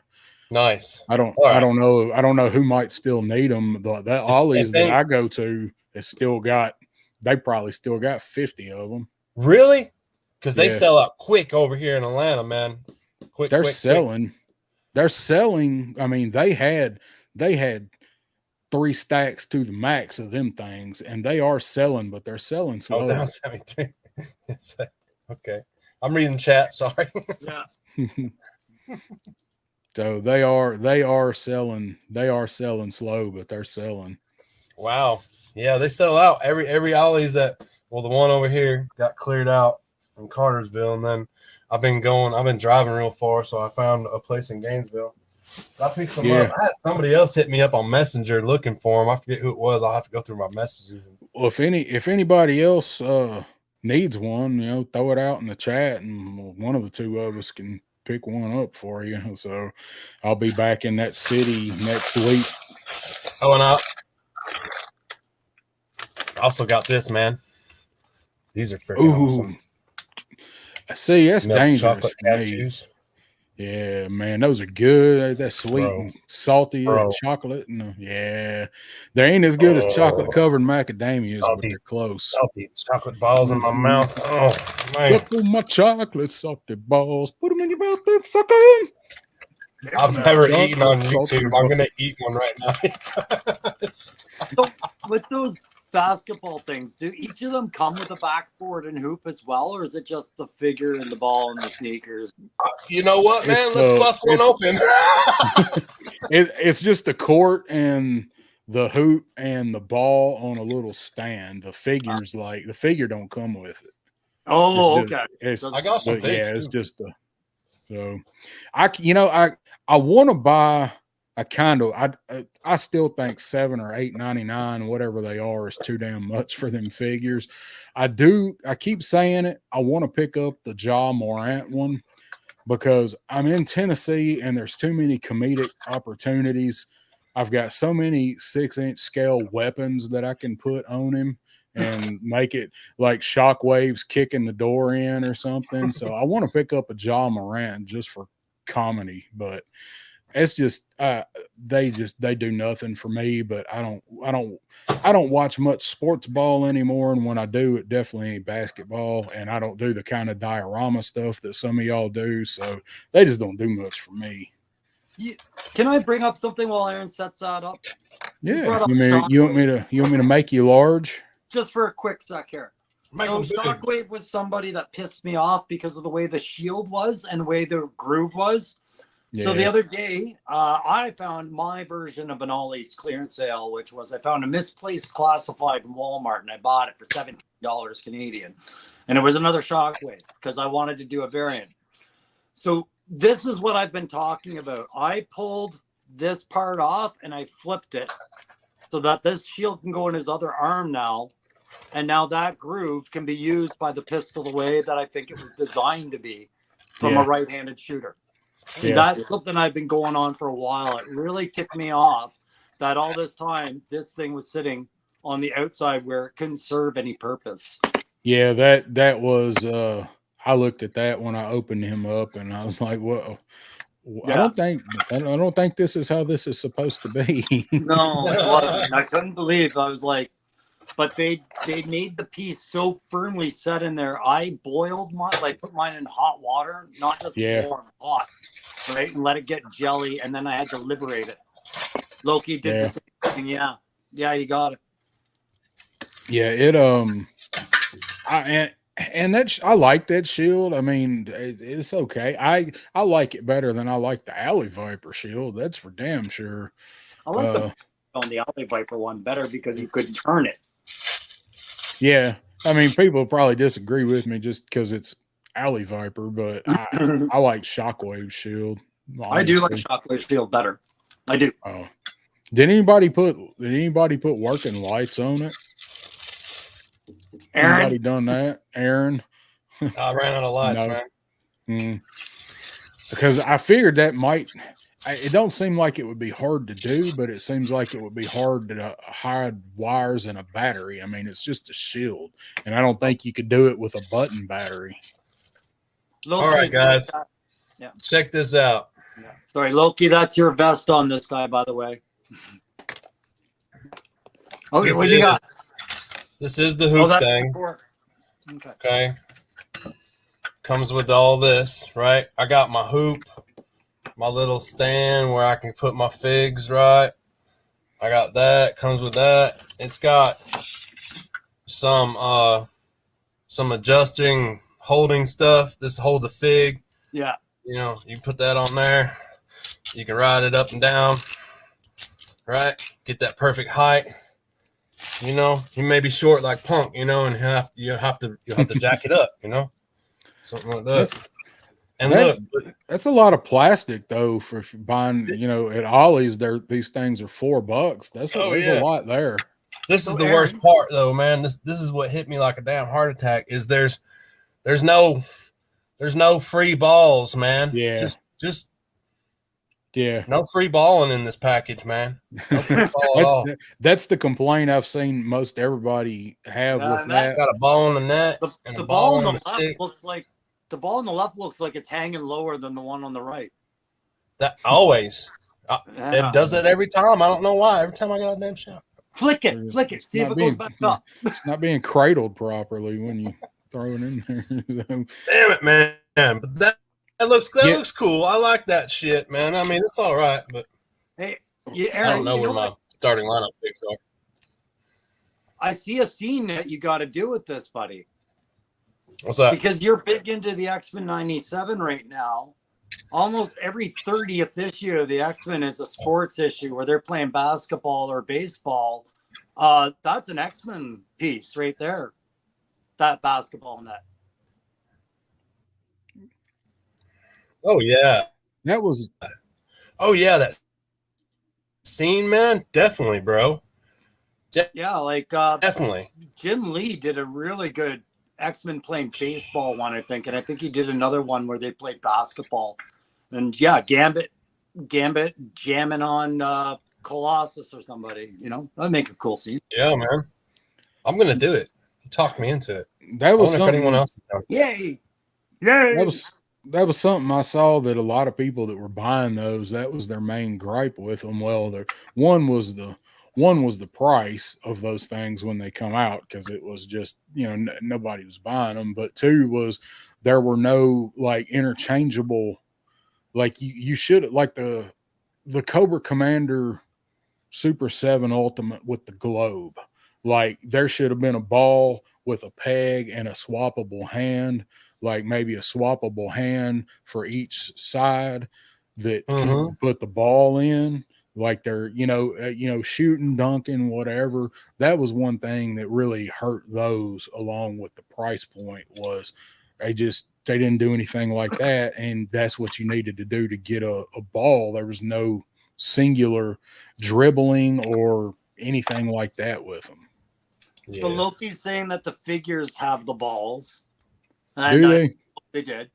Nice. I don't know who might still need them. All these that I go to has still got. They probably still got 50 of them. Really? Because they sell out quick over here in Atlanta, man. They're selling. They're selling. I mean, they had 3 stacks to the max of them things, and they are selling, but they're selling slow. Oh, that's okay. I'm reading chat. Sorry. Yeah. So they are selling. They are selling slow, but they're selling. Wow. Yeah, they sell out every Ollie's that. Well, the one over here got cleared out in Cartersville, and then I've been driving real far, so I found a place in Gainesville. I picked some up. I had somebody else hit me up on Messenger looking for them. I forget who it was. I'll have to go through my messages. Well, if anybody else needs one, throw it out in the chat, and one of the 2 of us can pick one up for you. So I'll be back in that city next week. Oh, and I also got this, man. These are freaking awesome. See, that's dangerous. Chocolate cashews. Yeah, man, those are good. That's sweet Bro. and salty Bro. chocolate. And, yeah, they ain't as good as chocolate covered macadamias, but Salty. they're close. Salty chocolate balls in my mouth. Oh, man. Suckle my chocolate salty balls. Put them in your mouth and suck them. I've never Chocolate eaten on salty YouTube. I'm going to eat one right now. So with those basketball things, do each of them come with a backboard and hoop as well, or is it just the figure and the ball and the sneakers? You know what, man? Let's bust one open. It's just the court and the hoop and the ball on a little stand. The figures, like the figure, don't come with it. Oh, It's just- okay. I got some But yeah, figs, it's too. just the so I want to buy a kind of I still think $7 or $8.99, whatever they are, is too damn much for them figures. I keep saying it. I want to pick up the Ja Morant one because I'm in Tennessee and there's too many comedic opportunities. I've got so many 6-inch scale weapons that I can put on him and make it like shockwaves kicking the door in or something. So I want to pick up a Ja Morant just for comedy, but it's just they do nothing for me. But I don't watch much sports ball anymore, and when I do, it definitely ain't basketball, and I don't do the kind of diorama stuff that some of y'all do, so they just don't do much for me. Can I bring up something while Aaron sets that up? Yeah, you want me to make you large? Just for a quick sec here. So Shockwave was somebody that pissed me off because of the way the shield was and the way the groove was. Yeah. So the other day, I found my version of an Ollie's clearance sale, which was I found a misplaced classified in Walmart, and I bought it for $17 Canadian. And it was another Shockwave because I wanted to do a variant. So this is what I've been talking about. I pulled this part off and I flipped it so that this shield can go in his other arm now. And now that groove can be used by the pistol the way that I think it was designed to be from a right-handed shooter. And that's something I've been going on for a while. It really ticked me off that all this time, this thing was sitting on the outside where it couldn't serve any purpose. Yeah, that was, I looked at that when I opened him up and I was like, well, I don't think this is how this is supposed to be. No, it wasn't. I couldn't believe. I was like, but they made the piece so firmly set in there. I boiled mine, like put mine in hot water, not just warm, hot, right, and let it get jelly, and then I had to liberate it. Loki did the same thing. Yeah, you got it. Yeah, I like that shield. I mean, it's okay. I like it better than I like the Alley Viper shield. That's for damn sure. I like the Alley Viper one better because you could turn it. Yeah, I mean, people probably disagree with me just because it's Alley Viper, but I like Shockwave shield. Honestly. I do like Shockwave shield better. I do. Oh, did anybody put working lights on it? Aaron? Anybody done that? Aaron? I ran out of lights, man. Because I figured that might. It don't seem like it would be hard to do, but it seems like it would be hard to hide wires in a battery. I mean, it's just a shield, and I don't think you could do it with a button battery. All right, guys. Check this out. Yeah. Sorry, Loki, that's your vest on this guy, by the way. Okay, what you got? This is the hoop thing. Okay. Comes with all this, right? I got my hoop, my little stand where I can put my figs, right? I got that. Comes with that. It's got some adjusting holding stuff. This holds a fig. Yeah. You know, you put that on there. You can ride it up and down, right? Get that perfect height. You know, you may be short like Punk, you know, and you'll have to jack it up, you know, something like that. That's a lot of plastic though for buying. You know, at Ollie's, these things are $4. That's a lot there. This is the worst part though, man. This is what hit me like a damn heart attack. Is there's no free balls, man. Yeah, just. Yeah. No free balling in this package, man. No free ball at all. That's the complaint I've seen most everybody have with that. Got a ball in the net. The ball on the left looks like The ball on the left looks like it's hanging lower than the one on the right. That always. Yeah. It does it every time. I don't know why. Every time I got a damn shot. Flick it. It's See if not it goes being- back up. It's not being cradled properly when you throw it in there. So, Damn it, man. But that looks Yeah. looks cool. I like that shit, man. I mean, it's all right, but Hey, yeah, I Aaron, don't know you where know my what? starting lineup picks are. I see a scene that you got to do with this, buddy, What's that? because you're big into the X-Men 97 right now. Almost every 30th issue of the X-Men is a sports issue where they're playing basketball or baseball. That's an X-Men piece right there. That basketball net. Oh yeah. that was Oh yeah, that scene, man. Definitely, bro. Yeah, like Definitely. Jim Lee did a really good X-Men playing baseball one, I think, and I think he did another one where they played basketball. And yeah, Gambit jamming on Colossus or somebody. You know, that'd make a cool scene. Yeah, man. I'm gonna do it. You talked me into it. that I was wonder if something. anyone else is done. Yay! Yay! That was something I saw that a lot of people that were buying those, that was their main gripe with them. Well, one was the price of those things when they come out, because it was just, nobody was buying them. But two was there were no like interchangeable, like you should, like the Cobra Commander Super 7 Ultimate with the globe. Like there should have been a ball with a peg and a swappable hand, like maybe a swappable hand for each side that you can put the ball in. Like they're, shooting, dunking, whatever. That was one thing that really hurt those, along with the price point, was they didn't do anything like that. And that's what you needed to do to get a ball. There was no singular dribbling or anything like that with them. Yeah. So Loki's saying that the figures have the balls. Do they? They did.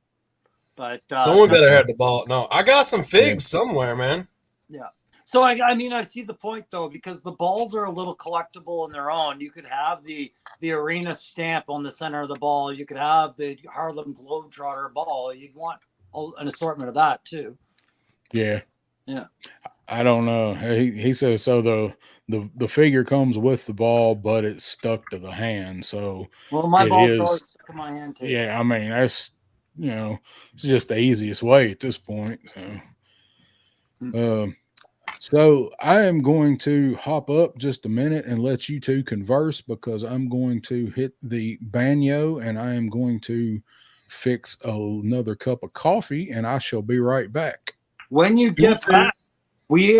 But Someone better have the ball. No, I got some figs somewhere, man. Yeah. So I mean, I see the point though, because the balls are a little collectible in their own. You could have the arena stamp on the center of the ball. You could have the Harlem Globetrotter ball. You'd want an assortment of that too. Yeah. Yeah. I don't know. He says so. The figure comes with the ball, but it's stuck to the hand. So well, my it ball is always stuck in my hand too. Yeah, I mean that's it's just the easiest way at this point. So I am going to hop up just a minute and let you two converse, because I'm going to hit the banyo and I am going to fix another cup of coffee, and I shall be right back. When you get back, we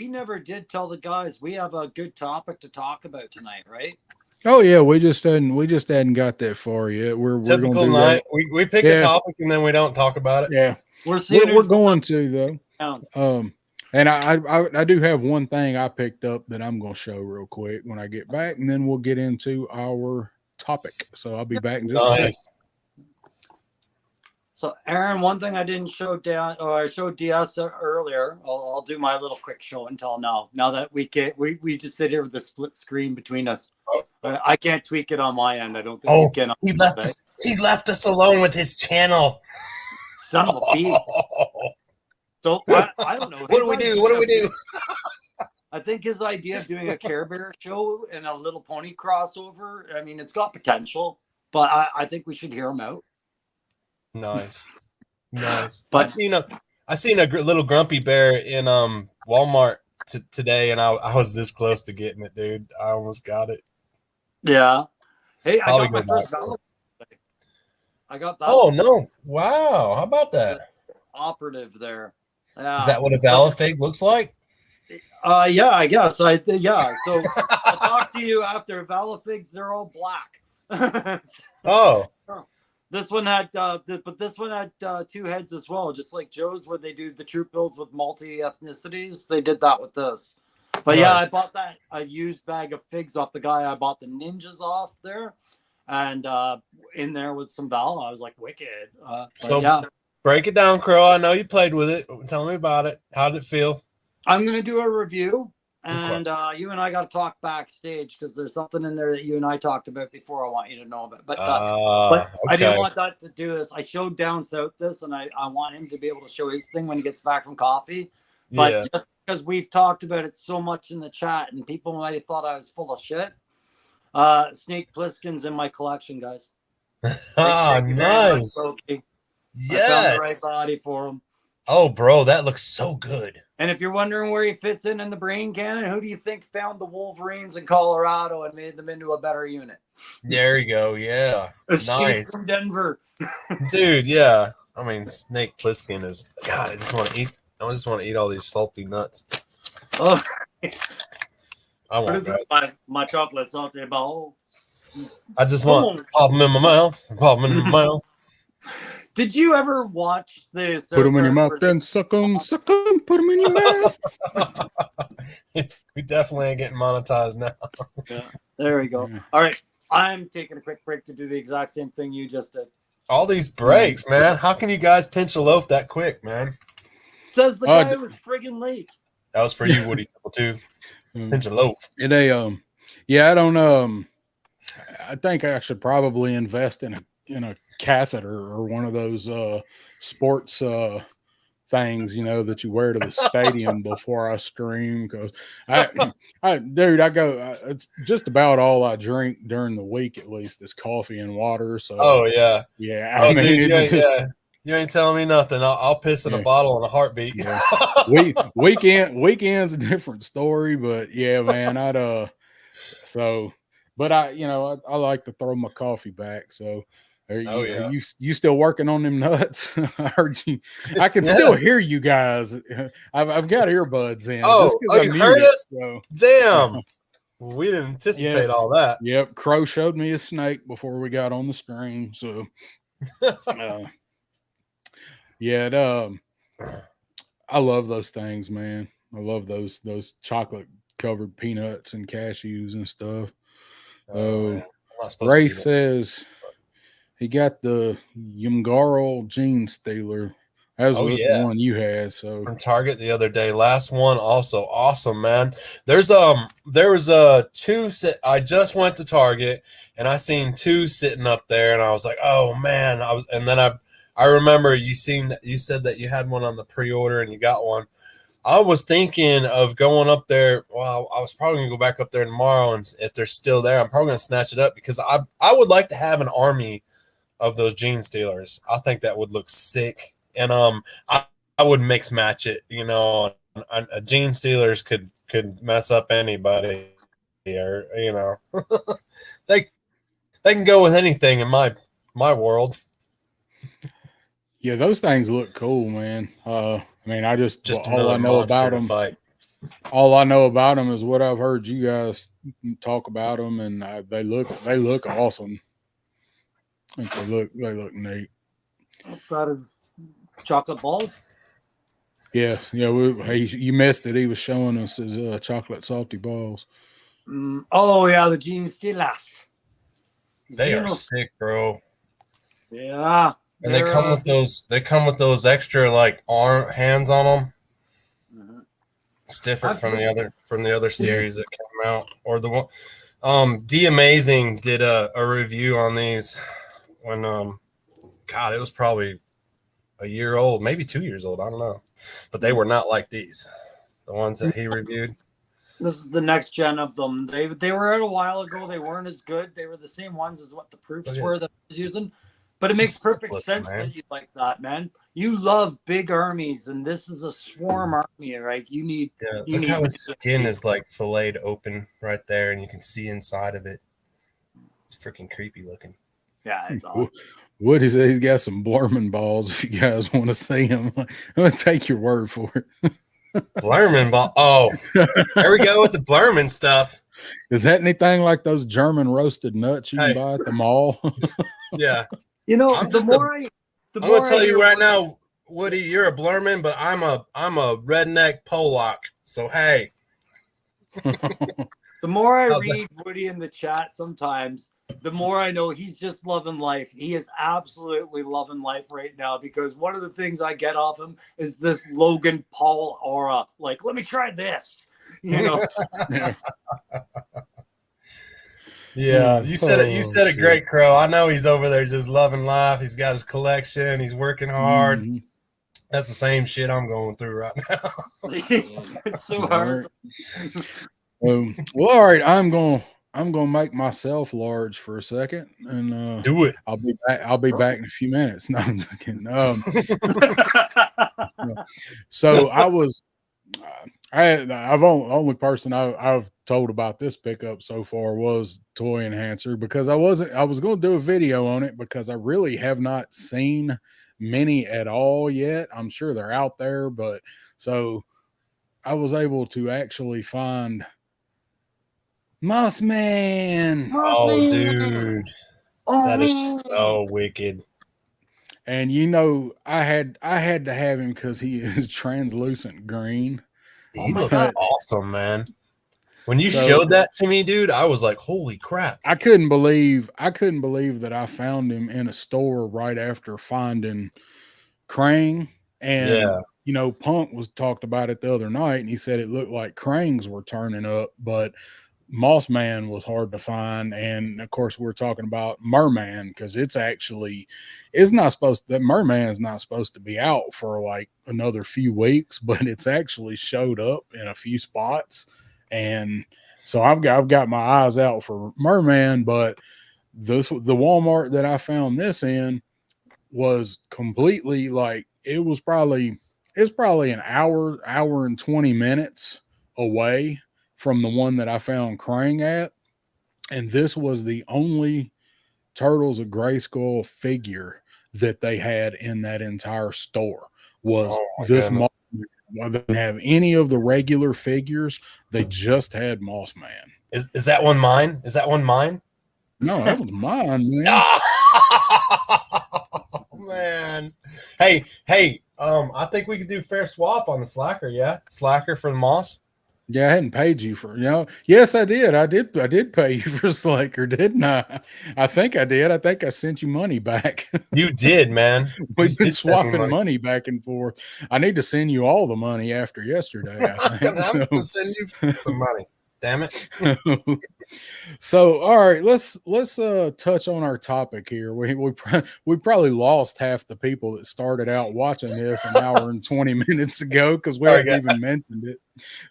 never did tell the guys we have a good topic to talk about tonight, right? Oh yeah, we just hadn't got that far yet. We're Typical gonna do night. that. We pick a topic and then we don't talk about it. Yeah, we're going to though. And I do have one thing I picked up that I'm going to show real quick when I get back, and then we'll get into our topic. So I'll be back in just a second. So, Aaron, one thing I didn't show down, or I showed DS earlier. I'll do my little quick show and tell now. Now that we just sit here with the split screen between us. I can't tweak it on my end. I don't think you can. He left us alone with his channel. Son of a beast. So I don't know. What do we do? I think his idea of doing a Care Bear show and a Little Pony crossover, I mean, it's got potential, but I think we should hear him out. Nice. But But I seen a little grumpy bear in Walmart today, and I was this close to getting it, dude. I almost got it. yeah. Hey, I Probably got my first Valor. I got that. Oh no! Wow, how about that? Operative there. Is that what a Valifig looks like? Yeah, I guess. So I'll talk to you after. Valifigs, they're all black. Oh. This one had, but this one had 2 heads as well, just like Joe's, where they do the troop builds with multi ethnicities. They did that with this. But yeah, I bought a used bag of figs off the guy I bought the ninjas off there, and in there was some Val. I was like, wicked. So yeah. Break it down, Crow. I know you played with it. Tell me about it. How did it feel? I'm gonna do a review, and you and I got to talk backstage because there's something in there that you and I talked about before. I want you to know about, but okay. I didn't want that to do this. I showed Down South this, and I want him to be able to show his thing when he gets back from coffee. But just because we've talked about it so much in the chat, and people might have thought I was full of shit. Snake Plissken's in my collection, guys. Nice. Yes. I found the right body for him. Oh, bro, that looks so good. And if you're wondering where he fits in the brain cannon, who do you think found the Wolverines in Colorado and made them into a better unit? There you go. Yeah. Escape from Denver. Dude, yeah. I mean, Snake Plissken is, God, I just want to eat all these salty nuts. Oh. I want that. My chocolate salty balls. I just want to pop them in my mouth. Pop them in my mouth. Did you ever watch this? Put them in your mouth, then suck them, put them in your mouth. We definitely ain't getting monetized now. Yeah, there we go. All right, I'm taking a quick break to do the exact same thing you just did. All these breaks, man. How can you guys pinch a loaf that quick, man? Says the guy who was friggin' late. That was for you, Woody, too. Pinch a loaf. Yeah, I don't. I think I should probably invest in a catheter or one of those sports things, that you wear to the stadium before I stream. Because it's just about all I drink during the week, at least, is coffee and water. So yeah. I mean, dude, you ain't telling me nothing. I'll piss in a bottle in a heartbeat. Yeah. Weekend's a different story, but yeah, man, but I like to throw my coffee back. So are you still working on them nuts? I heard you. I can still hear you guys. I've got earbuds in. You heard us? So. Damn. We didn't anticipate all that. Yep. Crow showed me a snake before we got on the stream. So I love those things, man. I love those chocolate covered peanuts and cashews and stuff. Ray says he got the Yumgarl Gene Stealer. That was the one you had. So from Target the other day. Last one also awesome, man. There was two. I just went to Target and I seen two sitting up there, and I was like, oh man. I remember you said that you had one on the pre-order and you got one. I was thinking of going up there. Well, I was probably gonna go back up there tomorrow, and if they're still there, I'm probably gonna snatch it up because I would like to have an army of those Gene Stealers. I think that would look sick, and I would mix match it. A Gene Stealers could mess up anybody, or they can go with anything in my world. Yeah, those things look cool, man. I mean, all I know about them is what I've heard you guys talk about them, and they look awesome. I think they look neat. That is chocolate balls. Yeah, you missed it. He was showing us his chocolate salty balls. The Gene Stealers. They are sick, bro. Yeah. And they come with those extra hands on them. Mm-hmm. It's different from the other series that came out, or the one. D Amazing did a review on these when it was probably a year old, maybe 2 years old. I don't know, but they were not like these. The ones that he reviewed. This is the next gen of them. They were out a while ago. They weren't as good. They were the same ones as what the proofs were that I was using. But it makes perfect sense that you like that, man. You love big armies, and this is a swarm army, right? You need how his skin is filleted open right there, and you can see inside of it. It's freaking creepy looking. Yeah, it's awesome. Woody said he's got some Blurman balls. If you guys want to see them, I'm gonna take your word for it. Blurman ball. Oh, there we go with the Blurman stuff. Is that anything like those German roasted nuts you can buy at the mall? Yeah. I'm gonna tell you right now, Woody, you're a Blurman, but I'm a redneck Polak. So hey. The more I read Woody in the chat sometimes, the more I know he's just loving life. He is absolutely loving life right now because one of the things I get off him is this Logan Paul aura. Like, let me try this. You know, Yeah. Yeah, you said it. You said it shit. great, Crow. I know he's over there just loving life. He's got his collection. He's working hard. Mhm. That's the same shit I'm going through right now. it's so All hard. right. Well, all right. I'm gonna make myself large for a second, and Do it. I'll be back. I'll be back in a few minutes. No, I'm just kidding. So I was, I've only person I've told about this pickup so far was Toyenhancer, because I was going to do a video on it because I really have not seen many at all yet. I'm sure they're out there, but so I was able to actually find Moss Man. Oh, dude, that is so wicked. And I had to have him because he is translucent green. He looks awesome, man. When you So- showed that to me, dude, I was like, "Holy crap!" I couldn't believe that I found him in a store right after finding Krang. And Yeah. Punk was talked about it the other night, and he said it looked like Krangs were turning up, but Moss Man was hard to find. And of course, we're talking about Merman, because that Merman's not supposed to be out for like another few weeks, but it's actually showed up in a few spots. And so I've got my eyes out for Merman, but the Walmart that I found this in was completely like it's probably an hour and 20 minutes away from the one that I found Krang at. And this was the only Turtles of Grayskull figure that they had in that entire store was this Moss Man. Well, they didn't have any of the regular figures. They just had Moss Man. Is that one mine? Is that one mine? No, that was mine, man. Oh, man. Hey, I think we could do fair swap on the Slacker, yeah? Slacker for the Moss. Yeah, I hadn't paid you for, yes, I did. I did pay you for Slaker, didn't I? I think I did. I think I sent you money back. You did, man. We've been swapping money back and forth. I need to send you all the money after yesterday, I think. I'm going to send you some money. Damn it. So, all right, let's touch on our topic here. We probably lost half the people that started out watching this an hour and 20 minutes ago because we hadn't even mentioned it.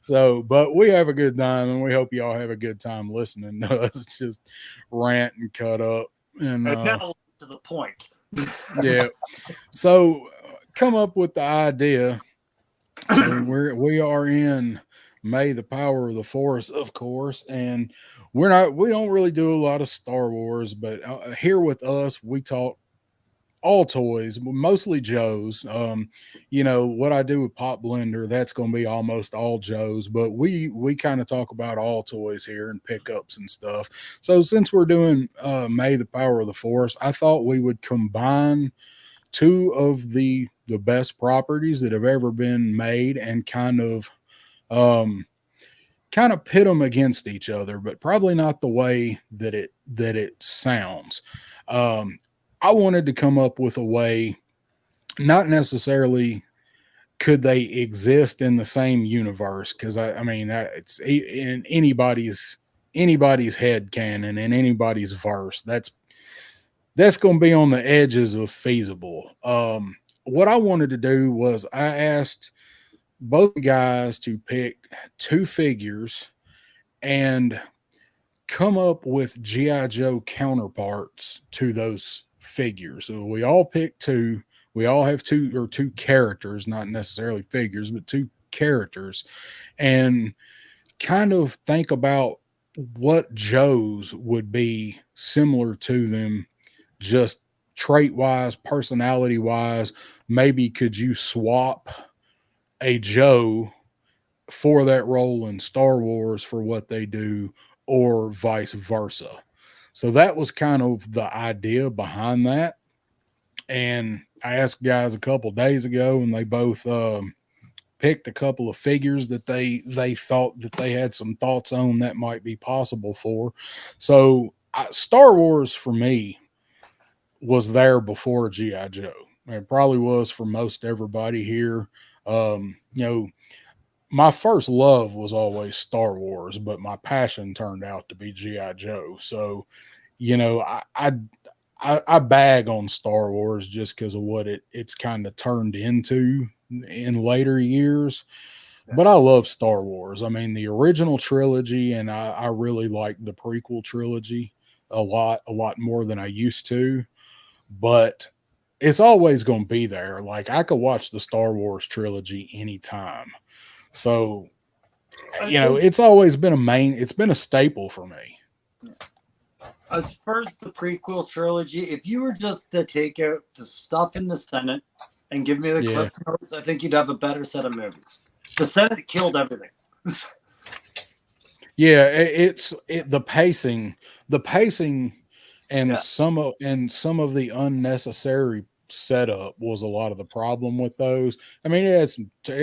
So, but we have a good time, and we hope y'all have a good time listening to us just rant and cut up. And now to the point. Yeah. So, come up with the idea. So we are in May the Power of the Force, of course, and we don't really do a lot of Star Wars, but here with us, we talk all toys, mostly Joe's. What I do with Pop Blender, that's going to be almost all Joe's, but we kind of talk about all toys here and pickups and stuff. So since we're doing May the Power of the Force, I thought we would combine two of the best properties that have ever been made and kind of pit them against each other, but probably not the way that it sounds. I wanted to come up with a way, not necessarily could they exist in the same universe, because I mean it's in anybody's head canon, in anybody's verse. That's going to be on the edges of feasible. What I wanted to do was I asked both guys to pick two figures and come up with G.I. Joe counterparts to those figures. So we all picked two. We all have two characters, not necessarily figures, but two characters, and kind of think about what Joe's would be similar to them, just trait wise, personality wise. Maybe could you swap a Joe for that role in Star Wars for what they do, or vice versa? So that was kind of the idea behind that. And I asked guys a couple days ago, and they both picked a couple of figures that they thought that they had some thoughts on that might be possible for. So Star Wars for me was there before G.I. Joe. It probably was for most everybody here. my first love was always Star Wars, but my passion turned out to be GI Joe. So, you know, I bag on Star Wars just because of what it's kind of turned into in later years. But I love Star Wars. I mean, the original trilogy, and I really like the prequel trilogy a lot more than I used to. But it's always going to be there. Like I could watch the Star Wars trilogy anytime. So, I you know, think it's been a staple for me. as far as the prequel trilogy, if you were just to take out the stuff in the Senate and give me the Yeah. clip notes, I think you'd have a better set of movies. The Senate killed everything. Yeah, the pacing and Yeah. some of the unnecessary setup was a lot of the problem with those. I mean, it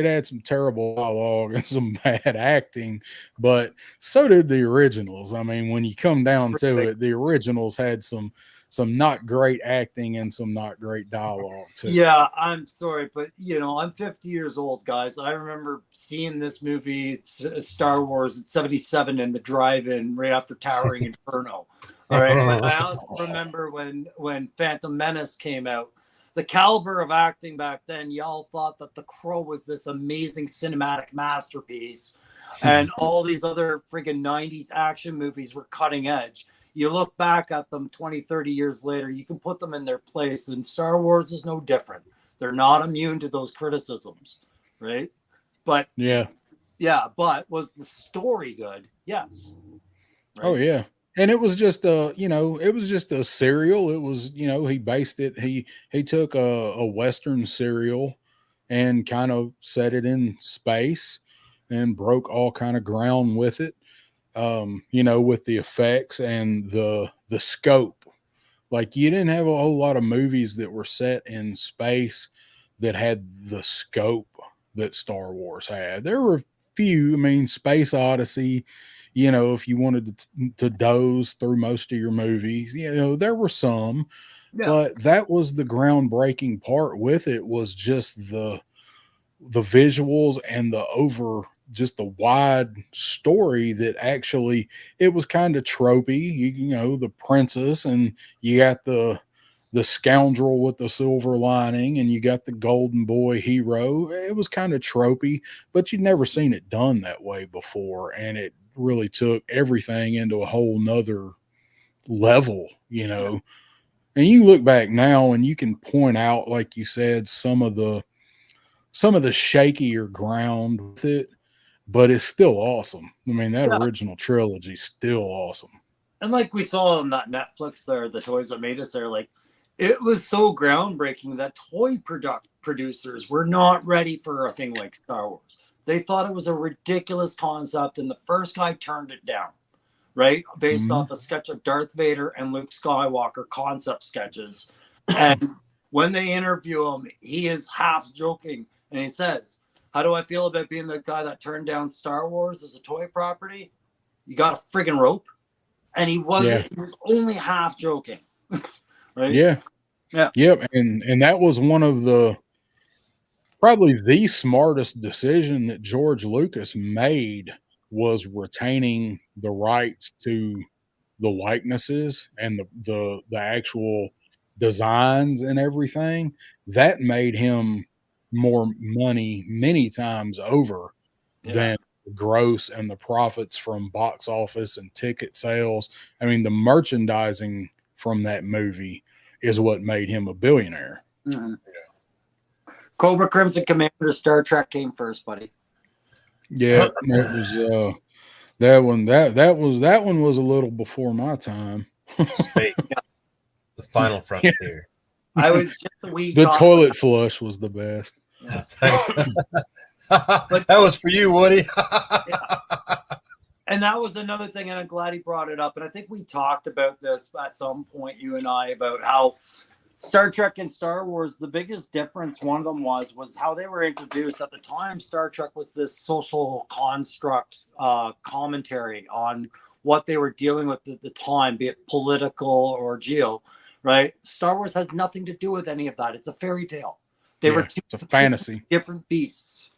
had some terrible dialogue and some bad acting, but so did the originals. I mean, when you come down to it, the originals had some not great acting and some not great dialogue too. Yeah, I'm sorry, but you know, I'm 50 years old, guys. I remember seeing this movie, Star Wars, at 77 in the drive-in right after Towering Inferno. All right, but I also remember when Phantom Menace came out. The caliber of acting back then, y'all thought that The Crow was this amazing cinematic masterpiece, and all these other friggin' 90s action movies were cutting edge. You look back at them 20, 30 years later, you can put them in their place, and Star Wars is no different. They're not immune to those criticisms, right? But Yeah. but was the story good? Yes. Right? Oh yeah. And it was just it was just a serial. It was, he based it. He took a Western serial and kind of set it in space and broke all kind of ground with it. With the effects and the scope. Like you didn't have a whole lot of movies that were set in space that had the scope that Star Wars had. There were a few. I mean, Space Odyssey. If you wanted to doze through most of your movies, there were some, but that was the groundbreaking part with it was just the visuals and just the wide story that actually it was kind of tropey, the princess and you got the scoundrel with the silver lining and you got the golden boy hero. It was kind of tropey, but you'd never seen it done that way before. And it really took everything into a whole nother level, and you look back now and you can point out, like you said, some of the shakier ground with it, but it's still awesome. I mean, that original trilogy is still awesome. And like we saw on that Netflix there, the Toys That Made Us there, like it was so groundbreaking that toy producers were not ready for a thing like Star Wars. They thought it was a ridiculous concept, and the first guy turned it down, right? Based off a sketch of Darth Vader and Luke Skywalker concept sketches. And when they interview him, he is half joking, and he says, "How do I feel about being the guy that turned down Star Wars as a toy property? You got a friggin' rope?" And he wasn't. He was only half joking, right? Yeah. Yep. And that was one of probably the smartest decision that George Lucas made was retaining the rights to the likenesses and the actual designs and everything. That made him more money many times over than the gross and the profits from box office and ticket sales. I mean, the merchandising from that movie is what made him a billionaire. Mm-hmm. Cobra Crimson Commander, Star Trek came first, buddy. Yeah, it was that one was a little before my time. Space, the final frontier. I was just a wee. The toilet flush was the best. Yeah. Thanks. But that was for you, Woody. And that was another thing, and I'm glad he brought it up. And I think we talked about this at some point, you and I, about how Star Trek and Star Wars, the biggest difference, one of them was how they were introduced. At the time, Star Trek was this social construct commentary on what they were dealing with at the time, be it political or geo, right? Star Wars has nothing to do with any of that. It's a fairy tale. They were it's a fantasy. Different beasts.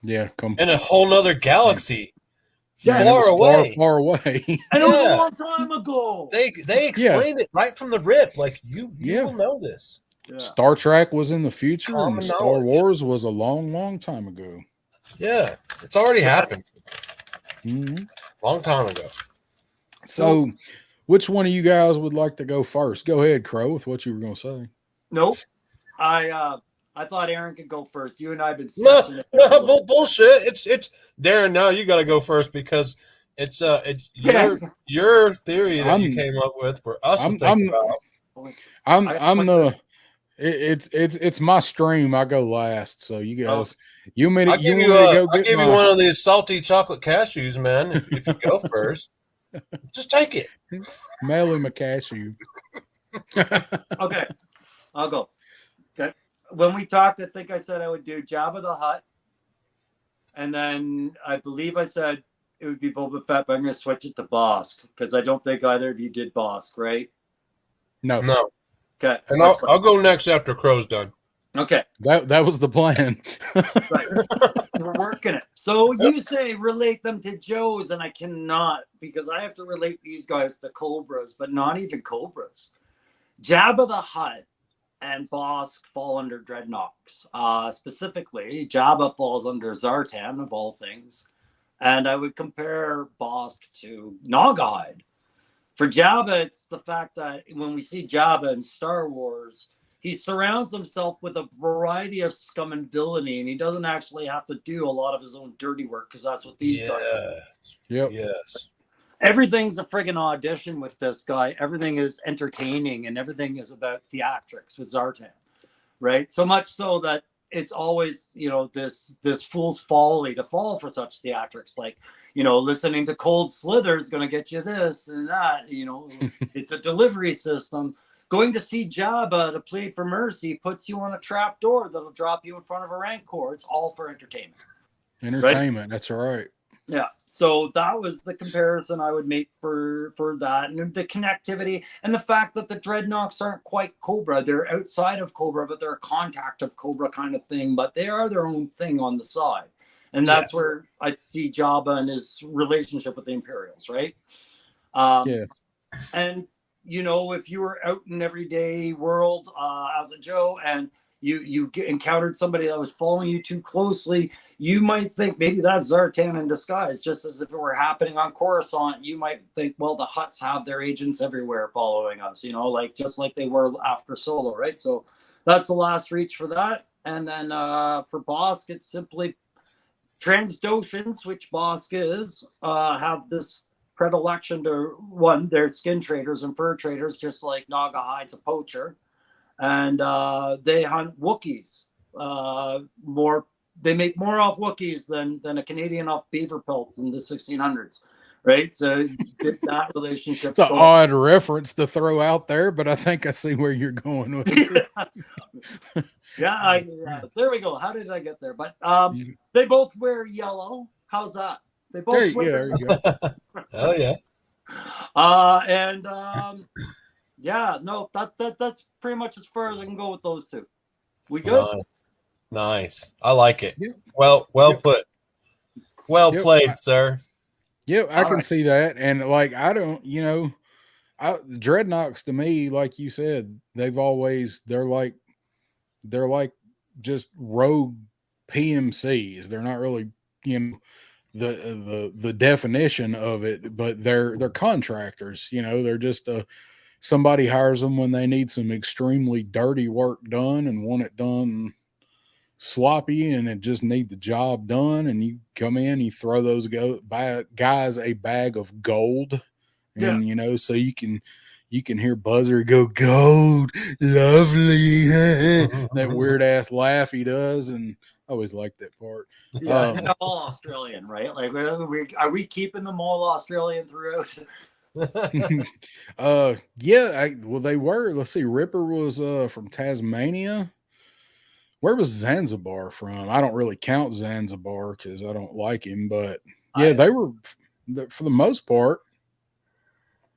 Yeah, in a whole nother galaxy, Yeah, and it far was away. far away. And it was a Yeah. long time ago. They explained it right from the rip. Like you Yeah. will know this. Yeah. Star Trek was in the future, and common Star knowledge. Wars was a long, long time ago. Yeah, it's already happened. Mhm. Long time ago. So, which one of you guys would like to go first? Go ahead, Crow, with what you were going to say. Nope. I thought Aaron could go first. You and I have been No, stretching it out a little. bullshit. It's Darren. Now you got to go first because it's Yeah. your theory that you I'm- came up with for us to I'm- think I'm about. I'm the it's my stream. I go last, so you guys, you want me I'll to give you one of these salty chocolate cashews, man. If you go first, just take it. mail him a cashew. Okay, I'll go. Okay. When we talked, I think I said I would do Jabba the Hutt, and then I believe I said it would be Boba Fett, but I'm going to switch it to Bosk because I don't think either of you did Bosk, right? No, Okay. And I'll go next after Crow's done. Okay. that was the plan. Right. We're working it. So you say relate them to Joes, and I cannot because I have to relate these guys to Cobras, but not even Cobras. Jabba the Hutt and Bosk fall under Dreadnoks. Specifically, Jabba falls under Zartan, of all things. And I would compare Bosk to Naugahyde. For Jabba, it's the fact that when we see Jabba in Star Wars, he surrounds himself with a variety of scum and villainy, and he doesn't actually have to do a lot of his own dirty work because that's what these guys do. Yep. Yes. Everything's a friggin' audition with this guy. Everything is entertaining and everything is about theatrics with Zartan, right? So much so that it's always, this fool's folly to fall for such theatrics. Like, listening to Cold Slither is going to get you this and that. It's a delivery system. Going to see Jabba to plead for mercy puts you on a trap door that'll drop you in front of a Rancor. It's all for entertainment. Entertainment. Right? That's right. Yeah, so that was the comparison I would make for that, and the connectivity, and the fact that the Dreadnoks aren't quite Cobra. They're outside of Cobra, but they're a contact of Cobra kind of thing. But they are their own thing on the side, and that's where I see Jabba and his relationship with the Imperials, right? Yeah. And if you were out in everyday world as a Joe and you encountered somebody that was following you too closely, you might think maybe that's Zartan in disguise. Just as if it were happening on Coruscant, you might think, well, the Hutts have their agents everywhere following us, just like they were after Solo, right? So that's the last reach for that. And then for Bosk, it's simply Transdoshans, which Bosk is, have this predilection to they're skin traders and fur traders, just like Naugahyde's a poacher. And they hunt Wookiees. They make more off Wookiees than a Canadian off beaver pelts in the 1600s, right? So that relationship. It's an odd reference to throw out there, but I think I see where you're going with it. Yeah, there we go. How did I get there? But they both wear yellow. How's that? They both there you go. Oh yeah. That's pretty much as far as I can go with those two. We good? Nice. I like it. Yep. Well put. Well played, sir. Yep, I can see that. And like, I don't, Dreadnoks to me, like you said, they're like just rogue PMCs. They're not really, the definition of it, but they're contractors. They're just somebody hires them when they need some extremely dirty work done and want it done sloppy, and it just need the job done. And you come in, you throw those guys a bag of gold, and so you can hear Buzzer go, "Gold, lovely," that weird ass laugh he does, and I always like that part. Yeah, they're all Australian, right? Like, are we keeping them all Australian throughout? They were. Let's see, Ripper was from Tasmania. Where was Zanzibar from? I don't really count Zanzibar because I don't like him, but they were for the most part.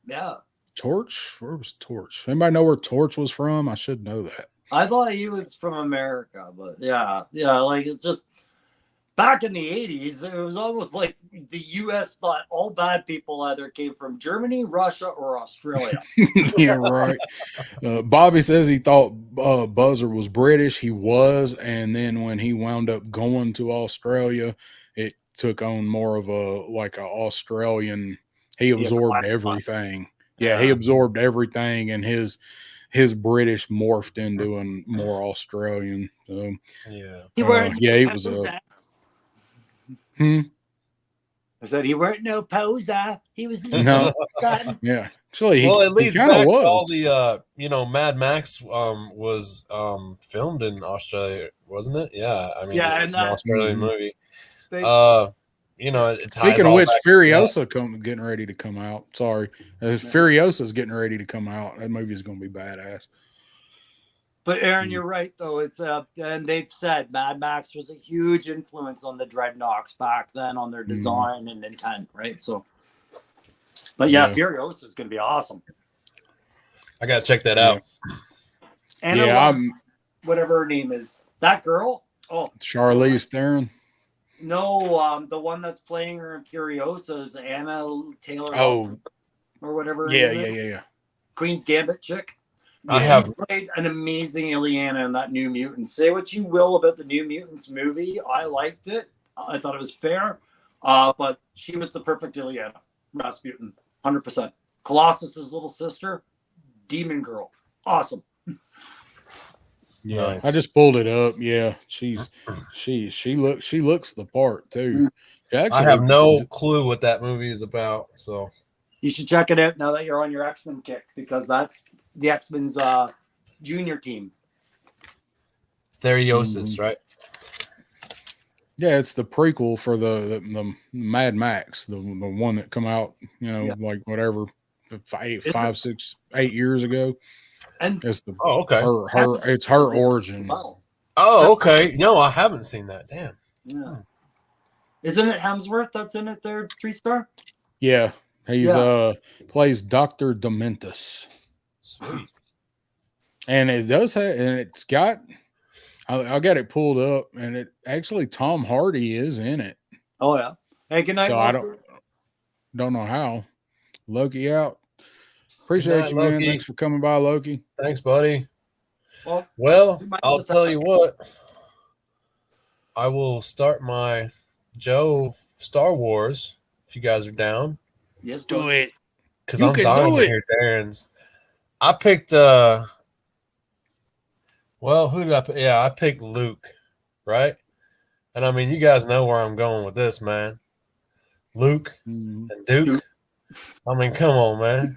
Yeah. Torch? Where was Torch? Anybody know where Torch was from? I should know that. I thought he was from America, but yeah, like it's just back in the 80s, it was almost like the U.S. thought all bad people either came from Germany, Russia, or Australia. Yeah, right. Bobby says he thought Buzzer was British. He was, and then when he wound up going to Australia, it took on more of a Australian. He absorbed everything. Yeah, he absorbed everything, and his British morphed into a more Australian. So Yeah. He weren't he was I said he weren't no poser. He was no. Yeah. Actually, Well, it leads kind of back was. to all the Mad Max was filmed in Australia, wasn't it? Yeah, I mean, Yeah, it's an Australian movie. They, It ties Speaking of all which, back Furiosa getting ready to come out. Sorry, Furiosa's getting ready to come out. That movie is going to be badass. But Aaron, you're right though. It's and they've said Mad Max was a huge influence on the Dreadnoks back then on their design and intent, right? So, but yeah, Furiosa is going to be awesome. I gotta check that out. And whatever her name is, that girl. Oh, Charlize Theron. No, the one that's playing her in Furiosa is Anna Taylor. Oh, or whatever. Yeah. Queen's Gambit chick. I have played an amazing Ileana in that New Mutants. Say what you will about the New Mutants movie, I liked it. I thought it was fair, but she was the perfect Ileana. Rasputin, 100%. Colossus's little sister, demon girl, awesome. Yeah, nice. I just pulled it up. Yeah, she looks the part too. Actually, I have no clue what that movie is about, so you should check it out now that you're on your X-Men kick, because that's the X-Men's junior team. Theriosis, right? Yeah, it's the prequel for the Mad Max, the one that come out, like whatever, 5, 6, 8 years ago. And it's okay. It's her origin. Oh, okay. No, I haven't seen that. Damn. Yeah. Isn't it Hemsworth that's in it there, 3-star? Yeah. He's plays Dr. Dementus. Sweet. And it does have, and it's got, I got it pulled up, and it actually Tom Hardy is in it. Oh yeah. Hey, good night. So Loki. I don't know how. Loki out. Appreciate you, man. Loki. Thanks for coming by, Loki. Thanks, buddy. Well, I'll tell you what. I will start my Joe Star Wars if you guys are down. Yes, do it. Because I'm dying to hear Darren's. I picked who did I pick? Yeah, I picked Luke, right? And I mean, you guys know where I'm going with this, man. Luke and Duke. I mean, come on, man.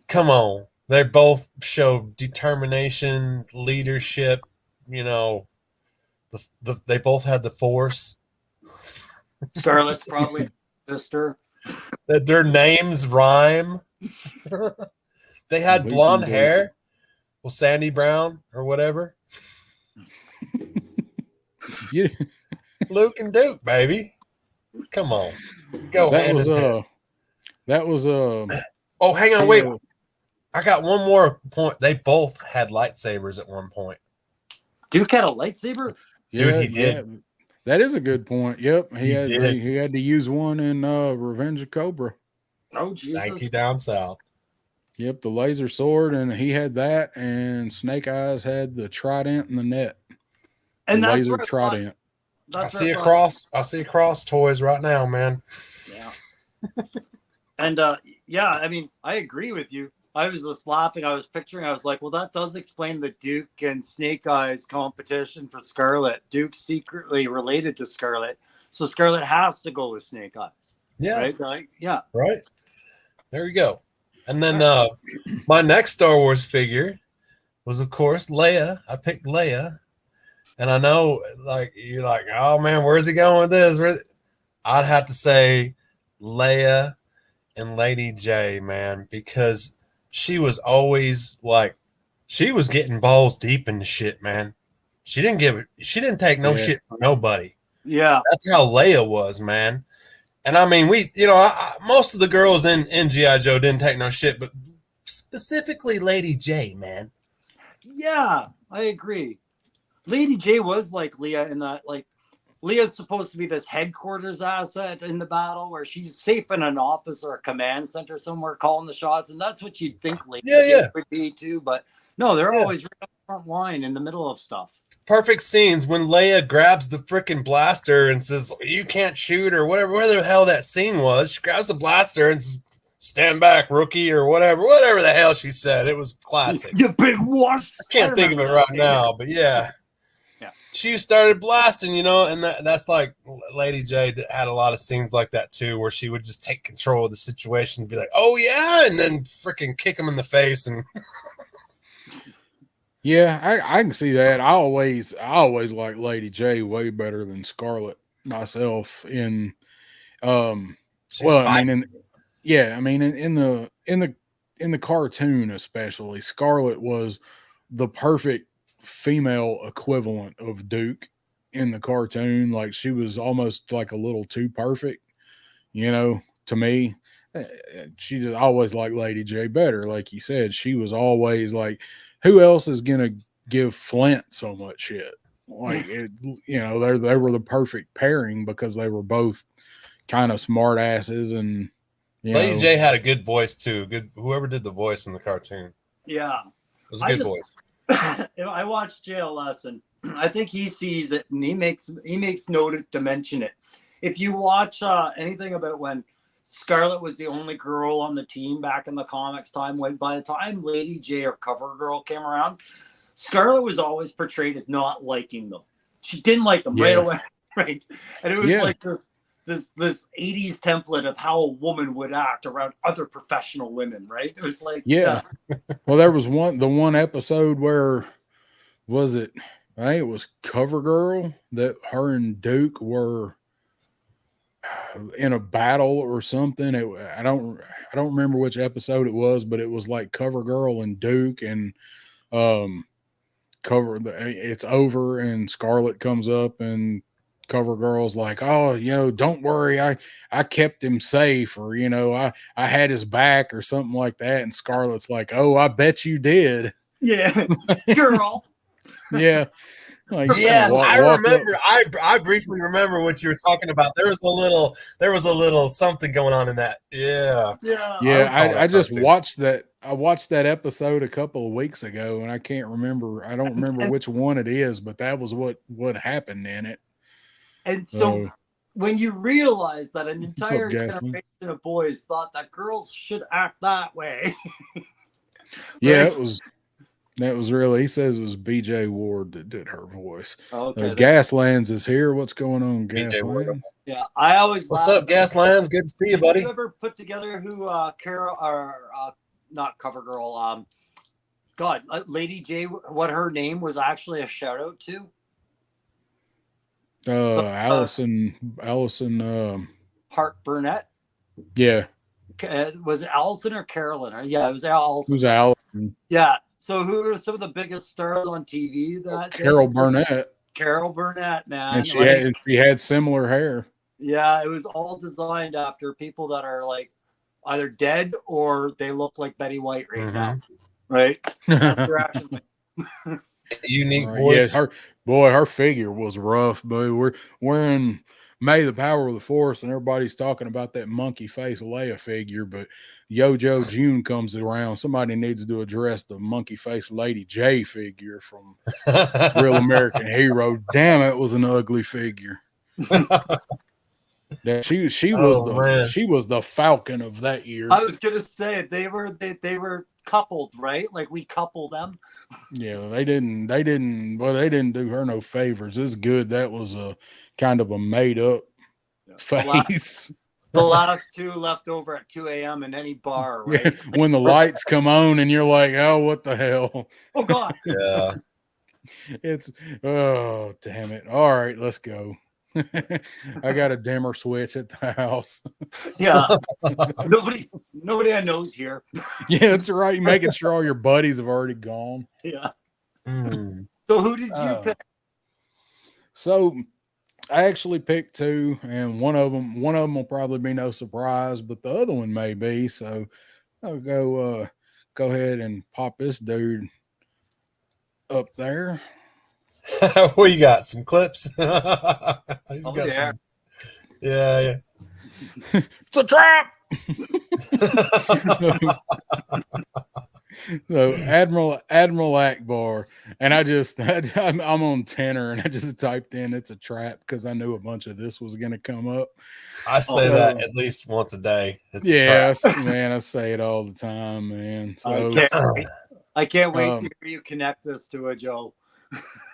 Come on. They both show determination, leadership, they both had the Force. Scarlett's probably sister. That their names rhyme. They had blonde hair. Well, Sandy Brown or whatever. Yeah. Luke and Duke, baby. Come on. Go hand in hand. That was Oh, hang on, wait. I got one more point. They both had lightsabers at one point. Duke had a lightsaber? Dude, he did. Yeah. That is a good point. Yep. He had to use one in Revenge of Cobra. Oh, Jesus. 90 down south. Yep, the laser sword, and he had that, and Snake Eyes had the trident and the net. And the that's laser trident. I see a cross toys right now, man. Yeah. And I mean, I agree with you. I was just laughing. I was like, well, that does explain the Duke and Snake Eyes competition for Scarlet. Duke's secretly related to Scarlet, so Scarlet has to go with Snake Eyes. Yeah. Right? Right. There you go. And then my next Star Wars figure was, of course, Leia. I picked Leia. And I know, you're like, oh, man, where's he going with this? I'd have to say Leia and Lady J, man, because she was always she was getting balls deep in the shit, man. She didn't take no shit from nobody. Yeah. That's how Leia was, man. And I mean, most of the girls in G.I. Joe didn't take no shit, but specifically Lady J, man. Yeah, I agree. Lady J was like Leia in that, Leah's supposed to be this headquarters asset in the battle where she's safe in an office or a command center somewhere calling the shots. And that's what you'd think Leah would be too. But no, they're always right on the front line in the middle of stuff. Perfect scenes when Leia grabs the freaking blaster and says, "You can't shoot," or whatever the hell that scene was. She grabs the blaster and says, "Stand back, rookie," or whatever the hell she said. It was classic. You big wuss. I can't think of it right now, but yeah. She started blasting, and that's like Lady J had a lot of scenes like that too, where she would just take control of the situation and be like, "Oh yeah," and then freaking kick him in the face. And yeah, I can see that. I always like Lady J way better than Scarlet myself. In in the cartoon especially, Scarlet was the perfect female equivalent of Duke in the cartoon. Like, she was almost like a little too perfect, to me. She just always liked Lady J better. Like you said, she was always like, who else is gonna give Flint so much shit? Like, they were the perfect pairing because they were both kind of smart asses. And Lady J had a good voice too. Good, whoever did the voice in the cartoon. Yeah, it was a good voice. I watched JLS, and I think he sees it, and he makes note to mention it. If you watch anything about when Scarlet was the only girl on the team back in the comics time, when by the time Lady J or CoverGirl came around, Scarlet was always portrayed as not liking them. She didn't like them right away, right? And it was like this 80s template of how a woman would act around other professional women, right? It was like, well, there was the one episode where, was it, I think it was CoverGirl, that her and Duke were in a battle or something. I don't remember which episode it was, but it was like CoverGirl and Duke, and it's over, and Scarlet comes up, and CoverGirl's like, "Oh, don't worry, I kept him safe," or I had his back, or something like that. And Scarlet's like, "Oh, I bet you did." Yeah, girl. Yeah. Like, yes, I remember. I briefly remember what you were talking about. There was a little something going on in that. Yeah. I just watched that. I watched that episode a couple of weeks ago, and I can't remember. I don't remember which one it is, but that was what happened in it. And so when you realize that an entire generation of boys thought that girls should act that way. Yeah, that was really, he says it was BJ Ward that did her voice. Okay. Gaslands is here. What's going on, Gaslands? Yeah, I always. What's up, Gaslands? Good to see you, buddy. Have you ever put together who Carol or not CoverGirl? Lady J, what her name was actually a shout out to? Allison Hart Burnett. Yeah. Was it Allison or Carolyn? Yeah, it was Allison. Who's Allison? Yeah. So who are some of the biggest stars on TV? Carol Burnett. Carol Burnett, man. And she had similar hair. Yeah, it was all designed after people that are like either dead or they look like Betty White right now. Right? That's their action. Unique voice. Yeah, her figure was rough, but we're in May the Power of the Force, and everybody's talking about that monkey face Leia figure, but Yojo June comes around. Somebody needs to address the monkey face Lady J figure from Real American Hero. Damn, it was an ugly figure. She was the Falcon of that year. I was gonna say they were coupled, right? Like we couple them. Yeah, they didn't do her no favors. It's good. That was a kind of a made up face. The last two left over at 2 a.m. in any bar, right? Yeah, when the lights come on and you're like, oh, what the hell? Oh God. Yeah. Oh damn it. All right, let's go. I got a dimmer switch at the house. Yeah. Nobody I know's here. Yeah, that's right. Making sure all your buddies have already gone. Yeah. So who did you pick? So I actually picked two, and one of them will probably be no surprise, but the other one may be. So I'll go ahead and pop this dude up there. What you got? Some clips? He's Oh, got yeah. some. Yeah, It's a trap. So Admiral Akbar, and I'm on tenor, and I just typed in "it's a trap" because I knew a bunch of this was going to come up. I say So, that at least once a day. It's a yeah, trap. man, I say it all the time, man. So, I can't wait to um, hear you connect this to a Joe.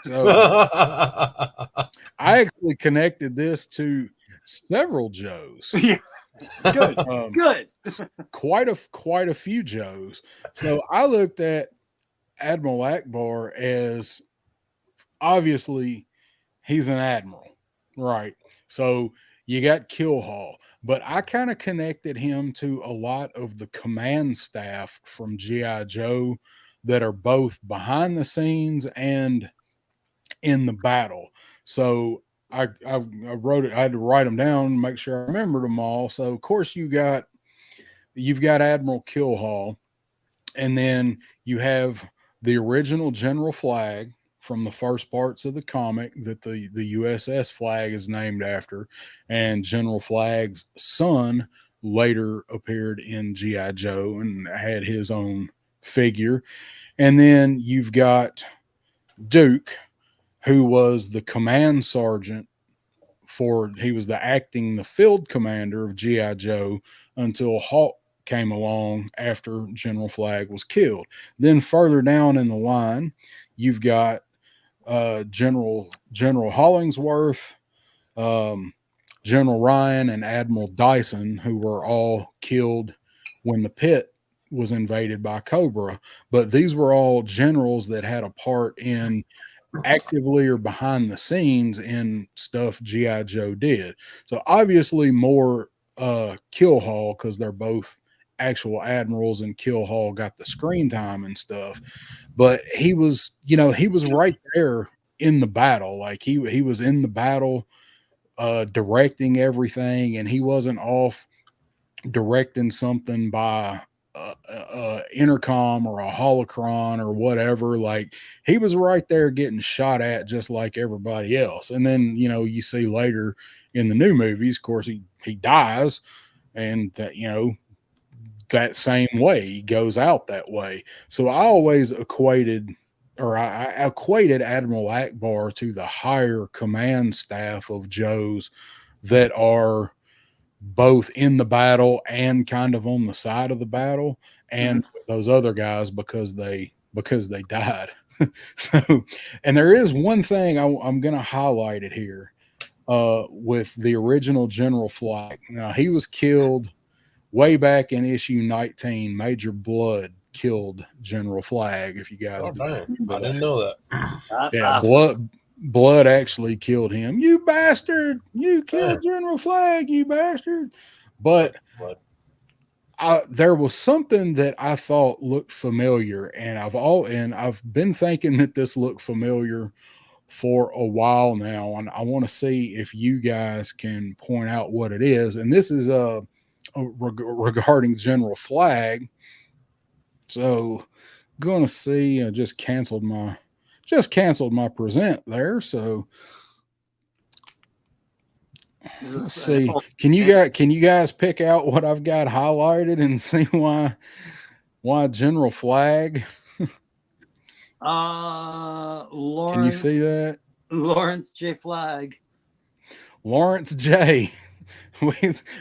so I actually connected this to several Joes. Yeah, good, Um, good. quite a few Joes. So I looked at Admiral Akbar as obviously he's an admiral, right? So you got Killhall, but I kind of connected him to a lot of the command staff from GI Joe that are both behind the scenes and in the battle. So I wrote it. I had to write them down, make sure I remembered them all. So of course you've got Admiral Killhall, and then you have the original General Flag from the first parts of the comic that the USS Flag is named after, and General Flag's son later appeared in GI Joe and had his own figure. And then you've got Duke, who was the command sergeant he was the field commander of GI Joe until Hawk came along after General Flag was killed. Then further down in the line, you've got General Hollingsworth, General Ryan, and Admiral Dyson, who were all killed when the pit was invaded by Cobra. But these were all generals that had a part in actively or behind the scenes in stuff GI Joe did. So obviously more Killhall, because they're both actual admirals, and Killhall got the screen time and stuff. But he was right there in the battle. Like he was in the battle, directing everything, and he wasn't off directing something by intercom or a holocron or whatever. Like he was right there getting shot at just like everybody else. And then you see later in the new movies, of course, he dies, and that same way he goes out that way. So I always equated Admiral Akbar to the higher command staff of Joe's that are both in the battle and kind of on the side of the battle, and those other guys because they died. So, and there is one thing I'm going to highlight it here with the original General Flag. Now, he was killed way back in issue 19. Major Blood killed General Flag. If you guys I didn't know that. yeah, Blood actually killed him. You bastard! You killed General Flag, you bastard! But there was something that I thought looked familiar, and I've been thinking that this looked familiar for a while now, and I want to see if you guys can point out what it is. And this is regarding General Flag. So, gonna see. I just canceled my present there. So let's see. Can you guys pick out what I've got highlighted and see why General Flag? Lawrence, can you see that? Lawrence J. Flag. Lawrence J.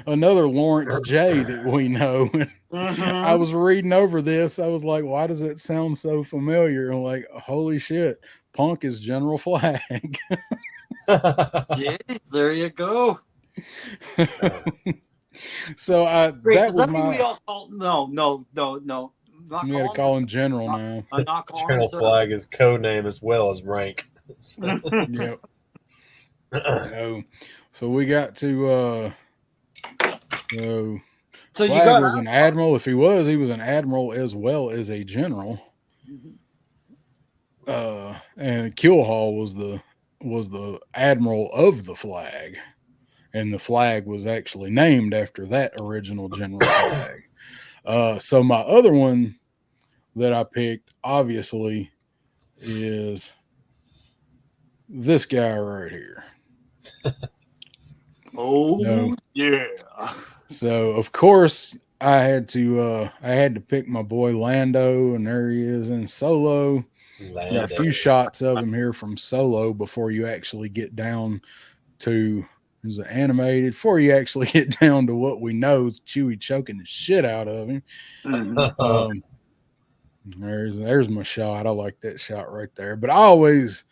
Another Lawrence J that we know. I was reading over this. I was like, why does it sound so familiar? I'm like, holy shit, Punk is General Flag. Jeez, there you go. So Great, that was we all call no. I'm gonna call him General now. I'm not calling General Flag is code name as well as rank. Yep. So we got to so Flag was an admiral. If he was an admiral as well as a general. And Killhall was the admiral of the Flag, and the Flag was actually named after that original General Flag. So my other one that I picked obviously is this guy right here. Oh No. yeah. So of course I had to pick my boy Lando, and there he is in Solo. Got a Lando. few shots of him here from Solo before you actually get down to is it animated before you actually get down to what we know is Chewie choking the shit out of him. Mhm. There's my shot. I like that shot right there. But I always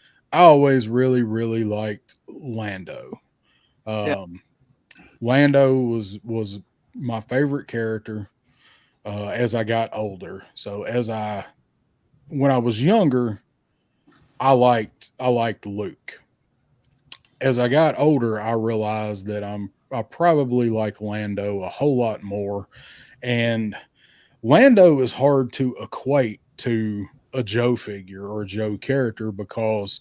really liked Lando. Yeah. Lando was my favorite character as I got older. So when I was younger, I liked Luke. As I got older, I realized that I probably like Lando a whole lot more. And Lando is hard to equate to a Joe figure or a Joe character because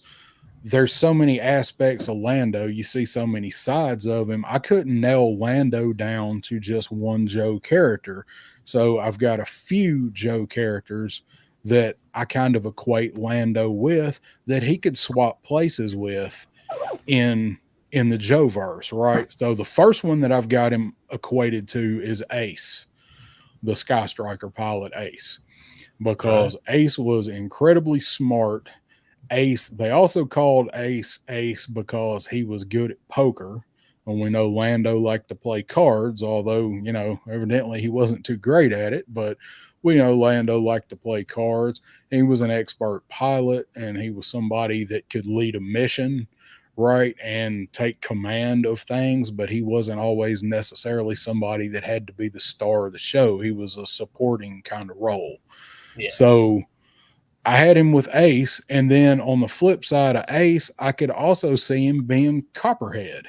there's so many aspects of Lando. You see so many sides of him. I couldn't nail Lando down to just one Joe character. So I've got a few Joe characters that I kind of equate Lando with that he could swap places with in the Joe verse, right? So the first one that I've got him equated to is Ace, the Sky Striker pilot Ace, because Ace was incredibly smart. Ace, they also called Ace because he was good at poker. And we know Lando liked to play cards, although, evidently he wasn't too great at it, but we know Lando liked to play cards. He was an expert pilot, and he was somebody that could lead a mission, right, and take command of things, but he wasn't always necessarily somebody that had to be the star of the show. He was a supporting kind of role. Yeah. So I had him with Ace, and then on the flip side of Ace, I could also see him being Copperhead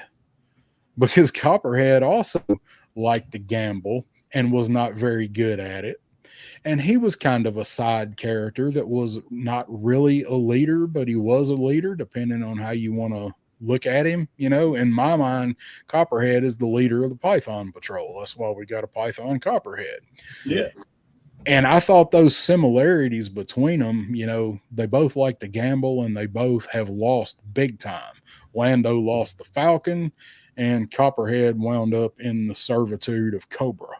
because Copperhead also liked to gamble and was not very good at it. And he was kind of a side character that was not really a leader, but he was a leader, depending on how you want to look at him. In my mind, Copperhead is the leader of the Python Patrol. That's why we got a Python Copperhead. Yeah. And I thought those similarities between them, they both like to gamble and they both have lost big time. Lando lost the Falcon, and Copperhead wound up in the servitude of Cobra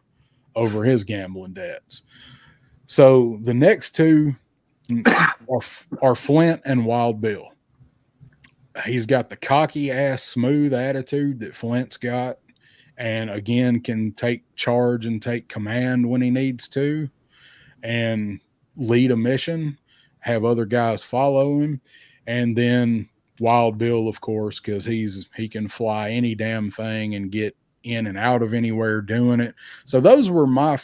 over his gambling debts. So the next two are Flint and Wild Bill. He's got the cocky ass smooth attitude that Flint's got, and again can take charge and take command when he needs to and lead a mission, have other guys follow him. And then Wild Bill, of course, because he can fly any damn thing and get in and out of anywhere doing it. So those were I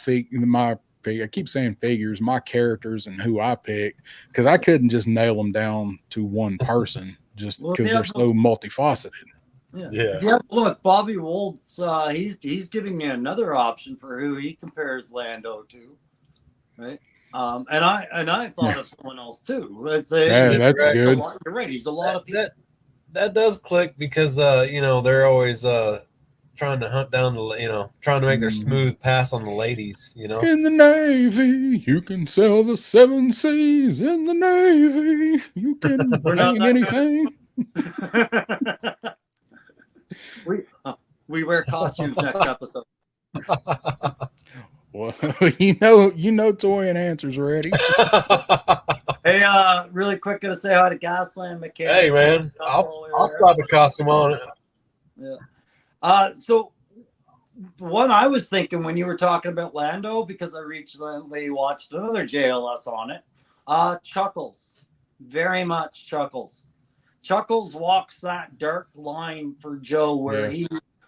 keep saying figures, my characters and who I picked, because I couldn't just nail them down to one person just because they're so multifaceted. Yeah. Look, Bobby Woltz, he's giving me another option for who he compares Lando to, right? And I thought of someone else too. That's good. You're right. He's a lot of people. That does click because they're always trying to hunt down trying to make their smooth pass on the ladies. In the Navy, you can sell the 7 Seas. In the Navy, you can hang anything. We wear costumes next episode. Well, Toyenhancer's ready. Hey, really quick, gonna say hi to Gasland Mechanic. Hey, man, I'll slap a costume on it. Yeah. So one I was thinking when you were talking about Lando, because I recently watched another JLS on it. Chuckles, very much Chuckles. Chuckles walks that dark line for Joe where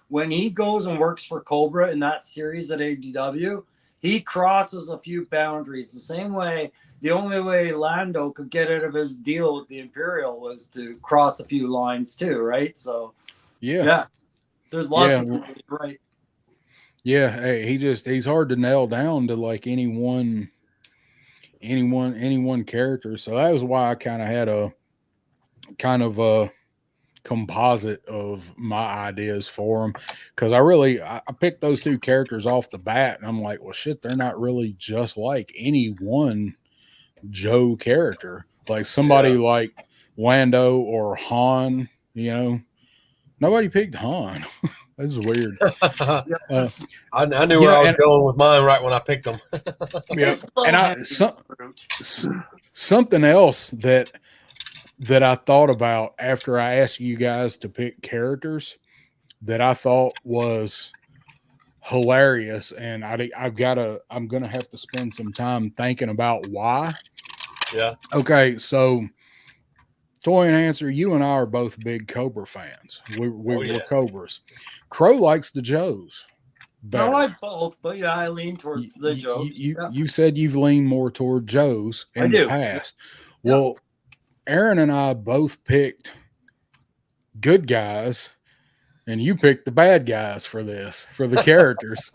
when he goes and works for Cobra in that series at ADW, he crosses a few boundaries. The same way, the only way Lando could get out of his deal with the Imperial was to cross a few lines too, right? So, yeah, there's lots of right. Yeah, hey, he's hard to nail down to like any one character. So that was why I kind of had a composite of my ideas for them, because I picked those two characters off the bat, and I'm like, well, shit, they're not really just like any one Joe character. Like somebody like Lando or Han. You know, nobody picked Han. That's weird. I knew where Yeah, I was and going with mine right when I picked them. yeah, It's and something else that I thought about after I asked you guys to pick characters that I thought was hilarious, and I'm gonna have to spend some time thinking about why. Yeah. Okay, so Toyenhancer, you and I are both big Cobra fans. Oh yeah. We're Cobras. Crow likes the Joes No, better. I both, but yeah, I lean towards the Joes. Yeah, You said you've leaned more toward Joes I in the do. past. Yeah. Well, Aaron and I both picked good guys, and you picked the bad guys for the characters.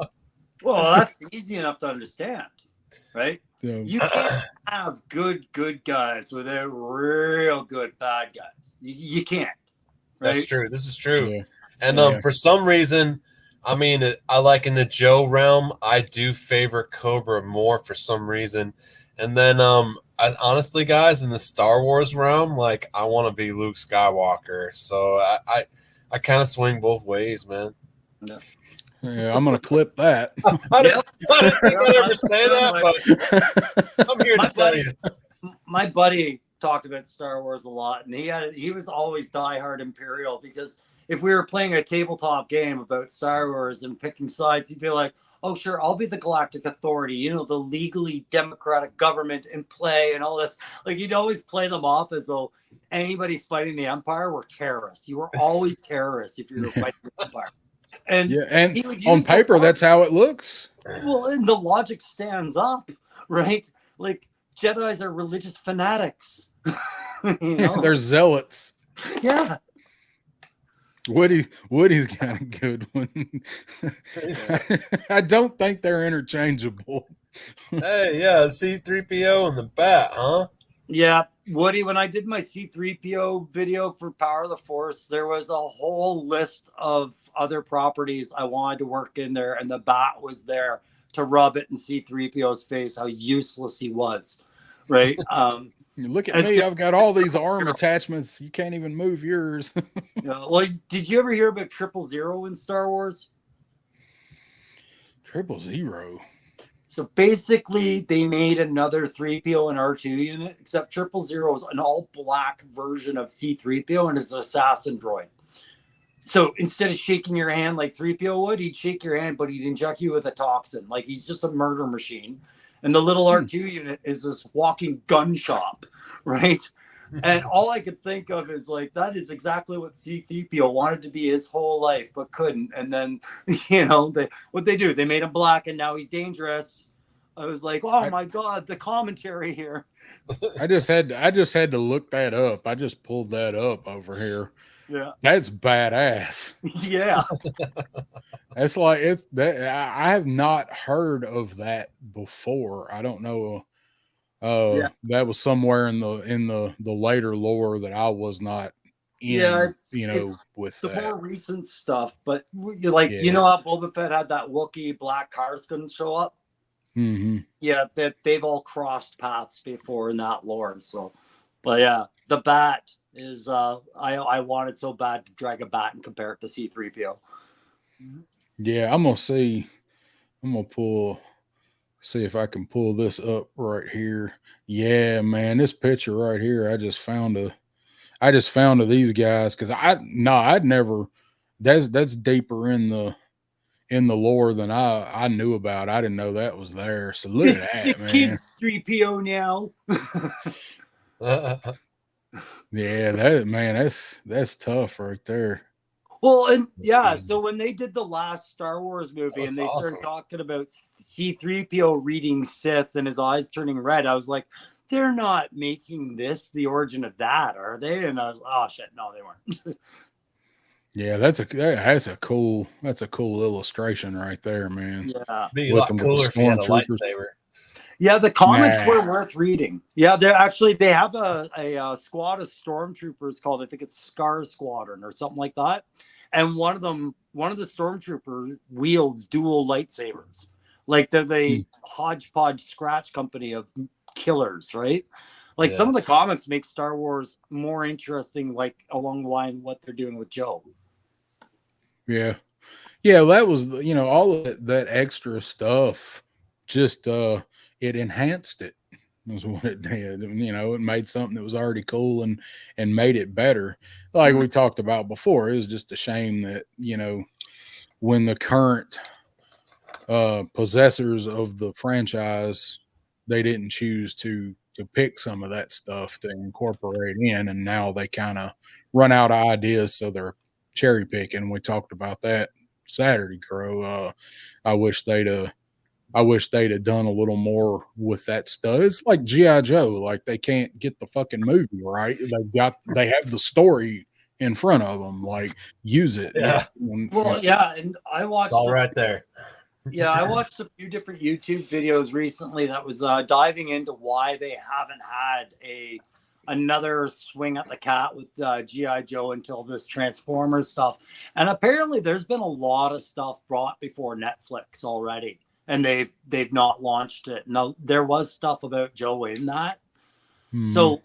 Well, that's easy enough to understand, right? So, You can't have good guys without real good bad guys. You can't, right? That's true. This is true. yeah, And yeah. for some reason, I mean, I like in the Joe realm, I do favor Cobra more for some reason. And then, honestly, guys, in the Star Wars realm, like I want to be Luke Skywalker, so I kind of swing both ways, man. No. Yeah, I'm gonna clip that. I didn't think I'd ever say that, but I'm here to tell you. My buddy talked about Star Wars a lot, and he was always diehard Imperial, because if we were playing a tabletop game about Star Wars and picking sides, he'd be like, "Oh, sure, I'll be the Galactic Authority, you know, the legally democratic government in play and all this." Like, he'd always play them off as though anybody fighting the Empire were terrorists. You were always terrorists if you were fighting the Empire. And Yeah, and he would on use paper, that's how it looks. well, and the logic stands up, right? Like, Jedis are religious fanatics. You know? They're zealots. Yeah. Woody's got a good one. I don't think they're interchangeable. Hey, yeah, C-3PO and the bat, huh? Yeah. Woody, when I did my C-3PO video for Power of the Force, there was a whole list of other properties I wanted to work in there, and the bat was there to rub it in C-3PO's face how useless he was, right? Look at me, I've got all these arm attachments. You can't even move yours. Well, did you ever hear about 000 in Star Wars? 000. So basically, they made another 3PO and R2 unit, except 000 is an all-black version of C-3PO and is an assassin droid. So instead of shaking your hand like 3PO would, he'd shake your hand, but he'd inject you with a toxin. Like, he's just a murder machine. And the little R2 unit is this walking gun shop, right? And all I could think of is, like, that is exactly what C-3PO wanted to be his whole life, but couldn't. And then, you know, what they do, they made him black, and now he's dangerous. I was like, oh my God, the commentary here. I just had to look that up. I just pulled that up over here. Yeah. That's badass. Yeah. That's like I have not heard of that before. I don't know. That was somewhere in the later lore that I was not in. Yeah, it's with the that. more recent stuff. But you know how Boba Fett had that Wookiee black Karskin show up? Mm-hmm. Yeah, that they've all crossed paths before in that lore. So, but yeah, the bat is I wanted so bad to drag a bat and compare it to C-3PO. Yeah, I'm gonna see if I can pull this up right here. Yeah, man, this picture right here, I just found of these guys, because I'd never, that's deeper in the lore than I knew about. I didn't know that was there. So look at that, man. Kid's 3PO now. Yeah, that's tough right there. Well, and yeah, so when they did the last Star Wars movie and they awesome. started talking about C-3PO reading Sith and his eyes turning red, I was like, they're not making this the origin of that, are they? And I was, oh shit, no, they weren't. Yeah, that's a cool illustration right there, man. Yeah, be a lot cooler if you had a lightsaber. Yeah, the comics were worth reading. Yeah, they have a squad of stormtroopers called, I think it's Scar Squadron or something like that. And one of the stormtroopers wields dual lightsabers. Like, they're the hodgepodge scratch company of killers, right? Like some of the comics make Star Wars more interesting, like along the line what they're doing with Joe. Yeah. Yeah, that was, all of that extra stuff just it enhanced it. Was what it did. It made something that was already cool and made it better. Like we talked about before, it was just a shame that, when the current possessors of the franchise, they didn't choose to pick some of that stuff to incorporate in, and now they kind of run out of ideas, so they're cherry picking. We talked about that Saturday, Crow. I wish they'd have done a little more with that stuff. It's like G.I. Joe. Like they can't get the fucking movie right. They have the story in front of them. Like use it. Yeah. Well, yeah, and I watched it's all right there. Yeah, I watched a few different YouTube videos recently that was diving into why they haven't had another swing at the cat with G.I. Joe until this Transformers stuff. And apparently there's been a lot of stuff brought before Netflix already, and they've not launched it. Now, there was stuff about Joe in that. So,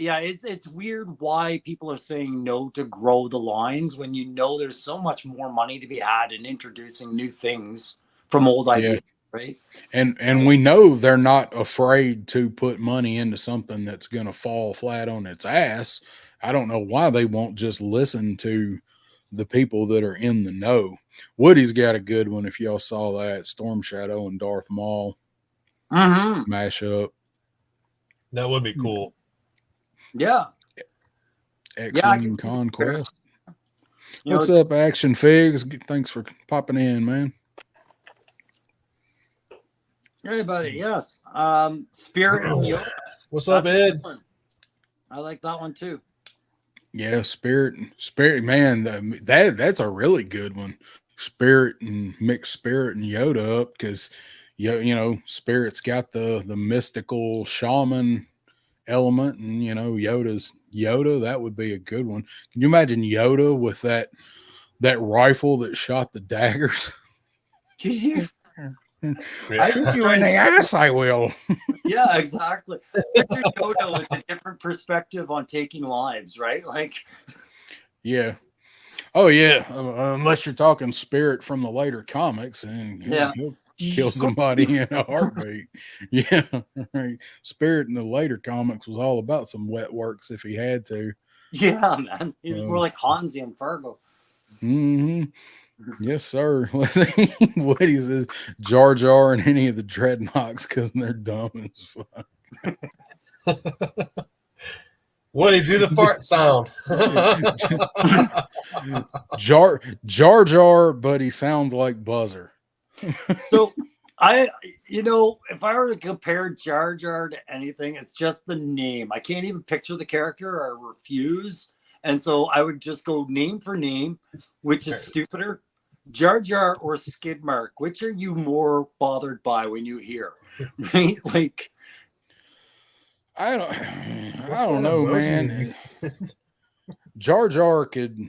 it's weird why people are saying no to grow the lines when there's so much more money to be had in introducing new things from old ideas, right? And we know they're not afraid to put money into something that's going to fall flat on its ass. I don't know why they won't just listen to the people that are in the know. Woody's got a good one. If y'all saw that Storm Shadow and Darth Maul mashup, that would be cool. Yeah. X-Wing Conquest. What's up, Action Figs? Thanks for popping in, man. Hey, buddy. Yes. Spirit and Yoda. What's up, Ed? I like that one too. Yeah, Spirit, man. That's a really good one. Spirit and mix Spirit and Yoda up because Spirit's got the mystical shaman element, and Yoda's Yoda. That would be a good one. Can you imagine Yoda with that rifle that shot the daggers? Could you? I shoot you in the ass, I will. Yeah, exactly. Picture Yoda with a different perspective on taking lives, right? Like, yeah. Oh yeah. Unless you're talking Spirit from the later comics, and he'll kill somebody in a heartbeat. Yeah. Right. Spirit in the later comics was all about some wet works if he had to. Yeah, man. He was more like Hansi and Fargo. Yes, sir. Let's see what he says. Jar Jar and any of the Dreadnoks because they're dumb as fuck. What did he do the fart sound? Jar Jar, but he sounds like Buzzer. So if I were to compare Jar Jar to anything, it's just the name. I can't even picture the character. I refuse. And so I would just go name for name, which is stupider. Jar Jar or Skid Mark, which are you more bothered by when you hear? Right? Like, I don't know, man. Jar Jar could,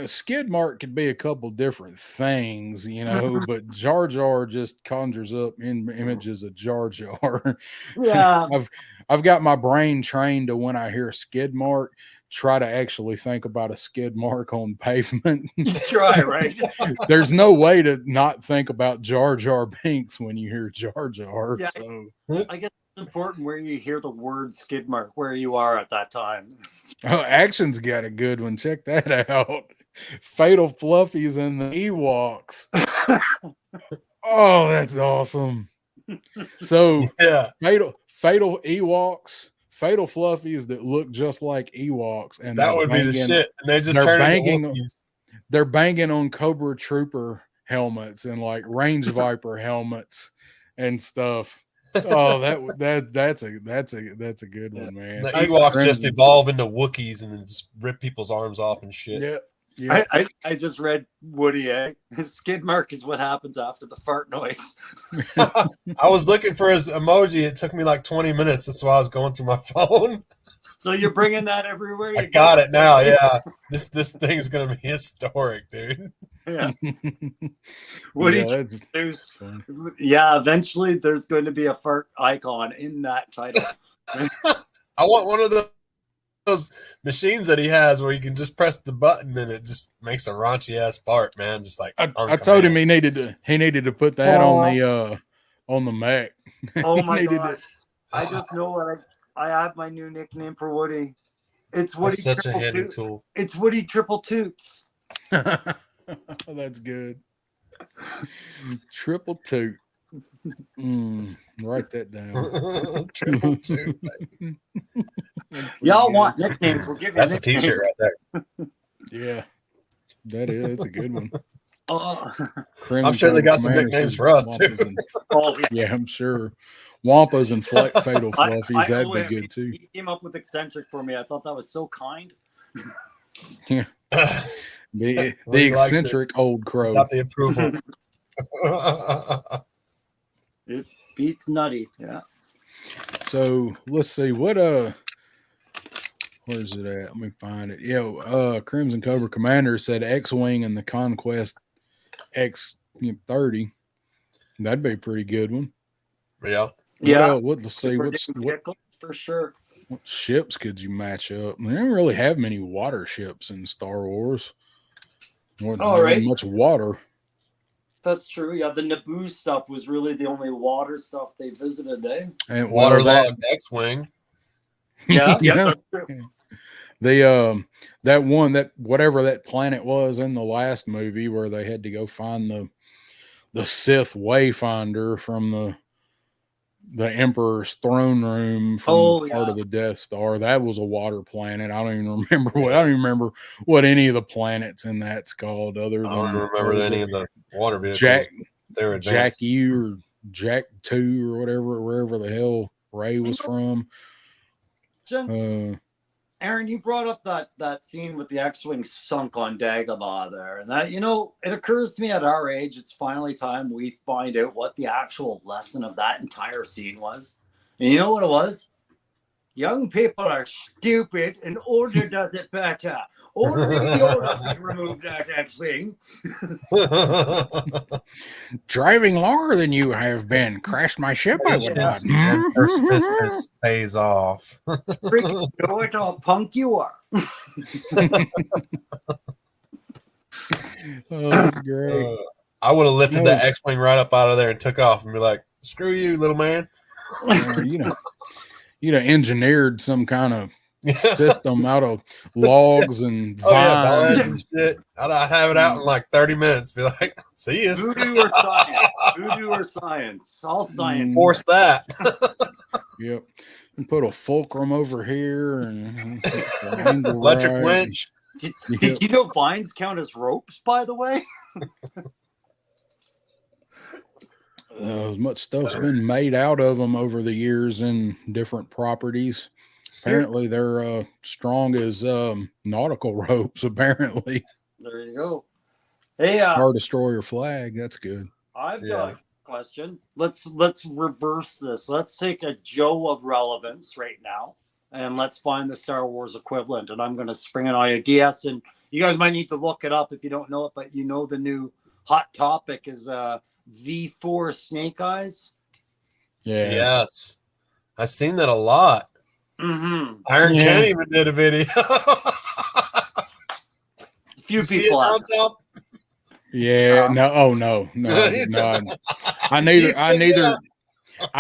Skid Mark could be a couple different things, but Jar Jar just conjures up images of Jar Jar. Yeah. I've got my brain trained to when I hear Skid Mark, try to actually think about a skid mark on pavement. Try, right? There's no way to not think about Jar Jar Binks when you hear Jar Jar. Yeah, so I guess it's important where you hear the word skid mark, where you are at that time. Oh, Action's got a good one. Check that out. Fatal Fluffies and the Ewoks. Oh, that's awesome. So Fatal Ewoks. Fatal Fluffies that look just like Ewoks, and that would be the shit. And they just they're banging on Cobra Trooper helmets and like Range Viper helmets and stuff. Oh, that's a good one, man. The Ewoks just evolve into Wookiees and then just rip people's arms off and shit. Yeah. Yeah. I just read Woody, His skid mark is what happens after the fart noise. I was looking for his emoji. It took me like 20 minutes. That's why I was going through my phone. So you're bringing that everywhere? I got it now, yeah. This thing is going to be historic, dude. Yeah. Woody Yeah, that's Triple fun. Toots. Yeah, eventually there's going to be a fart icon in that title. I want one of those machines that he has where you can just press the button and it just makes a raunchy ass fart, man. Just like I told him he needed to put that on the Mac. Oh He my needed gosh. I just know that I have my new nickname for Woody. It's Woody That's such a Triple handy Toots. tool. It's Woody Triple Toots. That's good. Triple toot. Write that down. Triple two. Y'all want nicknames? We'll give you That's a nicknames. t-shirt right there. Yeah, that's a good one. I'm sure they got some nicknames for us too. Yeah, I'm sure. Wampas and Fatal Fluffies, that'd be good too. He came up with eccentric for me. I thought that was so kind. Yeah. The eccentric old crow. Got the approval. It beats nutty. Yeah. So let's see where's it at? Let me find it. Yeah, Crimson Cobra Commander said X-Wing and the Conquest X30. That'd be a pretty good one. Yeah. Let's see. What for sure. What ships could you match up? They don't really have many water ships in Star Wars. Not much water. That's true. Yeah, the Naboo stuff was really the only water stuff they visited, eh? And waterlogged X-Wing. Yeah, that's true. That one, that whatever that planet was in the last movie where they had to go find the Sith Wayfinder from the Emperor's throne room from part of the Death Star. That was a water planet. I don't even remember what any of the planets in that's called. Other than I don't remember any of the water vehicles. Jack U or Jack 2 or whatever, wherever the hell Ray was from. Aaron, you brought up that scene with the X-Wing sunk on Dagobah there. And that, it occurs to me at our age, it's finally time we find out what the actual lesson of that entire scene was. And you know what it was? Young people are stupid and order does it better. Order Yoda to remove that X-Wing. Driving longer than you have been. Crashed my ship, I would not. Persistence pays off. Freaking know it all punk you are. Oh, that's great. I would have lifted that X-Wing right up out of there and took off and be like, screw you, little man. You'd have engineered some kind of system out of logs and vines. And shit. I'd have it out in like 30 minutes. Be like, see ya. Voodoo or science. Voodoo or science. All science. Force that. Yep. And put a fulcrum over here and electric winch. Did you know vines count as ropes, by the way? As much stuff's been made out of them over the years in different properties. Apparently, they're strong as nautical ropes. Apparently, there you go. Hey, Star Destroyer flag. That's good. I've got a question. Let's reverse this. Let's take a Joe of relevance right now, and let's find the Star Wars equivalent. And I'm going to spring an idea, and you guys might need to look it up if you don't know it. But the new hot topic is V4 Snake Eyes. Yeah. Yes, I've seen that a lot. Mm-hmm. Iron Ken even did a video. Few people have. Yeah. No. Oh no. No. I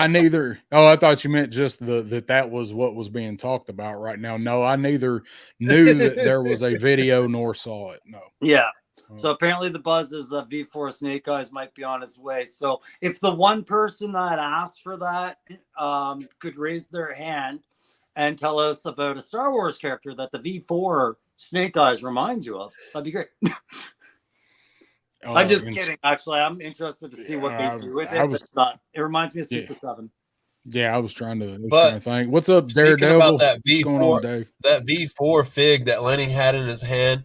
neither. Oh, I thought you meant just that was what was being talked about right now. No, I neither knew that there was a video nor saw it. No. Yeah. So apparently the buzz is that V4 Snake Eyes might be on his way. So if the one person that asked for that could raise their hand and tell us about a Star Wars character that the V4 Snake Eyes reminds you of, that'd be great. I'm just kidding. Actually, I'm interested to see what they do with it. It reminds me of Super 7. Yeah, I was trying to think. What's up, Daredevil? About that V4, that V4 fig that Lenny had in his hand.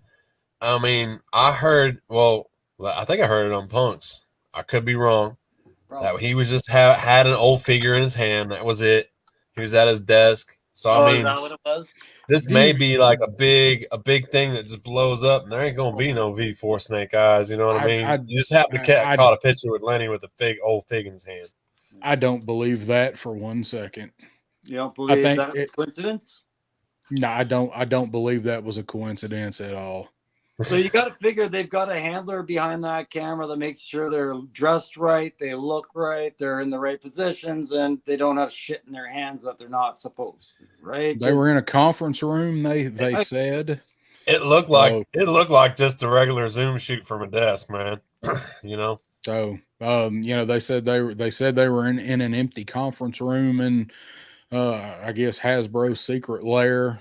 I mean, I think I heard it on Punks. I could be wrong. Probably. That he was just had an old figure in his hand. That was it. He was at his desk. So I mean, is that what it was? This may be like a big thing that just blows up, and there ain't gonna be no V4 Snake Eyes. You know what I mean? You just happen to caught a picture with Lenny with a old fig in his hand. I don't believe that for 1 second. You don't believe that's coincidence? No, I don't believe that was a coincidence at all. So you got to figure they've got a handler behind that camera that makes sure they're dressed right, they look right, they're in the right positions, and they don't have shit in their hands that they're not supposed to, right? They were in a conference room, they said. It looked like just a regular Zoom shoot from a desk, man. You know. So you know, they said they were in an empty conference room in I guess Hasbro's secret lair.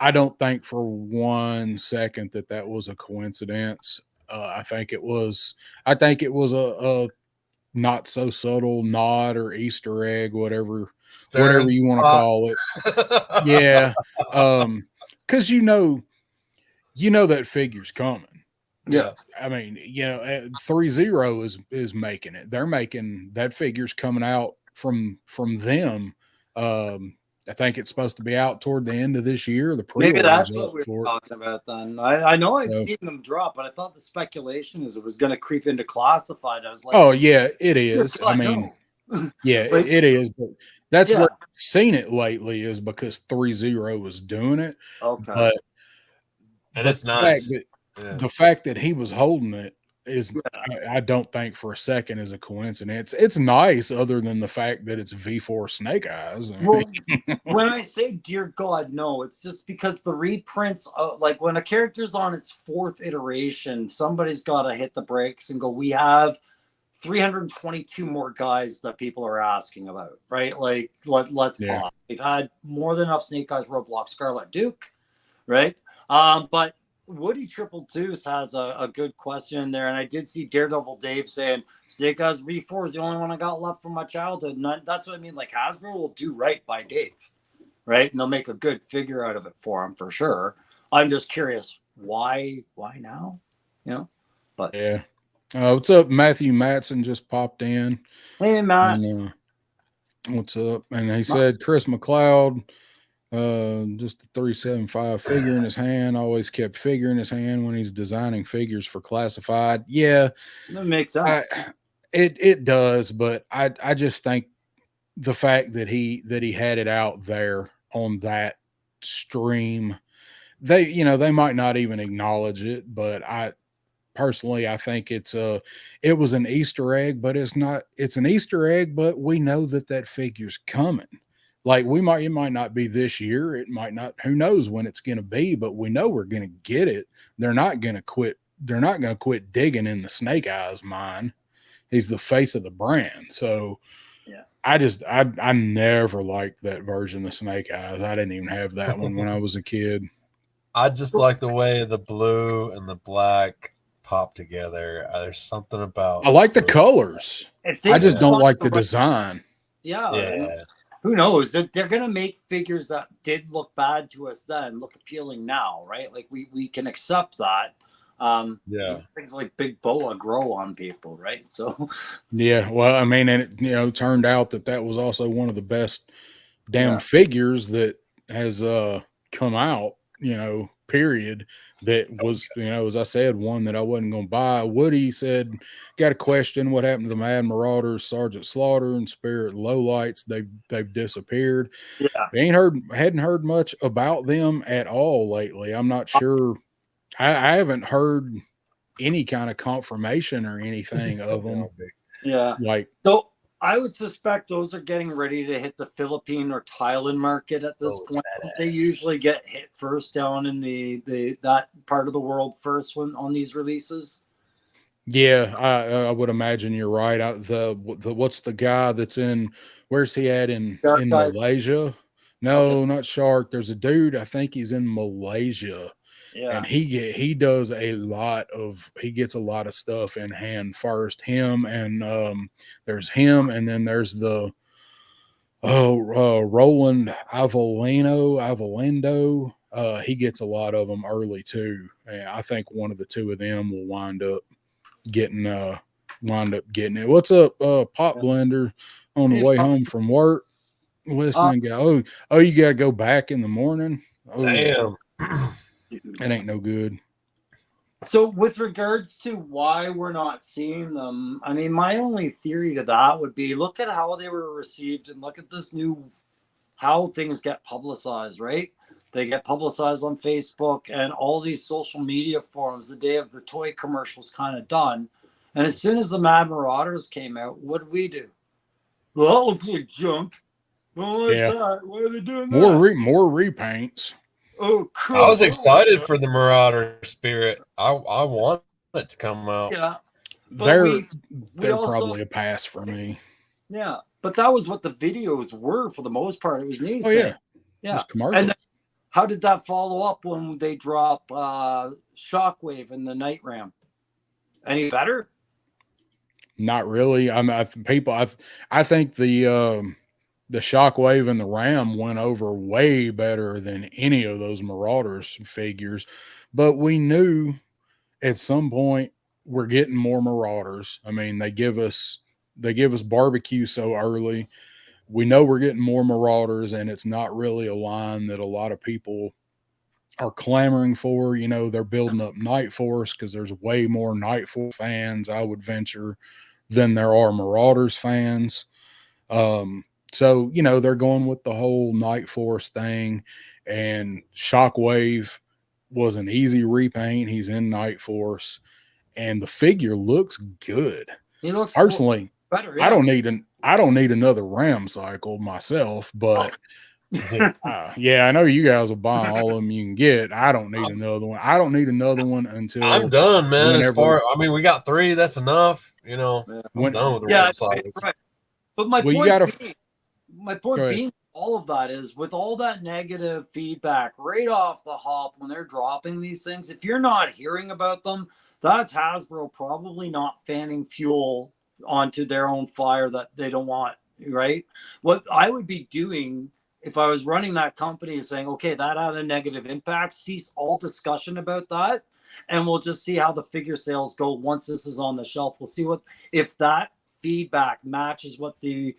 I don't think for 1 second that was a coincidence. I think it was a not so subtle nod or Easter egg, whatever you want to call it. Yeah. Cause you know that figure's coming. Yeah. I mean, you know, 3-0 is making it. They're making that figure's coming out from them. I think it's supposed to be out toward the end of this year. Maybe that's what we were talking about then. I know I've seen them drop, but I thought the speculation is it was going to creep into classified. I was like, oh yeah, it is. I mean, yeah, it is. But that's where I've seen it lately is because 3-0 was doing it. Okay, and it's nice. The fact that he was holding it is, I don't think for a second is a coincidence. It's nice, other than the fact that it's V4 Snake Eyes. Well, when I say dear God, no, it's just because the reprints, like when a character's on its 4th iteration, somebody's got to hit the brakes and go, we have 322 more guys that people are asking about, right? Like, let's pause. We've had more than enough Snake Eyes, Roblox, Scarlet Duke, right? But Woody Triple Deuce has a good question in there, and I did see Daredevil Dave saying Snake Eyes V4 is the only one I got left from my childhood, and that's what I mean. Like, Hasbro will do right by Dave, right? And they'll make a good figure out of it for him for sure. I'm just curious why now, you know? But yeah. What's up? Matthew Matson just popped in. Hey, Matt. And, what's up? And he said Chris McLeod. Just a 375 figure in his hand. Always kept figure in his hand when he's designing figures for classified. Yeah, that makes sense. It does, but I just think the fact that he had it out there on that stream, they might not even acknowledge it, but I personally think it was an Easter egg, but it's not. It's an Easter egg, but we know that figure's coming. Like it might not be this year. It might not, who knows when it's going to be, but we know we're going to get it. They're not going to quit. They're not going to quit digging in the Snake Eyes mine. He's the face of the brand. So yeah, I never liked that version of Snake Eyes. I didn't even have that one when I was a kid. I just like the way the blue and the black pop together. There's something about, I like the colors. I just don't like the design. Yeah. Who knows? They're going to make figures that did look bad to us then look appealing now, right? Like we can accept that. Things like Big Boa grow on people, right? So yeah, well, I mean, and it turned out that was also one of the best damn figures that has come out, period. That was, as I said, one that I wasn't going to buy. Woody said, got a question. What happened to the Mad Marauders, Sergeant Slaughter and Spirit Lowlights? They've disappeared. Yeah. Hadn't heard much about them at all lately. I'm not sure. I haven't heard any kind of confirmation or anything of them. Yeah. So I would suspect those are getting ready to hit the Philippine or Thailand market at this point. They usually get hit first down in that part of the world first when on these releases. Yeah, I would imagine you're right. What's the guy that's in? Where's he at in Malaysia? No, not Shark. There's a dude. I think he's in Malaysia. Yeah, and he does he gets a lot of stuff in hand first. Him and there's him, and then there's the Roland Avellino. He gets a lot of them early too. And I think one of the two of them will wind up getting it. What's up, Pop Blender on the way home from work? Listening, go, oh, you got to go back in the morning. Oh, Damn. it ain't no good. So with regards to why we're not seeing them, I mean, my only theory to that would be look at how they were received and look at this new, how things get publicized, right? They get publicized on Facebook and all these social media forums the day of the toy commercials kind of done. And as soon as the Mad Marauders came out, what did we do? Well, that looks like junk. Don't like that. Why are they doing that? More repaints. Oh, I was excited for the Marauder Spirit. I want it to come out. Yeah. They're also, probably a pass for me. Yeah, but that was what the videos were for the most part. It was neat. Oh yeah, yeah. And then, how did that follow up when they drop Shockwave and the Night Ram? Any better? Not really. I mean, I think the Shockwave and the Ram went over way better than any of those Marauders figures, but we knew at some point we're getting more Marauders. I mean, they give us barbecue so early. We know we're getting more Marauders, and it's not really a line that a lot of people are clamoring for. You know, they're building up Night Force because there's way more Night Force fans, I would venture, than there are Marauders fans. So, you know, they're going with the whole Night Force thing, and Shockwave was an easy repaint. He's in Night Force, and the figure looks good. He looks personally better. Yeah. I don't need another Ram cycle myself, but yeah, I know you guys will buy all of them you can get. I don't need another one. I don't need another one until I'm done, man. As far, I mean, we got 3. That's enough. You know, I'm done with the Ram cycle. Right. But my point being, all of that is with all that negative feedback right off the hop when they're dropping these things. If you're not hearing about them, that's Hasbro probably not fanning fuel onto their own fire that they don't want, right? What I would be doing if I was running that company is saying, okay, that had a negative impact, cease all discussion about that, and we'll just see how the figure sales go once this is on the shelf. We'll see if that feedback matches what the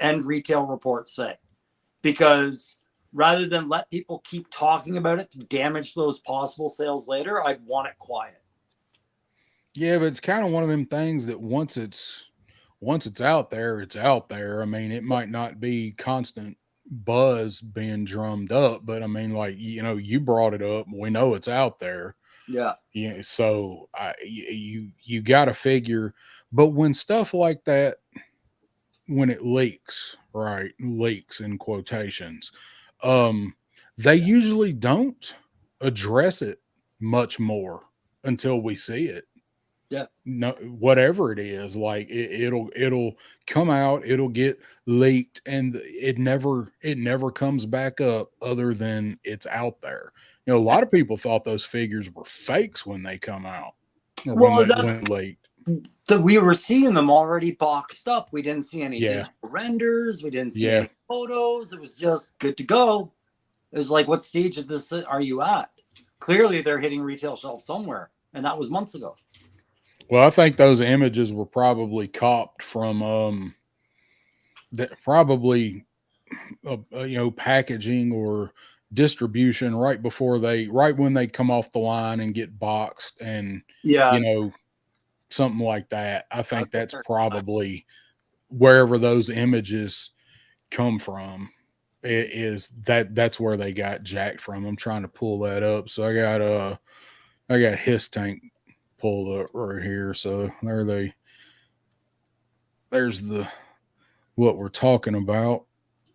end retail reports say. Because rather than let people keep talking about it to damage those possible sales later, I'd want it quiet. Yeah, but it's kind of one of them things that once it's out there, it's out there. I mean, it might not be constant buzz being drummed up, but I mean, like, you know, you brought it up. We know it's out there. Yeah. Yeah. So you got to figure, but when stuff like that, when it leaks, right? Leaks in quotations, they usually don't address it much more until we see it. Yeah. No, whatever it is, like it'll come out, it'll get leaked, and it never comes back up other than it's out there. You know, a lot of people thought those figures were fakes when they come out. When leaked. We were seeing them already boxed up. We didn't see any digital renders. We didn't see any photos. It was just good to go. It was like, what stage of this are you at? Clearly, they're hitting retail shelves somewhere, and that was months ago. Well, I think those images were probably copped from probably packaging or distribution right when they come off the line and get boxed, and something like that. I think that's probably wherever those images come from. That's where they got jacked from. I'm trying to pull that up. So I got his tank pulled up right here. So there's what we're talking about.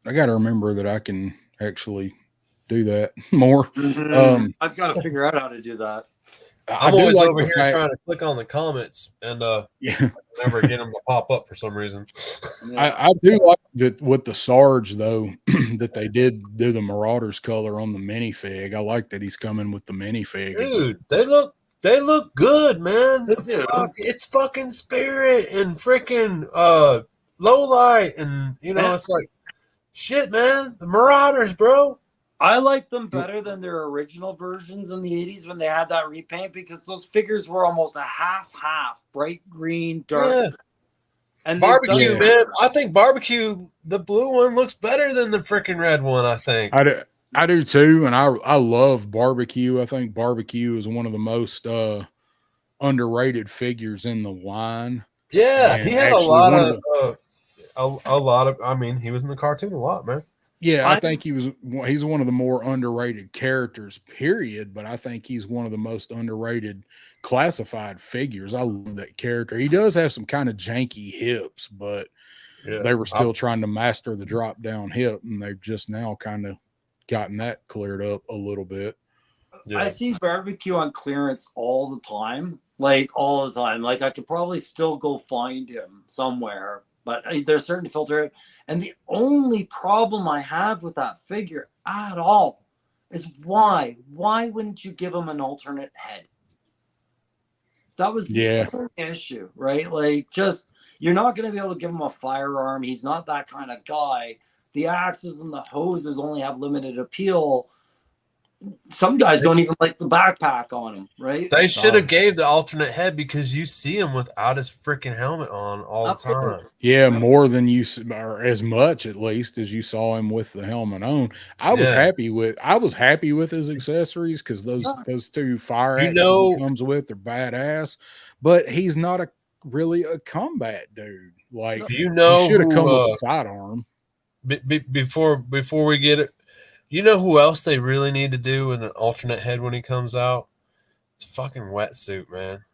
I got to remember that I can actually do that more. Mm-hmm. I've got to figure out how to do that. I'm always over here trying to click on the comments and never get them to pop up for some reason. I do like that with the Sarge though that they did do the Marauders color on the minifig. I like that he's coming with the minifig. Dude, they look good, man. It's fucking Spirit and freaking Lowlight, and it's like shit, man. The Marauders, bro. I like them better than their original versions in the 80s when they had that repaint, because those figures were almost a half bright green, dark. And they've done Barbecue, man. I think barbecue, the blue one looks better than the freaking red one, I think. I do too, and I love barbecue. I think barbecue is one of the most underrated figures in the line. Yeah, he And had a actually lot one of of the a lot of. I mean, he was in the cartoon a lot, man. yeah, I I think he's one of the more underrated characters, period. But I think he's one of the most underrated classified figures. I love that character. He does have some kind of janky hips, but Yeah, they were still trying to master the drop down hip, and they've just now kind of gotten that cleared up a little bit. I see barbecue on clearance all the time. Like all the time. Like I could probably still go find him somewhere, but there's certain filter. And the only problem I have with that figure at all is why? Why wouldn't you give him an alternate head? That was the Yeah, only issue, right? Like, just you're not going to be able to give him a firearm. He's not that kind of guy. The axes and the hoses only have limited appeal. Some guys don't even like the backpack on him, right? They should have gave the alternate head because you see him without his freaking helmet on all Absolutely. the time. yeah, more than or as much at least as you saw him with the helmet on. I was happy with his accessories because those two fire axes he comes with are badass. But he's not really a combat dude. Like, do you know he should have who, come with a sidearm. before we get it? You know who else they really need to do with an alternate head when he comes out? Fucking wetsuit, man.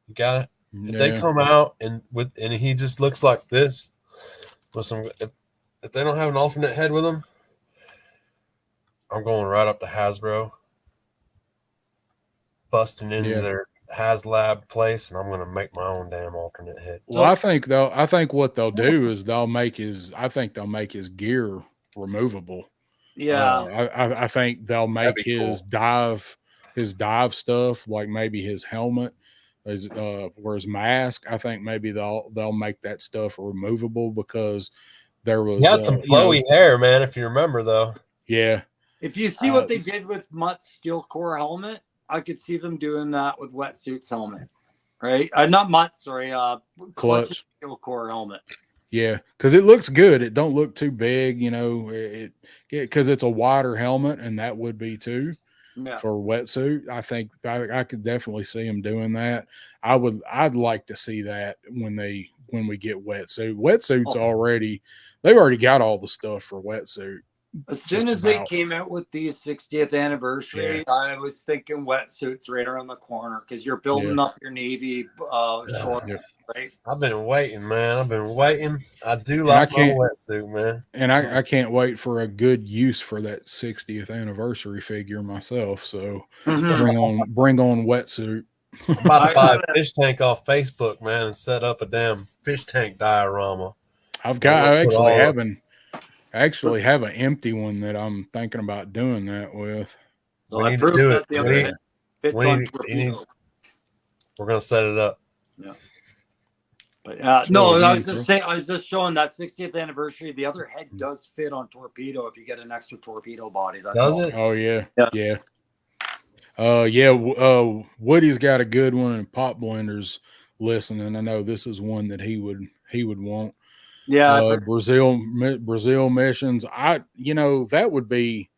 You got it. If they come out and he just looks like this with some, if they don't have an alternate head with him, I'm going right up to Hasbro, busting into their HasLab place, and I'm going to make my own damn alternate head. Well, I think what they'll do is they'll make his gear removable. Yeah. I think they'll make his dive stuff, like maybe his helmet, or his mask. I think maybe they'll make that stuff removable because there was he had some flowy hair, man. If you remember, though. Yeah. If you see what they did with Mutt's steel core helmet, I could see them doing that with Wetsuit's helmet, right? Not Mutt, sorry, Clutch steel core helmet. Yeah, because it looks good. It don't look too big, because it's a wider helmet, and that would be too for wetsuit. I think I could definitely see them doing that. I'd like to see that when we get wetsuit. Wetsuit's they've already got all the stuff for wetsuit. As soon as they came out with the 60th anniversary, I was thinking wetsuits right around the corner because you're building up your Navy short. Right? I've been waiting, man. I've been waiting. I do like my wetsuit, man. And I can't wait for a good use for that 60th anniversary figure myself. So bring on wetsuit. I'm about to buy a fish tank off Facebook, man, and set up a damn fish tank diorama. I actually have an empty one that I'm thinking about doing that with. We need to do it. We're gonna set it up. Yeah. But no, I was just saying. I was just showing that 60th anniversary. The other head does fit on torpedo if you get an extra torpedo body. Does it? Oh yeah. Woody's got a good one, and Pop Blender's listening. I know this is one that he would want. Yeah, Brazil missions. That would be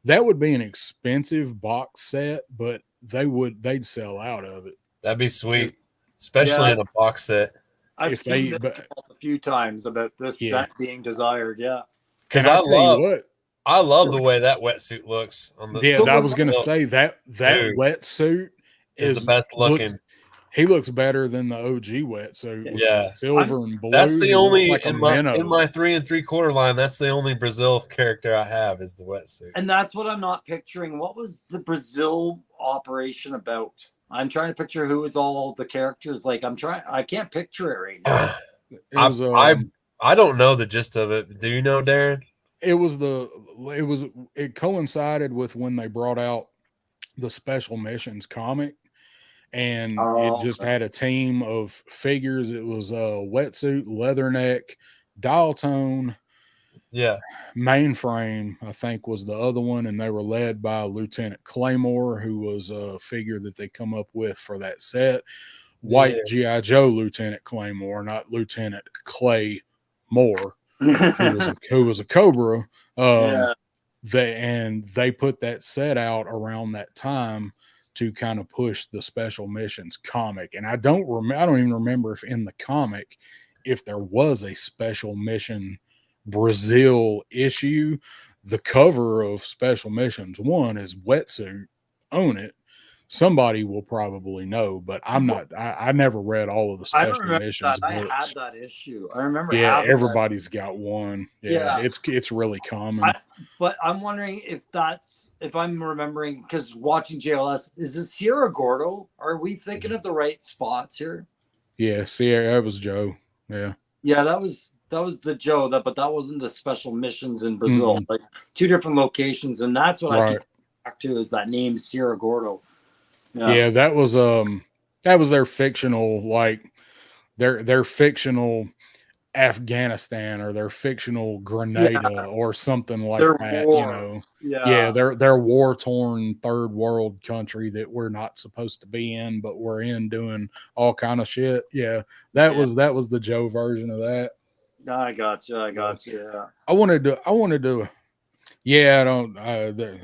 an expensive box set, but they'd sell out of it. That'd be sweet, especially in a box set. I've seen this a few times about this set being desired. Yeah, because I love the way that wetsuit looks. I was going to say that wetsuit is the best looking. He looks better than the OG wetsuit. With silver and blue. That's the only in my 3 3/4 line. That's the only Brazil character I have is the wetsuit, and that's what I'm not picturing. What was the Brazil operation about? I'm trying to picture who is all the characters. Like I can't picture it right now. I don't know the gist of it. Do you know, Darren? It coincided with when they brought out the Special Missions comic, and it just had a team of figures. It was a wetsuit, leatherneck, dial tone. Yeah. Mainframe, I think, was the other one, and they were led by Lieutenant Claymore, who was a figure that they come up with for that set. white G.I. Joe Lieutenant Claymore, not Lieutenant Clay Moore, who was a Cobra. Yeah. They put that set out around that time to kind of push the special missions comic. And I don't even remember if in the comic if there was a special mission Brazil issue. The cover of Special Missions 1 is Wetsuit. Own it. Somebody will probably know, but I'm not. I never read all of the I don't Special remember Missions that. I books. had that issue. I remember Yeah, having everybody's got one. Yeah, Yeah. it's really common. But I'm wondering if I'm remembering, because watching JLS, is this Sierra Gordo? Are we thinking of the right spots here? Yeah, see, that was Joe. Yeah. Yeah, that was the Joe, but that wasn't the Special Missions in Brazil. Mm-mm. Like 2 different locations, and that's what I Right. keep back to is that name Sierra Gordo. Yeah, that was their fictional, like their fictional Afghanistan or their fictional Grenada or something like Their that, war. Yeah, their war-torn third world country that we're not supposed to be in, but we're in doing all kind of shit. Yeah, that was the Joe version of that. I got you. Yeah. I wanted to. Yeah,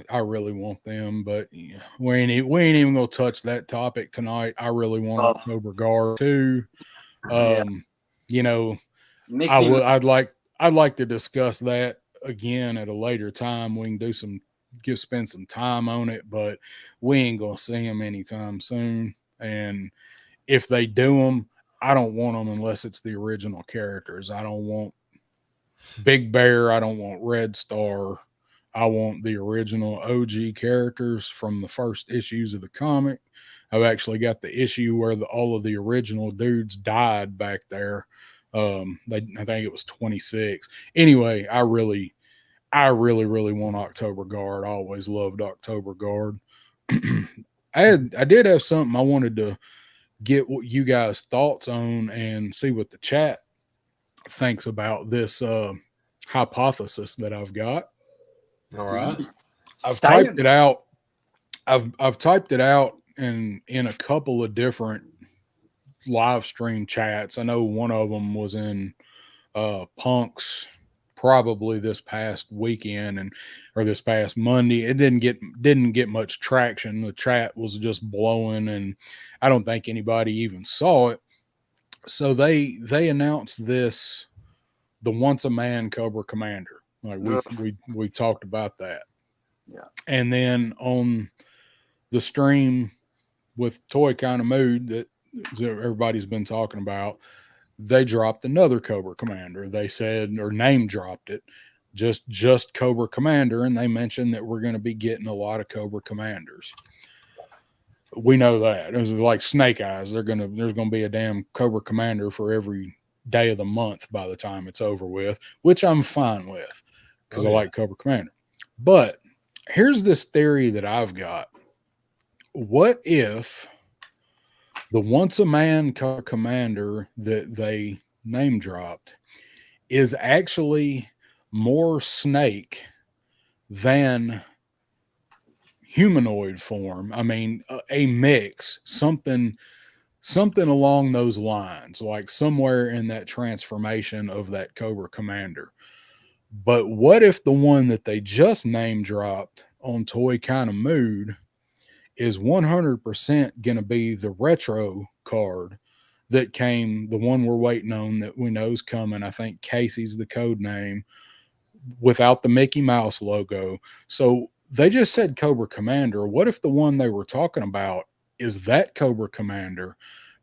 I really want them, but yeah, we ain't even gonna touch that topic tonight. I really want October Guard too. You know, I'd like to discuss that again at a later time. We can spend some time on it, but we ain't gonna see them anytime soon. And if they do them, I don't want them unless it's the original characters. I don't want Big Bear. I don't want Red Star. I want the original OG characters from the first issues of the comic. I've actually got the issue where all of the original dudes died back there. I think it was 26. Anyway, I really want October Guard. I always loved October Guard. I did have something I wanted to get what you guys' thoughts on and see what the chat thinks about this hypothesis that I've got. All right. I've typed it out. I've typed it out in a couple of different live stream chats. I know one of them was in Punk's probably this past weekend or this past Monday. It didn't get much traction. The chat was just blowing, and I don't think anybody even saw it. So they announced this, the Once a Man Cobra Commander. Like we talked about that. Yeah. And then on the stream with Toy Kind of Mood that everybody's been talking about, they dropped another Cobra Commander. They said, or name dropped it, just Cobra Commander, and they mentioned that we're going to be getting a lot of Cobra Commanders. We know that. It was like Snake Eyes. There's going to be a damn Cobra Commander for every day of the month by the time it's over with, which I'm fine with because I like Cobra Commander. But here's this theory that I've got. What if the Once a Man Cobra Commander that they name dropped is actually more snake than humanoid form? I mean, a mix, something along those lines, like somewhere in that transformation of that Cobra Commander. But what if the one that they just name dropped on Toy Kind of Mood is 100% going to be the retro card that came, the one we're waiting on that we know is coming? I think Casey's the code name, without the Mickey Mouse logo. So they just said Cobra Commander. What if the one they were talking about is that Cobra Commander,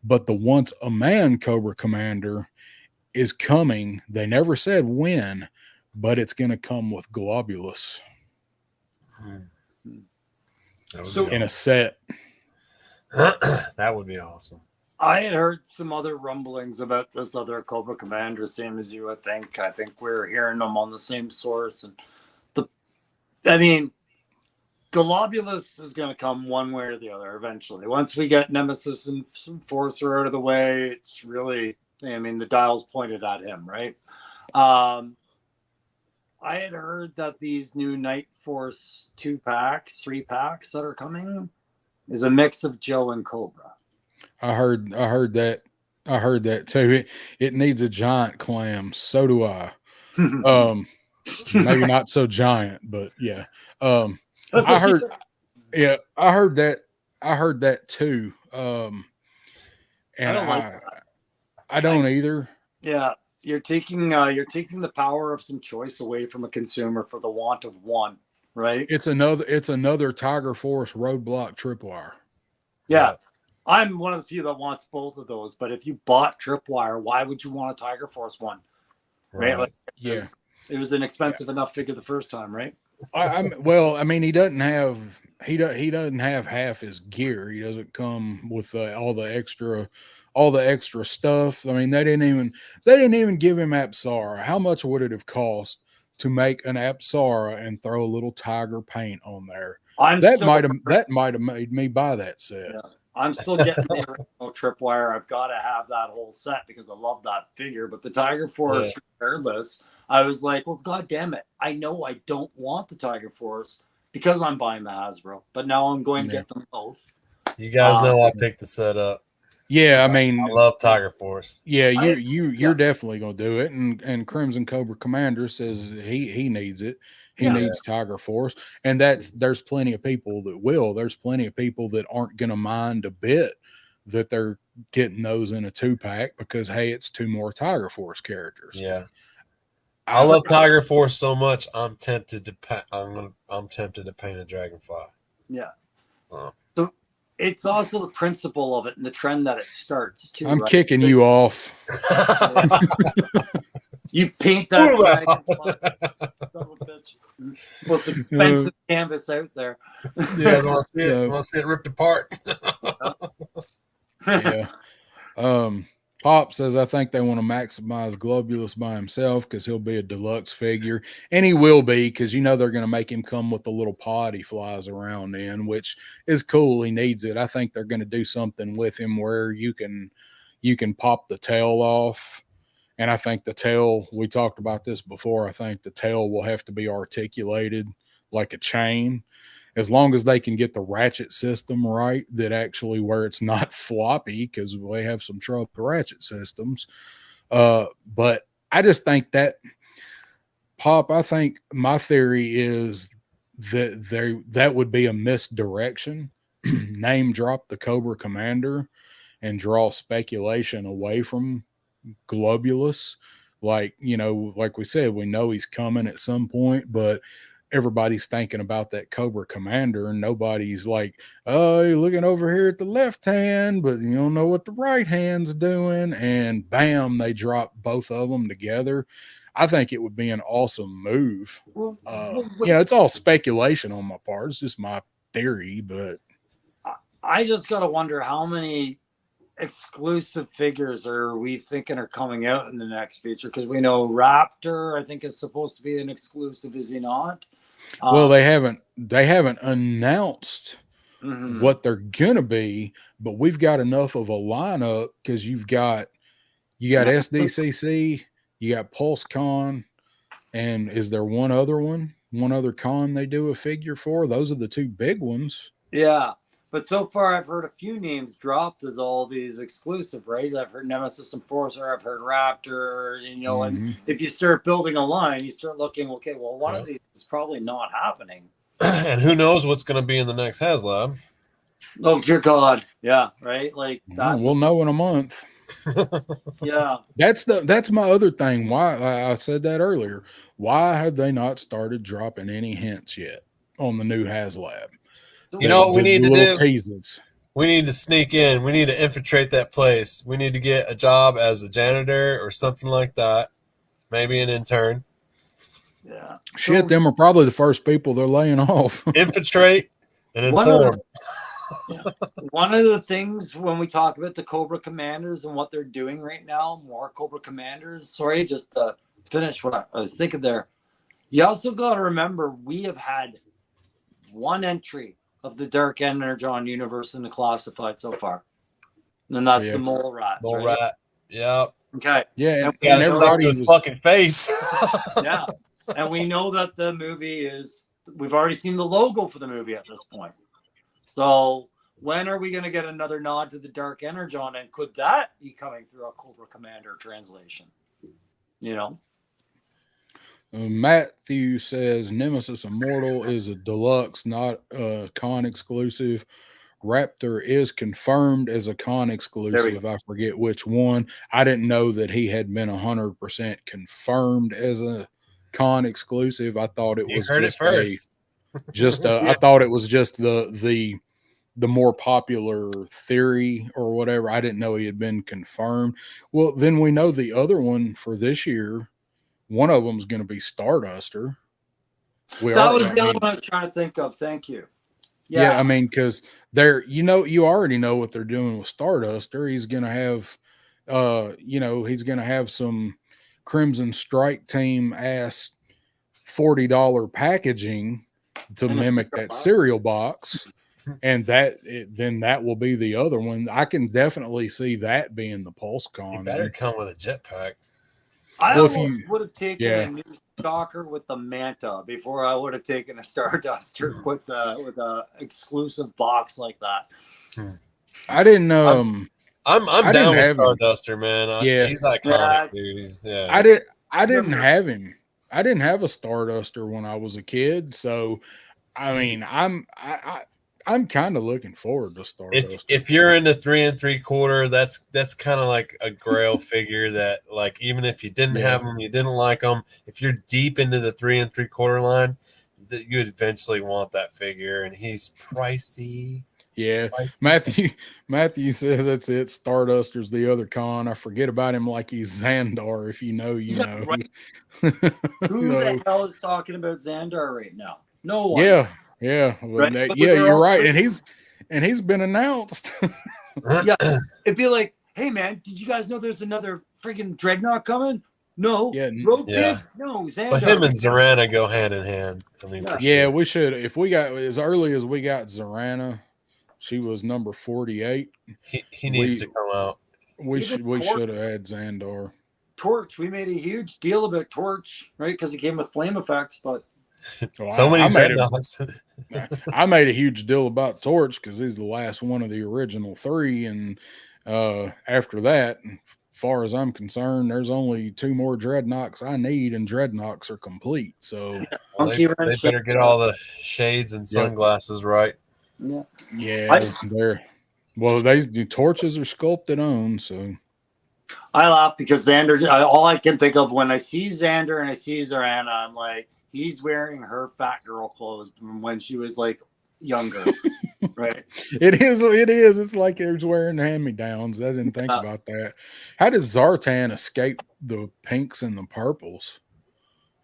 but the Once a Man Cobra Commander is coming? They never said when, but it's going to come with Globulus in a set. That would be awesome. I had heard some other rumblings about this other Cobra Commander, same as you. I think we're hearing them on the same source, and Globulus is going to come one way or the other eventually. Once we get Nemesis and some Enforcer out of the way, it's really, the dial's pointed at him, right? I had heard that these new Night Force 2-packs, 3-packs that are coming is a mix of Joe and Cobra. I heard that. I heard that too. It needs a giant clam. So do I. Um, maybe not so giant, but yeah. That's I what she heard. said. Yeah, I heard that. I heard that too. I And don't like I I don't either. yeah, you're taking the power of some choice away from a consumer for the want of one, right? It's another Tiger Force roadblock tripwire. Yeah. I'm one of the few that wants both of those, but if you bought Tripwire, why would you want a Tiger Force one? Right? Like Yeah. it was an expensive enough figure the first time, right? Well, I mean, he doesn't have he doesn't have half his gear. He doesn't come with all the extra stuff. I mean, they didn't even give him Apsara. How much would it have cost to make an Apsara and throw a little tiger paint on there? I'm That still might have made me buy that set. yeah, I'm still getting the original Tripwire. I've got to have that whole set because I love that figure. But the Tiger Force, regardless, I was like, well, God damn it. I know I don't want the Tiger Force because I'm buying the Hasbro, but now I'm going to get them both. You guys know I picked the set up. Yeah, I mean, I love Tiger Force. Yeah, you're definitely gonna do it, and Crimson Cobra Commander says he needs it. He needs Tiger Force, and there's plenty of people that will. There's plenty of people that aren't gonna mind a bit that they're getting those in a 2-pack because hey, it's 2 more Tiger Force characters. Yeah, I love Tiger Force so much. I'm tempted to paint a Dragonfly. Yeah. So it's also the principle of it and the trend that it starts too. I'm kicking you off. You paint that Dragonfly, son of a bitch. Most expensive canvas out there. Yeah, I want to see it. I want to see it ripped apart. Yeah. Pop says, I think they want to maximize Globulus by himself because he'll be a deluxe figure. And he will be because you know they're going to make him come with the little pod he flies around in, which is cool. He needs it. I think they're going to do something with him where you can pop the tail off. And I think the tail, we talked about this before, I think the tail will have to be articulated like a chain. As long as they can get the ratchet system right, that actually where it's not floppy, because we have some trouble with ratchet systems. But I just think that, Pop, I think my theory is that would be a misdirection. Name drop the Cobra Commander and draw speculation away from Globulus. Like, like we said, we know he's coming at some point, but everybody's thinking about that Cobra Commander and nobody's like, oh, you're looking over here at the left hand, but you don't know what the right hand's doing. And bam, they drop both of them together. I think it would be an awesome move. It's all speculation on my part. It's just my theory, but I just got to wonder how many exclusive figures are we thinking are coming out in the next feature? Because we know Raptor, I think, is supposed to be an exclusive, is he not? Well, they haven't announced what they're gonna be, but we've got enough of a lineup because you got SDCC, you got PulseCon, and is there one other con they do a figure for? Those are the 2 big ones. Yeah. But so far, I've heard a few names dropped as all these exclusive, right? I've heard Nemesis Enforcer, I've heard Raptor, and if you start building a line, you start looking, okay, well, one of these is probably not happening. And who knows what's going to be in the next HasLab? Oh, dear God. Yeah, right? Like that. We'll know in a month. Yeah. That's my other thing. Why I said that earlier. Why have they not started dropping any hints yet on the new HasLab? You know what we need to do? Teases. We need to sneak in. We need to infiltrate that place. We need to get a job as a janitor or something like that. Maybe an intern. Yeah. Shit, them are probably the first people they're laying off. Infiltrate and inform. One of the things when we talk about the Cobra Commanders and what they're doing right now, more Cobra Commanders. Sorry, just to finish what I was thinking there. You also got to remember we have had one entry of the Dark Energon universe in the classified so far. And that's the Mole Rat. Mole Rat. Yep. Okay. Yeah. And everybody his fucking face. Yeah. And we know that the movie we've already seen the logo for the movie at this point. So when are we going to get another nod to the Dark Energon? And could that be coming through a Cobra Commander translation? You know? Matthew says Nemesis Immortal is a deluxe, not a con exclusive. Raptor is confirmed as a con exclusive. I forget which one. I didn't know that he had been 100% confirmed as a con exclusive. I thought it You was heard it first. I thought it was just the more popular theory or whatever. I didn't know he had been confirmed. Well, then we know the other one for this year. One of them is going to be Starduster. That was the other one I was trying to think of. Thank you. Yeah, I mean, because you already know what they're doing with Starduster. He's going to have, he's going to have some Crimson Strike Team ass $40 packaging to mimic that cereal box, and then that will be the other one. I can definitely see that being the PulseCon. You better come with a jetpack. I almost would have taken a new Stalker with the Manta before I would have taken a Starduster with a exclusive box like that. I didn't. I'm down with Starduster, man. He's iconic, dude. I didn't have him. I didn't have a Starduster when I was a kid, so I mean, I'm kind of looking forward to Stardust. If you're in the 3 3/4, that's kind of like a Grail figure that, like, even if you didn't have them, you didn't like them. If you're deep into the 3 3/4 line, that you'd eventually want that figure, and he's pricey. Yeah, Matthew says that's it. Starduster's the other con. I forget about him like he's Xandar. If you know, you know. Right. Who the hell is talking about Xandar right now? No one. Yeah, right? You're right, and he's been announced. Yeah, it'd be like, hey man, did you guys know there's another freaking Dreadnought coming? No. Road Pig? No, Xandar. But him and Zorana go hand in hand. I mean, sure. We should. If we got as early as we got Zorana, she was number 48. He needs to come out. We should have had Xandar. Torch. We made a huge deal about Torch, right? Because he came with flame effects, but. So many Dreadnoughts. I made a huge deal about Torch because he's the last one of the original 3, and after that, as far as I'm concerned, there's only 2 more Dreadnoughts I need, and Dreadnoughts are complete. So they better get all the shades and sunglasses right. Yeah, they're the torches are sculpted on. So I laugh because Xander. All I can think of when I see Xander and I see Zorana, I'm like, he's wearing her fat girl clothes from when she was like younger, right? It is. It's like he's wearing hand-me-downs. I didn't think about that. How does Zartan escape the pinks and the purples?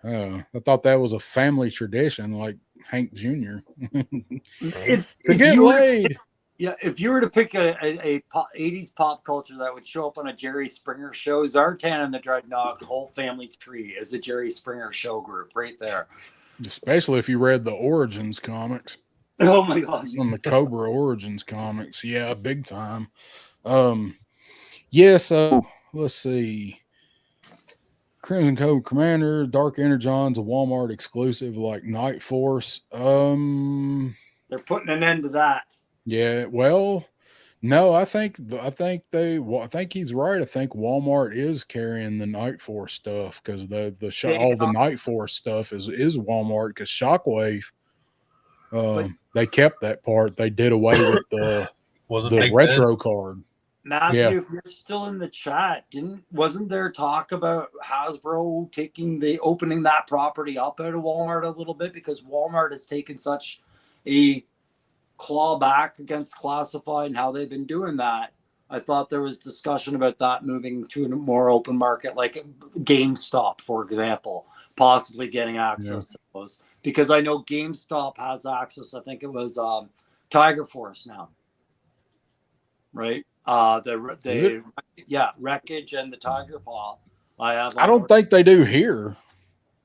I thought that was a family tradition, like Hank Jr. to get laid. If you were to pick a 80s pop culture that would show up on a Jerry Springer show, Zartan and the Dreadnought whole family tree is a Jerry Springer show group right there. Especially if you read the Origins comics. Oh my gosh. On the Cobra Origins comics. Yeah, big time. So let's see. Crimson Cobra Commander, Dark Energon's a Walmart exclusive like Night Force. They're putting an end to that. Yeah, well, no, I think he's right. I think Walmart is carrying the Night Force stuff because all the Night Force stuff is Walmart because Shockwave, they kept that part. They did away with the retro card. Matthew, if you're still in the chat, wasn't there talk about Hasbro opening that property up out of Walmart a little bit because Walmart has taken such a claw back against classified and how they've been doing that? I thought there was discussion about that moving to a more open market, like GameStop, for example, possibly getting access to those. Because I know GameStop has access. I think it was Tiger Force now, right? Wreckage and the Tiger Paw. I don't think they do here.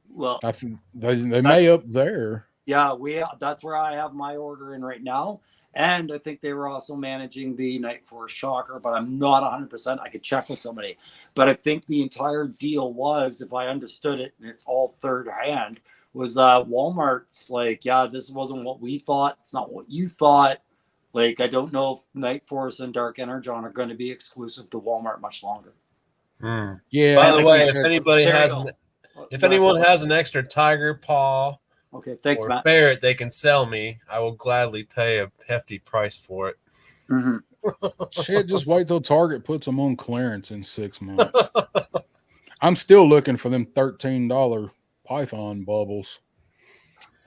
Well, I think they may up there. Yeah, that's where I have my order in right now. And I think they were also managing the Night Force Shocker, but I'm not 100%. I could check with somebody. But I think the entire deal was, if I understood it, and it's all third hand, was Walmart's like, this wasn't what we thought. It's not what you thought. Like, I don't know if Night Force and Dark Energon are going to be exclusive to Walmart much longer. Yeah. By I the think way, we if had- anybody There you has, go. if That's anyone all. has an extra tiger paw Okay, thanks, or Matt. ferret, they can sell me. I will gladly pay a hefty price for it. Mm-hmm. shit, just wait till Target puts them on clearance in 6 months. I'm still looking for them $13 Python bubbles.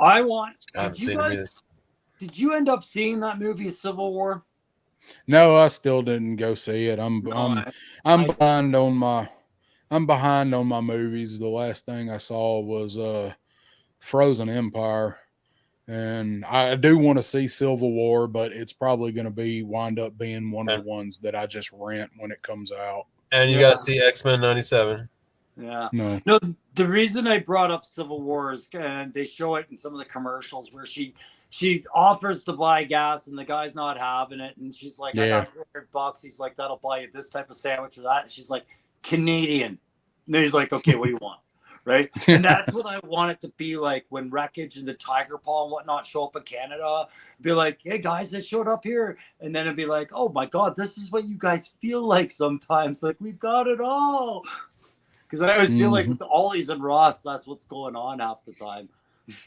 I haven't seen them either. Did you end up seeing that movie Civil War? No, I still didn't go see it. I'm behind on my movies. The last thing I saw was Frozen Empire. And I do want to see Civil War, but it's probably going to wind up being one of the ones that I just rent when it comes out. And you got to see X-Men 97. Yeah. No. The reason I brought up Civil War is, and they show it in some of the commercials where she offers to buy gas and the guy's not having it, and she's like, I got $300. He's like, that'll buy you this type of sandwich or that. And she's like, Canadian. And he's like, okay, what do you want? Right. And that's what I want it to be like when Wreckage and the Tiger Paw and whatnot show up in Canada. Be like, hey guys, they showed up here. And then it'd be like, oh my God, this is what you guys feel like sometimes. Like, we've got it all. Because I always feel like with Ollie's and Ross, that's what's going on half the time.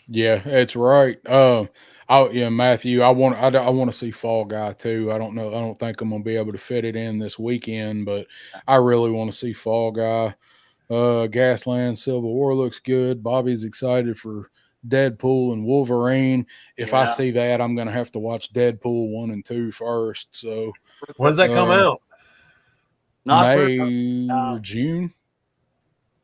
Yeah, it's right. Matthew, I want to see Fall Guy too. I don't know. I don't think I'm gonna be able to fit it in this weekend, but I really want to see Fall Guy. Gasland Civil War looks good. Bobby's excited for Deadpool and Wolverine. If I see that, I'm gonna have to watch Deadpool 1 and 2 first. So when's that come out? May or June.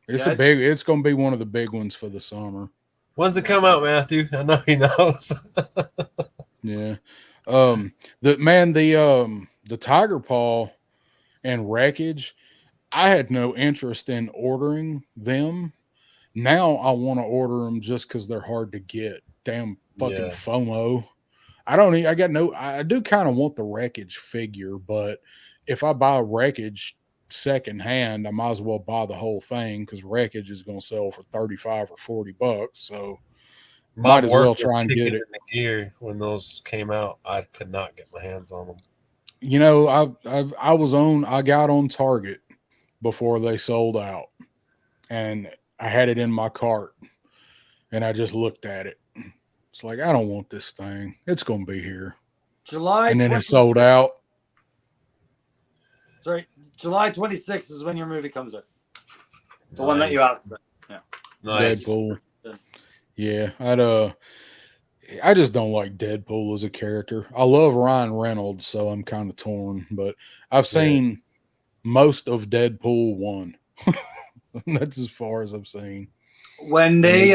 It's gonna be one of the big ones for the summer. When's it come out, Matthew? I know he knows. Yeah. The Tiger Paw and Wreckage, I had no interest in ordering them. Now I want to order them just because they're hard to get. Damn fucking FOMO. I do kind of want the Wreckage figure, but if I buy Wreckage secondhand, I might as well buy the whole thing because Wreckage is going to sell for $35 or $40. So might as well try and get it. In the gear when those came out, I could not get my hands on them. You know, I got on Target before they sold out, and I had it in my cart, and I just looked at it. It's like, I don't want this thing. It's going to be here. And then it sold out. Sorry, July 26th is when your movie comes out. The one that you asked about. Yeah. Nice. Deadpool. Yeah, I just don't like Deadpool as a character. I love Ryan Reynolds, so I'm kind of torn. But I've seen most of Deadpool 1. That's as far as I've seen. When they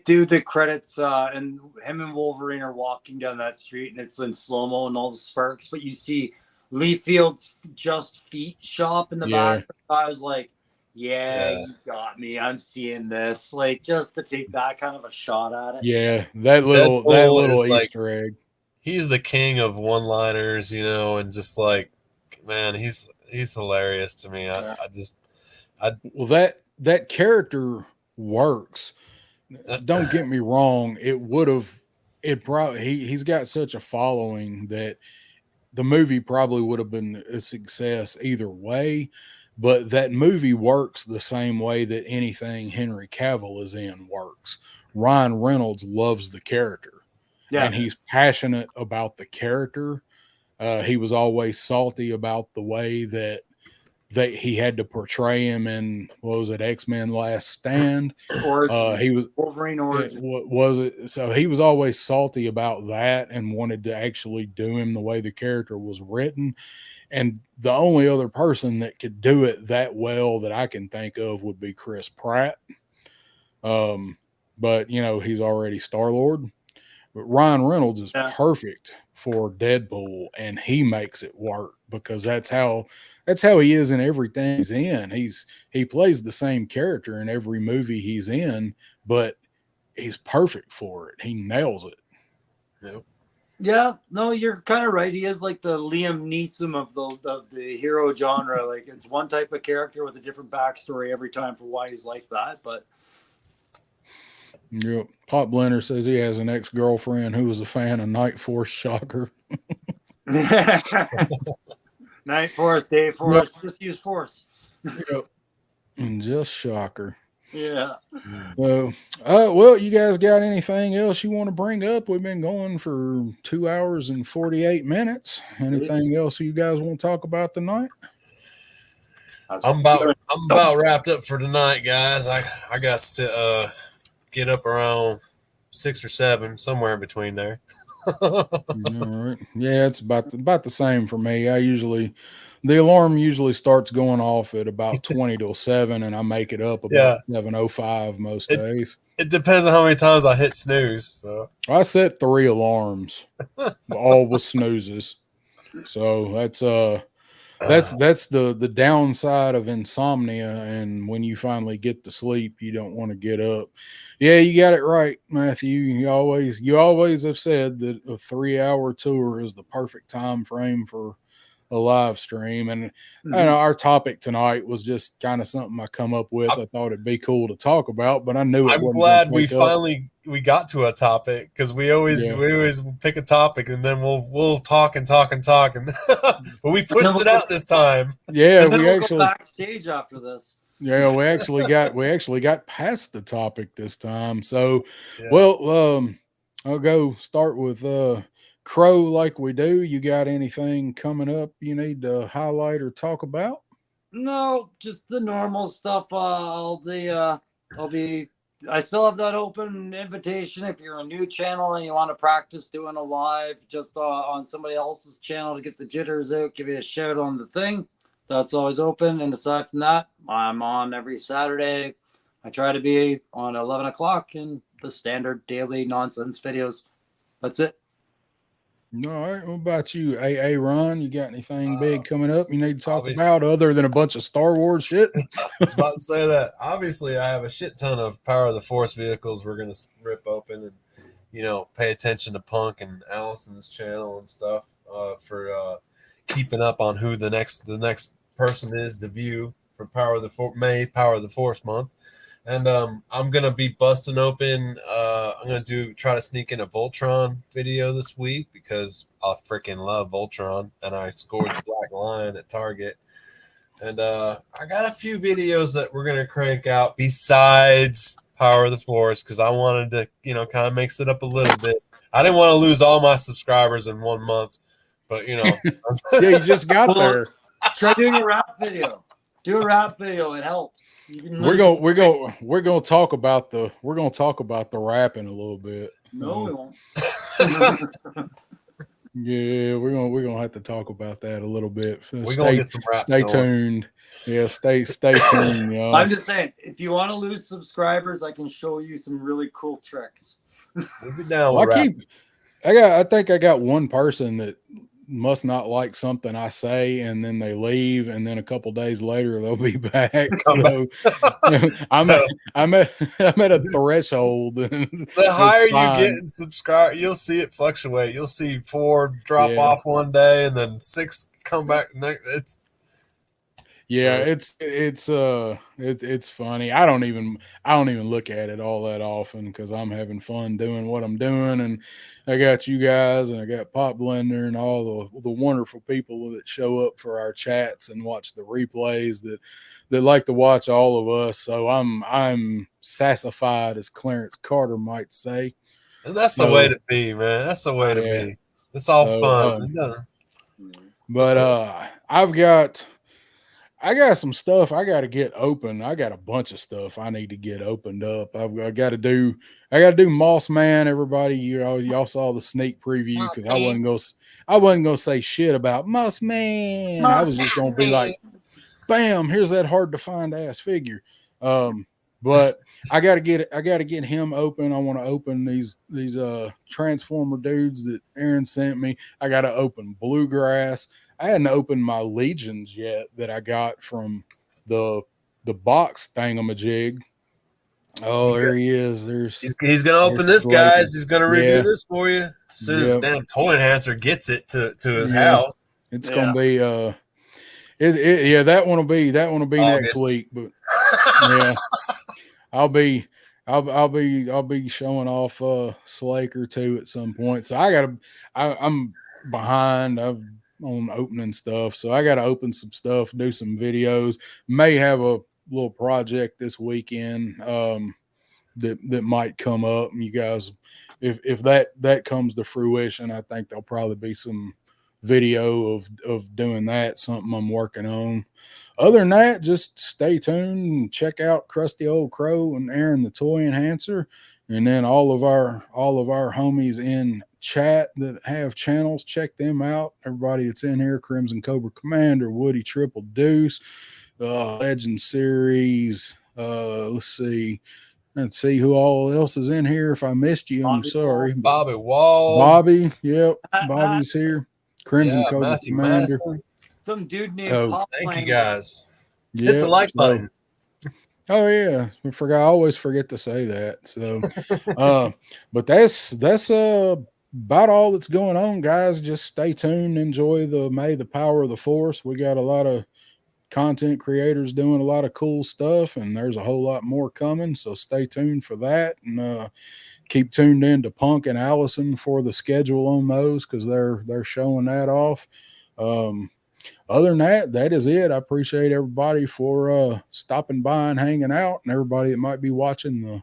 do the credits and him and Wolverine are walking down that street and it's in slow-mo and all the sparks, but you see Lee Field's Just Feet shop in the back. I was like, you got me. I'm seeing this. Like, just to take that kind of a shot at it. Yeah, that little Easter egg. He's the king of one-liners, you know, and just like, man, he's hilarious to me. Well, that character works. Don't get me wrong. He's got such a following that the movie probably would have been a success either way, but that movie works the same way that anything Henry Cavill is in works. Ryan Reynolds loves the character, and he's passionate about the character. He was always salty about the way that he had to portray him in, what was it, X-Men Last Stand? He was Wolverine Origins. Was it? So he was always salty about that and wanted to actually do him the way the character was written. And the only other person that could do it that well that I can think of would be Chris Pratt. But you know, he's already Star-Lord. But Ryan Reynolds is perfect for Deadpool, and he makes it work because that's how he is in everything he's in. He plays the same character in every movie he's in, but he's perfect for it. He nails it. Yep. Yeah, no, you're kind of right. He is like the Liam Neeson of the hero genre. Like, it's one type of character with a different backstory every time for why he's like that. But yep. Pop Blender says he has an ex-girlfriend who was a fan of Night Force. Shocker. Night force, day force, just use force. Yep. And just shocker. Yeah. So, well, you guys got anything else you want to bring up? We've been going for 2 hours and 48 minutes. Anything else you guys want to talk about tonight? I'm about wrapped up for tonight, guys. I got to get up around 6 or 7, somewhere in between there. All right. Yeah, it's about the same for me. The alarm usually starts going off at about 20 till 7, and I make it up about 7:05 most days. It depends on how many times I hit snooze. So I set 3 alarms, all with snoozes. So that's the downside of insomnia. And when you finally get to sleep, you don't want to get up. Yeah, you got it right, Matthew. You always have said that a 3-hour tour is the perfect time frame for a live stream. And I know our topic tonight was just kind of something I come up with. I thought it'd be cool to talk about, but I knew it wasn't. I'm glad we finally got to a topic, because we always pick a topic and then we'll talk and talk and talk, and but we pushed it out this time. Yeah, and then we'll go backstage after this. Yeah, we actually got past the topic this time. So, well, I'll go start with Crow like we do. You got anything coming up you need to highlight or talk about? No, just the normal stuff. I still have that open invitation. If you're a new channel and you want to practice doing a live just on somebody else's channel to get the jitters out, give you a shout on the thing. That's always open. And aside from that, I'm on every Saturday. I try to be on 11 o'clock in the standard daily nonsense videos. That's it. All right. What about you, AA Ron? You got anything big coming up you need to talk about other than a bunch of Star Wars shit? I was about to say that. Obviously, I have a shit ton of Power of the Force vehicles we're going to rip open, and pay attention to Punk and Allison's channel and stuff for keeping up on who the next person is to view for Power of the Force month. And I'm gonna be busting open. I'm gonna try to sneak in a Voltron video this week, because I freaking love Voltron, and I scored the Black Lion at Target. And I got a few videos that we're gonna crank out besides Power of the Force, because I wanted to, kind of mix it up a little bit. I didn't want to lose all my subscribers in 1 month, but yeah, you just got there. Try doing a rap video. Do a rap video. It helps. We're gonna talk about the rapping a little bit. No, we won't. Yeah, we're gonna have to talk about that a little bit. We're gonna get some rap. Stay tuned. Yeah, stay tuned, y'all. I'm just saying, if you want to lose subscribers, I can show you some really cool tricks. We'll be down. I think I got one person that must not like something I say, and then they leave, and then a couple days later they'll be back. So, I'm at a threshold. The higher you get in subscribe, you'll see it fluctuate. You'll see 4 drop off one day, and then 6 come back next. It's funny. I don't even look at it all that often, because I'm having fun doing what I'm doing, and I got you guys, and I got Pop Blender, and all the wonderful people that show up for our chats and watch the replays that like to watch all of us. So I'm sassified, as Clarence Carter might say. And that's the way to be, man. That's the way to be. It's all fun. But I got some stuff I got to get open. I got a bunch of stuff I need to get opened up. I got to do Moss Man. Everybody, y'all saw the sneak preview, because I wasn't gonna say shit about Moss Man. I was just gonna be like, bam, here's that hard to find ass figure. But I gotta get him open. I want to open these Transformer dudes that Aaron sent me. I gotta open Bluegrass. I hadn't opened my Legions yet that I got from the box thingamajig. Oh, there he is. He's going to open this, guys. He's going to review this for you as soon as damn Toyenhancer gets it to his house. It's going to be that one will be August. Next week. But yeah, I'll be showing off Slaker too at some point. So I'm behind. I've on opening stuff, so I got to open some stuff, do some videos. May have a little project this weekend that might come up. And you guys, if that comes to fruition, I think there'll probably be some video of doing that. Something I'm working on. Other than that, just stay tuned and check out Crusty Old Crow and Aaron the Toyenhancer, and then all of our homies in chat that have channels. Check them out. Everybody that's in here: Crimson Cobra Commander, Woody Triple Deuce, Legend Series. Let's see who all else is in here. If I missed you, I'm Bobby sorry. Bobby Wall. Bobby, yep, Bobby's here. Crimson Yeah, Cobra Matthew Commander. Madison. Some dude named Oh, Pop Thank you Lang. guys. Hit Yep, the like so- button. Oh yeah, I always forget to say that. So, but that's about all that's going on, guys. Just stay tuned. Enjoy the power of the force. We got a lot of content creators doing a lot of cool stuff, and there's a whole lot more coming. So stay tuned for that, and keep tuned in to Punk and Allison for the schedule on those because they're showing that off. Other than that, that is it. I appreciate everybody for stopping by and hanging out, and everybody that might be watching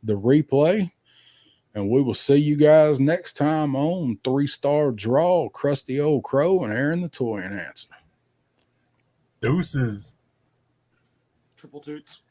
the replay. And we will see you guys next time on 3-Star Draw, Crusty Old Crow and Aaron the Toyenhancer. Deuces. Triple toots.